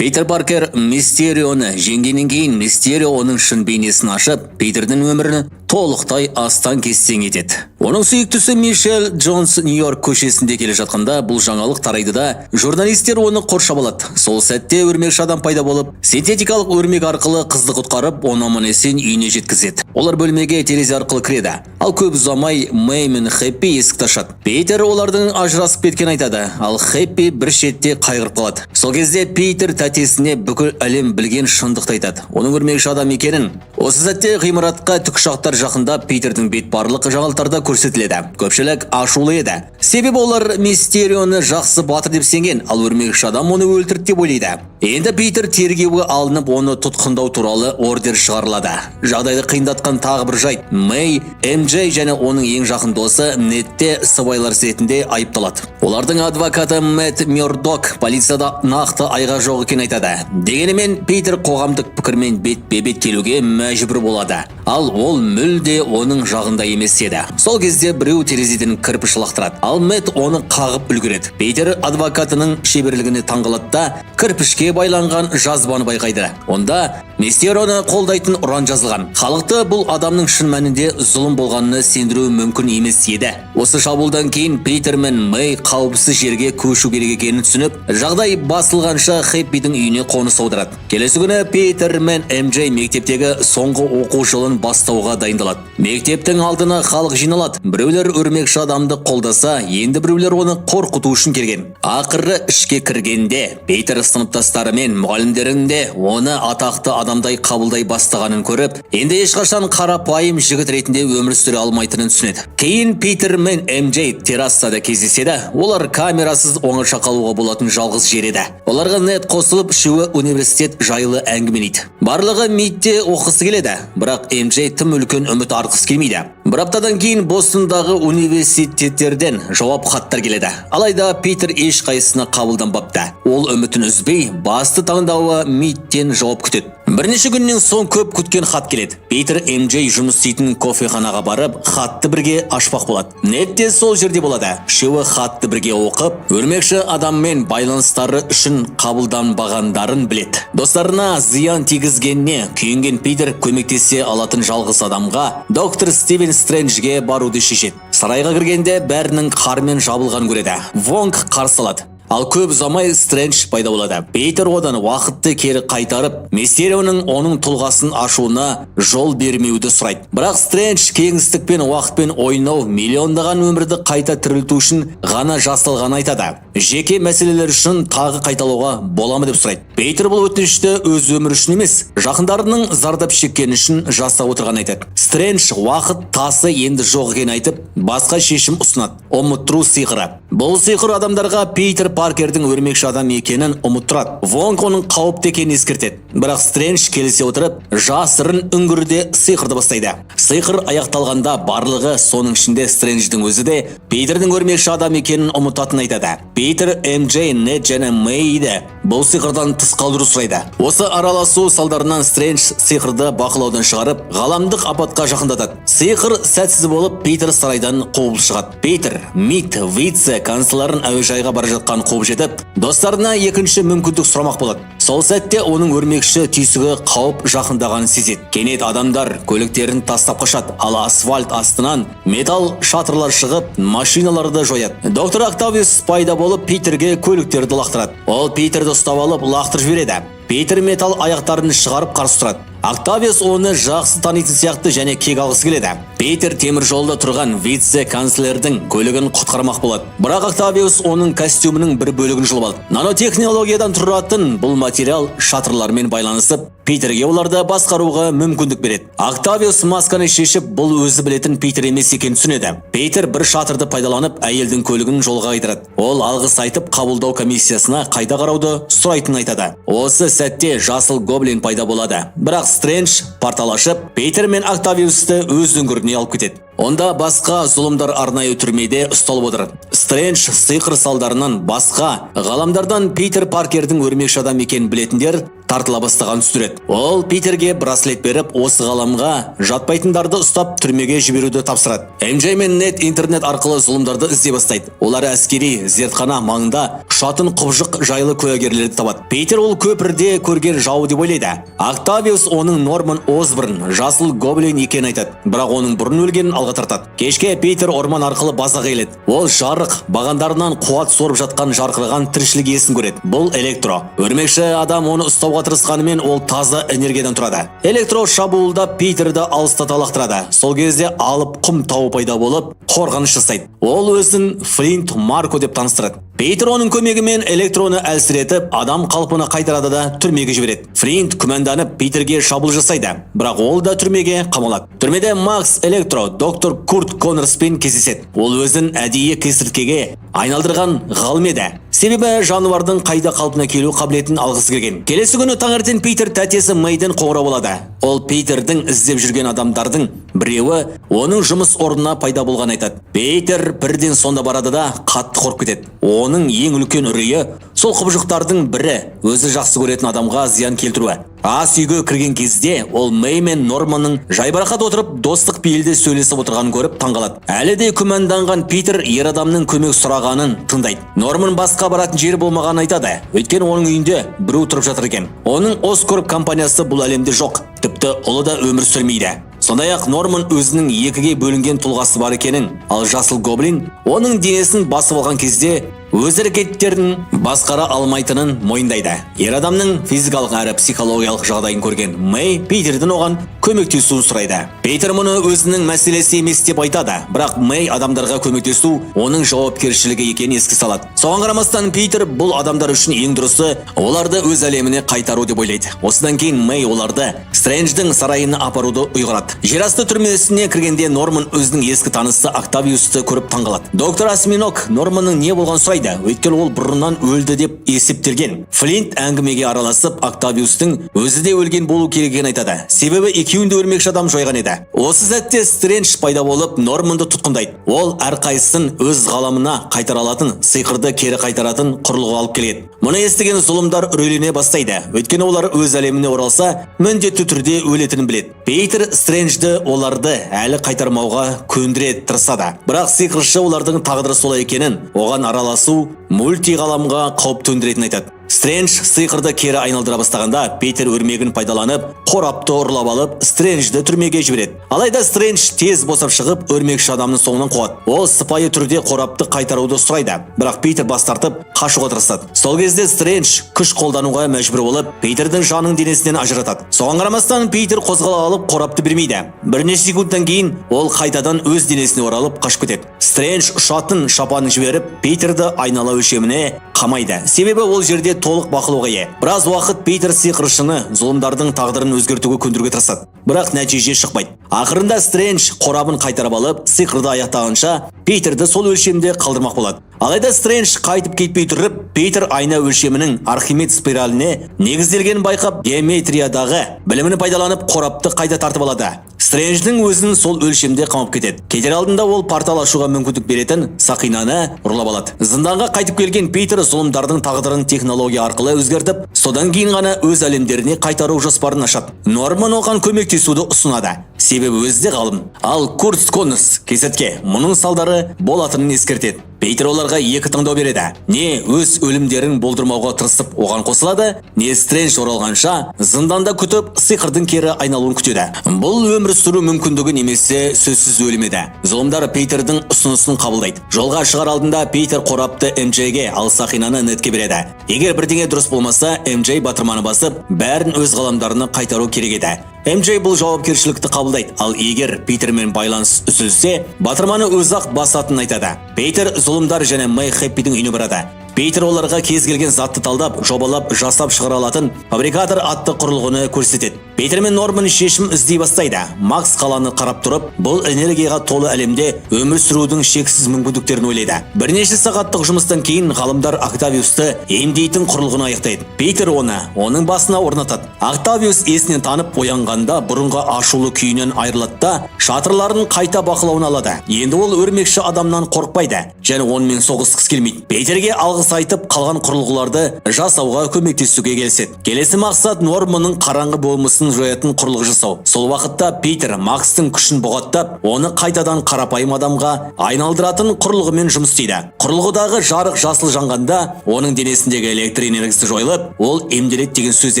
Питер Паркер Мистерионы жеңгеннен кейін Мистерио оның шын бейнесін ашып, Питердің өмірін толықтай астан кестен етеді. Оның сүйіктісі Мишель Джонс Нью-Йорк көшесінде келе жатқанда бұл жаңалық тарайды да, журналистер оны қоршап алады. Сол сәтте өрмекші адам пайда болып, синтетикалық өрмек арқылы қызды құтқарып, оны аман-есен үйіне жеткізеді. Олар бөлмеге терезе арқылы кіреді. Ал көп ұзамай Мэй мен Хэппи есікті ашады. Питер олардың ажырасып кеткенін айтады, ал Хэппи бір шетте қайғырып қалады. Сол кезде Питер тәтесіне бүкіл әлем білген шындықты айтады. Оның өрмекші адам екенін. Осы сәтте ғимаратқа тікұшақтар жақындап Питердің бет барлық жаңалықтарда көрсетіледі. Көпшілік ашулы еді. Себебі олар Мистерионы жақсы батыр деп сенген, ал өрмекші адам оны өлтірді деп ойлайды. Енді Питер тергеуге алынып, оны тұтқындау туралы ордер шығарылады. Жағдайды қиындатқан тағы бір жайт. Мэй, MJ және оның ең жақын досы Недте сыбайлар ретінде айыпталады. Олардың адвокаты Мэтт Мёрдок полицияда нақты айға жоқ екенін айтады. Дегенмен Питер қоғамдық пікірмен бет-бе-бет келуге мәжбүр болады. Ал ол мүлде оның жағында емес еді. Сол кезде біреу терезеден кірпіш лақтырады. Ал Мэтт оны қағып үлгереді. Питер адвокатының шеберлігіне таңғалады да кірпішке байланған жазбаны байқайды. Онда Мистерионы қолдайтын ұран жазылған. Халықты бұл адамның шын мәнінде зұлым болғанына сендіру мүмкін емес еді. Осы шабуылдан кейін Питер мен Мэй қауіпсіз жерге көшу керек екенін түсініп, жағдай басылғанша Хэппидің үйіне қоныс аударады. Келесі күні Питер мен MJ мектептегі соңғы оқу жылын бастауға дайындалады. Мектептің алдына халық жиналады. Біреулер өрмекші адамды қолдаса, енді біреулер оны қорқыту үшін келген. Ақыры ішке кіргенде Питер сыныптастары мен мұғалімдерінде оны атақты адамдай қабылдай бастағанын көріп, енді ешқашан қарапайым жігіт ретінде өмір сүре алмайтынын түсінеді. Кейін Питер мен MJ террасада кездеседі. Олар камерасыз оңаша қалуға болатын жалғыз жер еді. Оларға Нед қосылып, үшеуі университет жайлы әңгімелейді. Барлығы Митте оқысы келеді, бірақ MJ тым үлкен үміт артқысы келмейді. Бір аптадан кейін Бостондағы университеттерден жауап хаттар келеді. Алайда Питер ешқайсысына қабылданбапты. Ол үмітін үзбей, басты таңдауы Миттен жауап күтеді. Бірнеше күннен соң көп күткен хат келеді. Питер MJ жұмыс істейтін кофеханаға барып, хатты бірге ашпақ болады. Нед те сол жерде болады. Үшеуі хатты бірге оқып, өрмекші адаммен байланыстары үшін қабылданбағандарын біледі. Достарына зиян тигізгеніне күйінген Питер көмектесе алатын жалғыз адамға доктор Стивен Стрэнджге баруды шешеді. Сарайға кіргенде бәрінің қармен жабылған көреді. Вонг қарсы алады. Ал көп ұзамай Стрэндж пайда болады. Питер одан уақытты кері қайтарып, Мистерионың оның тұлғасын ашуына жол бермеуді сұрайды. Бірақ Стрэндж кеңістік пен уақытпен ойнау, миллиондаған өмірді қайта тірілту үшін ғана жасалғанын айтады. Жеке мәселелер үшін тағы қайталауға бола ма деп сұрайды. Питер бұл өтінішті өз өмірі үшін емес, жақындарының зардап шеккені үшін жасап отырғанын айтады. Стрэндж уақыт тасы енді жоқ екенін айтып, басқа шешім ұсынады. Ұмыттыру сиқыры. Бұл сиқыр адамдарға Питер Паркердің өрмекші адам екенін ұмыттырады. Вонг оның қауіпті екенін ескертеді. Бірақ Стрэндж келісе отырып, жасырын үңгірде сиқырды бастайды. Сиқыр аяқталғанда барлығы, соның ішінде Стрэндждің өзі де Питердің өрмекші адам екенін ұмытатынын айтады. Питер, MJ, Нед және Мэйді бұл сиқырдан тыс қалдыру сұрайды. Осы араласу салдарынан Стрэндж сиқырды бақылаудан шығарып, ғаламдық апатқа жақындатады. Сиқыр сәтсіз болып, Питер сарайдан қуылып шығады. Питер, Мит, Вице канцлерін әуежайға бара жатқан оған қуып жетіп, достарына екінші мүмкіндік сұрамақ болады. Сол сәтте оның өрмекші түйсігі қауіп жақындағанын сезеді. Кенет адамдар көліктерін тастап қашады, ал асфальт астынан металл шатырлар шығып, машиналарды жояды. Доктор Октавиус пайда болып Питерге көліктерді лақтырады. Ол Питерді ұстап алып лақтырып жібереді. Питер металл аяқтарын шығарып қарсы тұрады. Октавиус оны жақсы танитын сияқты және кек алғысы келеді. Питер темір жолда тұрған вице-канцлердің көлігін құтқармақ болады. Бірақ Октавиус оның костюмінің бір бөлігін жұлып алды. Нанотехнологиядан тұратын бұл материал шатырлармен байланысып, Питерге оларды басқаруға мүмкіндік береді. Октавиус масканы шешіп, бұл өзі білетін Питер емес екенін түсінеді. Питер бір шатырды пайдаланып, әйелдің көлігін жолға қайдырады. Ол алғыс айтып, қабылдау комиссиясына қайта қарауды сұрайтынын айтады. Осы сәтте жасыл гоблин пайда болады. Бірақ Стрэндж портал ашып, Питер мен Октавиусты өз үңгіріне алып кетеді. Онда басқа зұлымдар арнайы түрмеде ұсталып отыр. Стрэндж сиқыр салдарынан басқа ғаламдардан Питер Паркердің өрмекші адам екенін білетіндер тартыла бастаған түсіреді. Ол Питерге браслет беріп, осы ғаламға жатпайтындарды ұстап түрмеге жіберуді тапсырады. MJ мен Нед интернет арқылы зұлымдарды іздей бастайды. Олар әскери зертхана маңында ұшатын құбыжық жайлы куәгерлерді табады. Питер ол көпірде көрген жау деп ойлайды. Октавиус оның Норман Осборн жасыл гоблин екенін айтады, бірақ оның бұрын өлгенін алға тартады. Кешке Питер орман арқылы базаға келеді. Ол жарық бағандарынан қуат сорып жатқан жарқыраған тіршілік иесін көреді. Бұл Электро. Өрмекші адам оны ұстауға тырысқанымен ол таза энергиядан тұрады. Электро шабуылдап Питерді алыстата лақтырады. Сол кезде алып құм тауы пайда болып, қорғаныш жасайды. Ол өзін Флинт Марко деп таныстырады. Питер оның көмегімен Электроны әлсіретіп, адам қалпына қайтарады да түрмеге жібереді. Флинт күмәнданып Питерге шабуыл жасайды, бірақ ол да түрмеге қамалады. Түрмеде Макс Электро доктор Курт Коннорспен кездеседі. Ол өзін әдейі кесірткеге айналдырған ғалым еді. Себебі жануардың қайда қалпына келу қабілетін алғысы келген. Келесі күні таңертең Питер тәтесі Мэйден қоңырау болады. Ол Питердің іздеп жүрген адамдардың біреуі оның жұмыс орнына пайда болған айтады. Питер бірден сонда барады да қатты қорқып кетеді. Оның ең үлкен үрейі сол құбыжықтардың бірі өзі жақсы көретін адамға зиян келтіруі. Ас үйге кірген кезде ол Мэй мен Норманның жайбарақат отырып достық пейілде сөйлесіп отырғанын көріп таңғалады. Әлі де күмәнданған Питер ер адамның көмек сұрағанын тыңдайды. Норман басқа баратын жері болмағанын айтады. Өйткені оның үйінде біреу тұрып жатыр екен. Оның Оскорб компаниясы бұл әлемде жоқ. Тіпті ұлы да өмір сүрмейді. Сондай-ақ Норман өзінің екіге бөлінген тұлғасы бар екенін, ал жасыл гоблин оның денесін басып алған кезде өз әрекеттерін басқара алмайтынын мойындайды. Ер адамның физикалық әрі психологиялық жағдайын көрген Мэй Питерден оған көмектесуін сұрайды. Питер мұны өзінің мәселесі емес деп айтады, бірақ Мэй адамдарға көмектесу оның жауапкершілігі екенін еске салады. Соған қарамастан Питер бұл адамдар үшін ең дұрысы оларды өз әлеміне қайтару деп ойлайды. Осыдан кейін Мэй оларды Стрэндждің сарайына апаруды ұйғарады. Жерасты түрмесіне кіргенде Норман өзінің ескі танысы Октавиусты көріп таңғалады. Доктор Осьминог Норманның не болған сұрайды, өйткені ол бұрыннан өлді деп есептелген. Флинт әңгімеге араласып, Октавиустың өзі де өлген болу керек екенін айтады. Себебі екеуін де өрмекші адам жойған еді. Осы сәтте Стрэндж пайда болып Норманды тұтқындайды. Ол әрқайсысын өз ғаламына қайтара алатын, сиқырды кері қайтаратын құрылғы алып келеді. Мұны естіген зұлымдар үрейлене бастайды, өйткені олар өз әлеміне оралса, міндетті түрде өлетінін біледі. Питер Стрэнджді оларды әлі қайтармауға көндіре тырысады. Бірақ сиқыршы олардың тағдыры солай екенін, оған араласу мультиғаламға қауіп төндіретінін айтады. Стрэндж сиқырды кері айналдыра бастағанда, Питер өрмегін пайдаланып, қорапты ұрлап алып, Стрэнджді түрмеге жібереді. Алайда Стрэндж тез босап шығып, өрмекші адамның соңынан қуады. Ол сыпайы түрде қорапты қайтаруды сұрайды, бірақ Питер бас тартып, қашуға тырысады. Сол кезде Стрэндж күш қолдануға мәжбүр болып, Питердің жанын денесінен ажыратады. Соған қарамастан Питер қозғала алып, қорапты бермейді. Бірнеше секундтан кейін ол қайтадан өз денесіне оралып қашып кетеді. Стрэндж ұшатын шапанын жіберіп, Питерді айнала өлшеміне қамайды. Себебі ол жерде толық бақылауға ие. Біраз уақыт Питер сиқыршыны зұлымдардың тағдырын өзгертуге көндіруге тырысады, бірақ нәтиже шықпайды. Ақырында Стрэндж қорабын қайтарып алып, сиқырды аяқтағанша Питерді сол өлшемде қалдырмақ болады. Алайда Стрэндж қайтып кетпей тұрып, Питер айна өлшемінің Архимед спираліне негізделгенін байқап, геометриядағы білімін пайдаланып қорапты қайта тартып алады. Стрэндждің өзін сол өлшемде қамап кетеді. Кетер алдында ол портал ашуға мүмкіндік беретін сақинаны ұрлап алады. Зынданға қайтып келген Питер зұлымдардың тағдырын технология арқылы өзгертіп, содан кейін ғана өз әлемдеріне қайтару жоспарын ашады. Норман оған көмектесуді ұсынады, себебі өзі де ғалым. Ал Курт Коннорс кесіртке мұның салдары болатынын ескертеді. Питер оларға екі таңдау береді. Не өз өлімдерін болдырмауға тырысып оған қосылады, не Стрэндж оралғанша зынданда күтіп сиқырдың кері айналуын күтеді. Бұл өмір сүру мүмкіндігі немесе сөзсіз өлім еді. Зұлымдар Питердің ұсынысын қабылдайды. Жолға шығар алдында Питер қорапты МЖ-ге, ал сақинаны Недке береді. Егер бірдеңе дұрыс болмаса, МЖ батырманы басып, бәрін өз ғаламдарына қайтару керек еді. МЖ бұл жауапкершілікті қабылдайды, ал егер Питермен байланыс үзілсе, батырманы өзі-ақ басатынын айтады. Питер зұлымдар және Мэй Хэппидің үйіне барады. Питер оларға кез келген затты талдап, жобалап, жасап шығара алатын фабрикатор атты құрылғыны көрсетеді. Питер мен Норман шешім іздей бастайды. Макс қаланы қарап тұрып, бұл энергияға толы әлемде өмір сүрудің шексіз мүмкіндіктерін ойлайды. Бірнеше сағаттық жұмыстан кейін ғалымдар Октавиусты емдейтін құрылғыны аяқтайды. Питер оның басына орнатады. Октавиус есінен танып оянғанда бұрынғы ашулы күйінен айырылады да, шатырларын қайта бақылауына алады. Енді ол өрмекші адамнан қорықпайды, және онымен соғысқысы келмейді. Питерге алғыс айтып, қалған құрылғыларды жасауға көмектесуге келіседі. Келесі мақсат Норманның қараңғы болмысын жоятын құрылғы жасау. Сол уақытта Питер Макстың күшін бұғаттап, оны қайтадан қарапайым адамға айналдыратын құрылғымен жұмыс істейді. Құрылғыдағы жарық жасыл жанғанда, оның денесіндегі электр энергиясы жойылып, ол емделеді деген сөз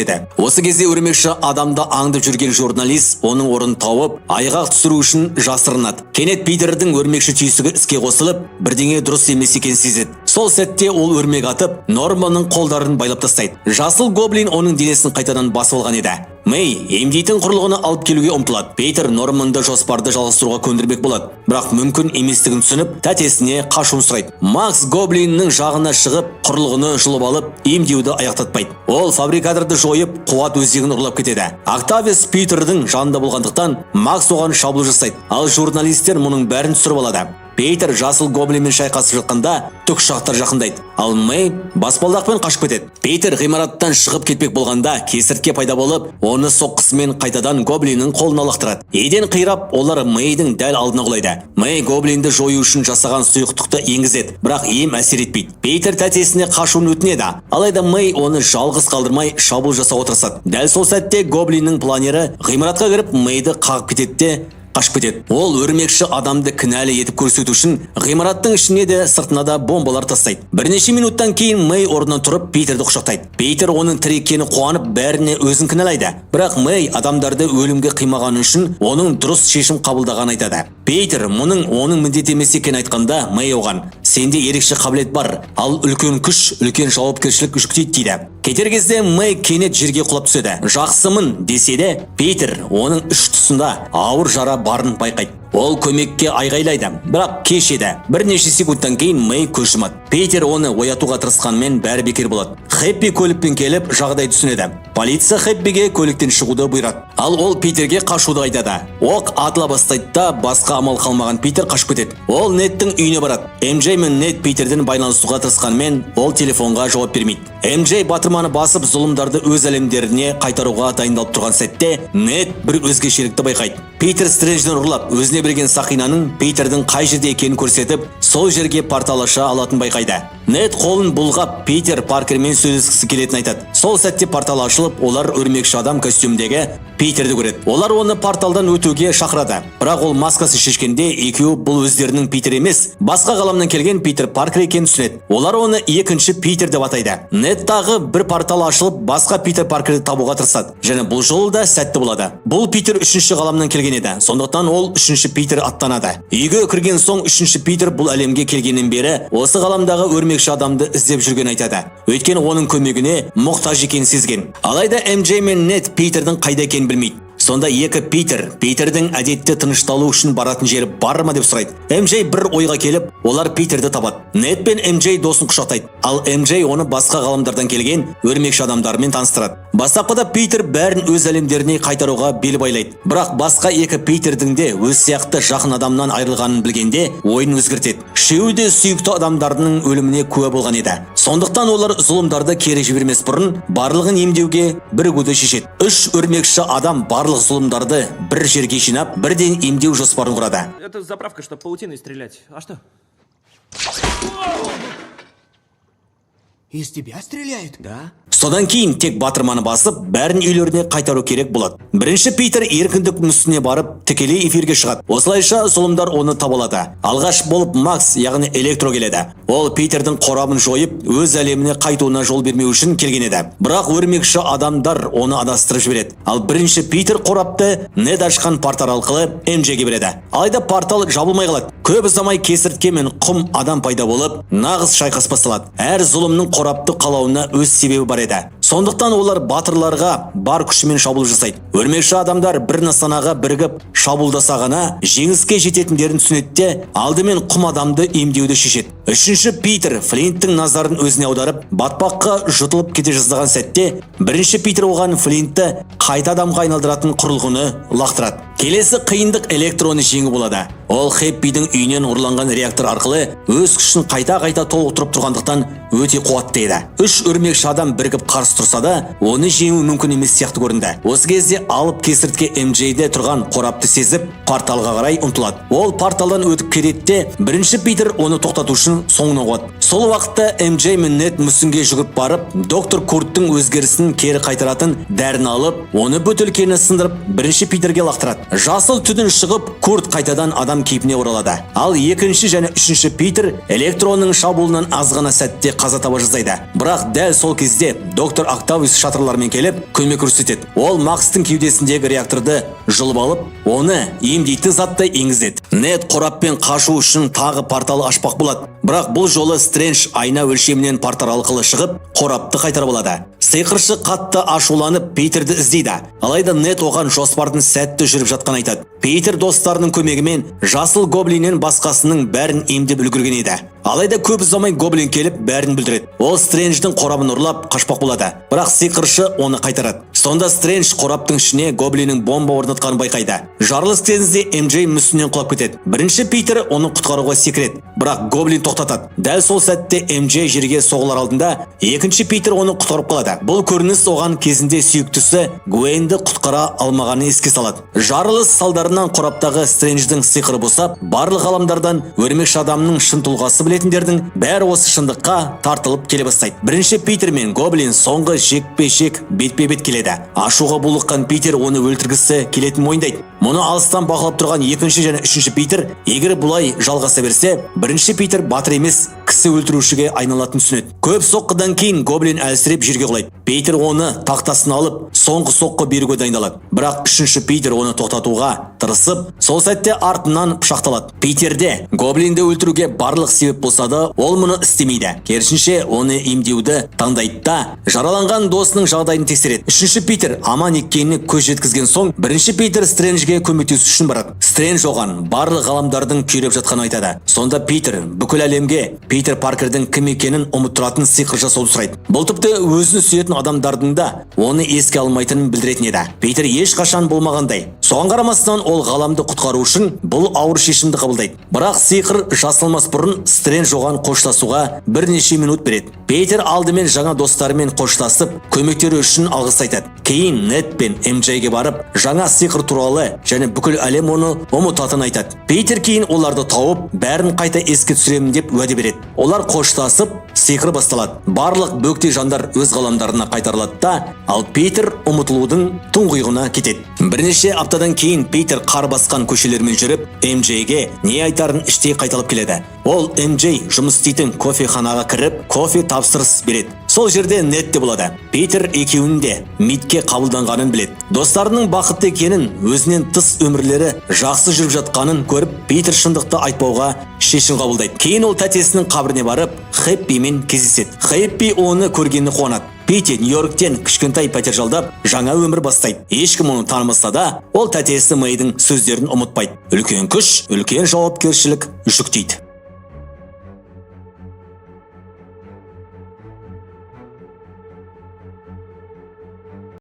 еді. Осы кезде өрмекші адамды аңдып жүрген журналист оның орнын тауып, айғақ түсіру үшін жасырынады. Кенет Питердің өрмекші түйсігі іске қосылып, бірдеңе дұрыс емес екенін сезеді. Сол сәтте ол өрмек атып, Норманның қолдарын байлап тастайды. Жасыл гоблин оның денесін қайтадан басып алған еді. Мэй емдейтін құрылғыны алып келуге ұмтылады. Питер Норманды жоспарды жалғастыруға көндірмек болады, бірақ мүмкін еместігін түсініп, тәтесіне қашуын сұрайды. Макс гоблиннің жағына шығып, құрылғыны жұлып алып, емдеуді аяқтатпайды. Ол фабрикаторды жойып, қуат өзегін ұрлап кетеді. Октавиус Питердің жанында болғандықтан, Макс оған шабуыл жасайды, ал журналистер мұның бәрін түсіріп алады. Питер жасыл гоблинмен шайқасып жатқанда тікұшақтар жақындайды, ал Мэй баспалдақпен қашып кетеді. Питер ғимараттан шығып кетпек болғанда кесіртке пайда болып, оны соққысымен қайтадан гоблиннің қолына лақтырады. Еден қирап, олар Мэйдің дәл алдына құлайды. Мэй гоблинді жою үшін жасаған сұйықтықты енгізеді, бірақ ем әсер етпейді. Питер тәтесіне қашуын өтінеді, алайда Мэй оны жалғыз қалдырмай шабуыл жасауға тырысады. Дәл сол сәтте гоблиннің планері ғимаратқа кіріп Мэйді қағып кетеді де қашып кетеді. Ол өрмекші адамды кінәлі етіп көрсету үшін ғимараттың ішіне де сыртына да бомбалар тастайды. Бірнеше минуттан кейін Мэй орнынан тұрып Питерді құшақтайды. Питер оның тірі екеніне қуанып, бәріне өзін кінәлайды. Бірақ Мэй адамдарды өлімге қимағаны үшін оның дұрыс шешім қабылдағанын айтады. Питер оның міндет емес екенін айтқанда, Мэй оған: "Сенде ерекше қабілет бар, ал үлкен күш, үлкен жауапкершілік жүктейді" дейді. Кетер кезде Мэй кенет жерге құлап түседі. Жақсымын десе де, Питер оның үш тұсында ауыр жара барын байқайды. Ол көмекке айғайлайды, бірақ кеш еді. Бірнеше секундтан кейін Мэй көз жұмады. Питер оны оятуға тырысқанмен бәрі бекер болады. Хэппи көлікпен келіп, жағдай түсінеді. Полиция Хэппиге көліктен шығуды бұйырады. Ал ол Питерге қашуды айтады. Оқ атыла бастайды да, басқа амал қалмаған Питер қашып кетеді. Ол Недтің үйіне барады. МЖ мен Нед Питерден байланысуға тырысқанмен, ол телефонға жауап бермейді. МЖ батырманы басып, зұлымдарды өз әлемдеріне қайтаруға дайындалып тұрған сәтте, Нед бір өзгешелікті байқайды. Питер Стрэнджден ұрлап, өзіне берген сақинаның Питердің қай жерде екенін көрсетіп, сол жерге портал аша алатын байқайды. Нед қолын бұлғап, Питер Паркермен сөйлескісі келетінін айтады. Сол сәтте портал ашылып, олар өрмекші адам костюмдегі Питерді көреді. Олар оны порталдан өтуге шақырады. Бірақ ол маскасы шешкенде, екеуі бұл өздерінің Питер емес, басқа ғаламнан келген Питер Паркер екенін түсінеді. Олар оны екінші Питер деп атайды. Нед тағы бір портал ашылып, басқа Питер Паркерді табуға тырысады. Және бұл жолы да сәтті болады. Бұл Питер үшінші ғаламнан келген еді. Сондықтан ол үшінші Питер аттанады. Үйге кірген соң үшінші Питер бұл әлемге келгеннен бері осы ғаламдағы өрмекші адамды іздеп жүрген айтады. Өйткені оның көмегіне мұқтаж екенін сезген. Алайда МЖ мен Нед Питердің қайда екенін білмейді. Сонда екі Питердің әдетте тынышталу үшін баратын жері бар ма деп сұрайды. МЖ бір ойға келіп, олар Питерді табады. Нед пен МЖ досын құшақтайды, ал МЖ оны басқа ғаламдардан келген өрмекші адамдармен таныстырады. Бастапқыда Питер бәрін өз әлемдеріне қайтаруға бел байлайды. Бірақ басқа екі Питердің де өз сияқты жақын адамнан айырылғанын білгенде ойын өзгертеді. Үшеуі де сүйікті адамдарының өліміне куә болған еді. Сондықтан олар зұлымдарды кері жібермес бұрын барлығын емдеуге бірігуді шешеді. Үш өрмекші адам барлық зұлымдарды бір жерге жинап, бірден емдеу жоспарын құрады. Это заправка, чтобы паутиной стрелять. А что? Из тебя стреляют? Да. Содан кейін тек батырманы басып, бәрін үйлеріне қайтару керек болады. Бірінші Питер еркіндік үстіне барып, тікелей эфирге шығады. Осылайша зұлымдар оны табалады. Алғаш болып Макс, яғни Электро келеді. Ол Питердің қорабын жойып, өз әлеміне қайтуына жол бермеу үшін келген еді. Бірақ өрмекші адамдар оны адастырып жібереді. Ал бірінші Питер қорапты Нед ашқан портал арқылы MJ-ге береді. Алайда портал жабылмай қалады. Көп ұзамай кесіртке мен құм адам пайда болып, нағыз шайқас басталады. Әр зұлымның қорапты қалауына өз себебі бар еді. Сондықтан олар батырларға бар күшімен шабуыл жасайды. Өрмекші адамдар бір нысанаға бірігіп шабуылдаса ғана жеңіске жететіндерін түсінеді де, алдымен құм адамды емдеуді шешеді. Үшінші Питер Флинттің назарын өзіне аударып, батпаққа жұтылып кете жаздаған сәтте, бірінші Питер оған Флинтті қайта адамға айналдыратын құрылғыны лақтырады. Келесі қиындық Электроны жеңу болады. Ол Хэппидің үйінен ұрланған реактор арқылы өз күшін қайта-қайта толықтырып тұрғандықтан өте қуатты еді. Үш өрмекші адам бірігіп қарсы тұрса да, оны жеңу мүмкін емес сияқты көрінді. Осы кезде алып кесіртке MJ-де тұрған қорапты сезіп, порталға қарай ұмтылады. Ол порталдан өтіп кетеді де, бірінші Питер оны тоқтату үшін соңынан қуады. Сол уақытта MJ мен Нед мүсінге жүгіріп барып, доктор Курттың өзгерісін кері қайтаратын дәріні алып, оны бөтелкені сындырып, бірінші Питерге лақтырады. Жасыл түтін шығып, Курт қайтадан адам кейпіне оралады. Ал екінші және үшінші Питер Электроның шабуылынан аз ғана сәтте қаза таба жаздайды. Бірақ дәл сол кезде доктор Октавиус шатырлармен келіп, көмек көрсетеді. Ол Макстың кеудесіндегі реакторды жұлып алып, оны емдейтін затты енгізеді. Нед қораппен қашу үшін тағы портал ашпақ болады. Бірақ бұл жолы Стрэндж айна өлшемінен портал арқылы шығып, қорапты қайтарып алады. Сиқыршы қатты ашуланып Питерді іздейді. Алайда Нед оған жоспардың сәтті жүріп жатқан айтады. Питер достарының көмегімен жасыл гоблиннен басқасының бәрін емдеп үлгерген еді. Алайда көп ұзамай гоблин келіп бәрін бүлдіреді. Ол Стрэндждің қорабын ұрлап қашпақ болады. Бірақ сиқыршы оны қайтарады. Сонда Стрэндж қораптың ішіне гоблиннің бомба орнатқанын байқайды. Жарылыс кезінде MJ мүсіннен құлап кетеді. Бірінші Питер оны құтқаруға секіреді. Бірақ гоблин тоқтатады. Дәл сол сәтте MJ жерге соғылар алдында екінші Питер оны құтқарып қалады. Бұл көрініс оған кезінде сүйіктісі Гуэнді құтқара алмағанын еске салады. Жарылыс салдарынан қораптағы Стрэндждің сиқыры босап, барлық ғаламдардан өрмекші адамның шын тұлғасы білетіндердің бәрі осы шындыққа тартылып келе бастайды. Бірінші Питер мен гоблин соңғы жекпе-жек бетпе-бет келеді. Ашуға булыққан Питер оны өлтіргісі келетінін мойындайды. Мұны алыстан бақылап тұрған екінші және үшінші Питер, егер бұлай жалғаса берсе, бірінші Питер батыр емес, кісі өлтірушіге айналатынын түсінеді. Көп соққыдан кейін гоблин әлсіреп жерге құлайды. Питер оны тақтасын алып, соңғы соққы беруге дайындалады. Бірақ үшінші Питер оны тоқтатуға тырысып, сол сәтте артынан пышақталады. Питерде гоблинді өлтіруге барлық себеп болса да, ол мұны істемейді. Керісінше оны емдеуді таңдайды да, жараланған досының жағдайын тексереді. Үшінші Питер аман екеніне көз жеткізген соң, бірінші Питер Стрэнджге көмектесу үшін барады. Стрэндж оған барлық ғаламдардың күйреп жатқанын айтады. Сонда Питер бүкіл әлемге Питер Паркердің кім екенін ұмыттыратын сиқыр жасауды сұрайды. Бұл тіпті өзін сүйетін адамдардың да оны еске алмайтынын білдіретін еді. Питер ешқашан болмағандай. Соған қарамастан ол ғаламды құтқару үшін бұл ауыр шешімді қабылдайды. Бірақ сиқыр жасалмас бұрын Стрэндж оған қоштасуға бірнеше минут береді. Питер алдымен жаңа достарымен қоштасып, көмектері үшін алғыс айтады. Кейін Нед пен MJ-ге барып, жаңа сиқыр туралы және бүкіл әлем оны ұмытатынын айтады. Питер кейін оларды тауып, бәрін қайта еске түсіремін деп уәде береді. Олар қоштасып, сиқыр басталады. Барлық бөкте жандар өз ғаламдарына қайтарылады да, ал Питер ұмытылудың тұңғиығына кетеді. Бірнеше аптадан кейін Питер қар басқан көшелермен жүріп, MJ-ге не айтарын іштей қайталап келеді. Ол MJ жұмыс істейтін кофеханаға кіріп, кофе тапсырыс береді. Сол жерде Нед те болады. Питер екеуінің де митке қабылданғанын біледі. Достарының бақытты екенін, өзінен тыс өмірлері жақсы жүріп жатқанын көріп, Питер шындықты айтпауға шешім қабылдайды. Кейін ол тәтесінің қабіріне барып, Хэппимен кездеседі. Хэппи оны көргені қуанады. Питер Нью-Йорктен кішкентай пәтер жалдап, жаңа өмір бастайды. Ешкім оны танымаса да, ол тәтесі Мэйдің сөздерін ұмытпайды. Үлкен күш, үлкен жауапкершілік жүктейді.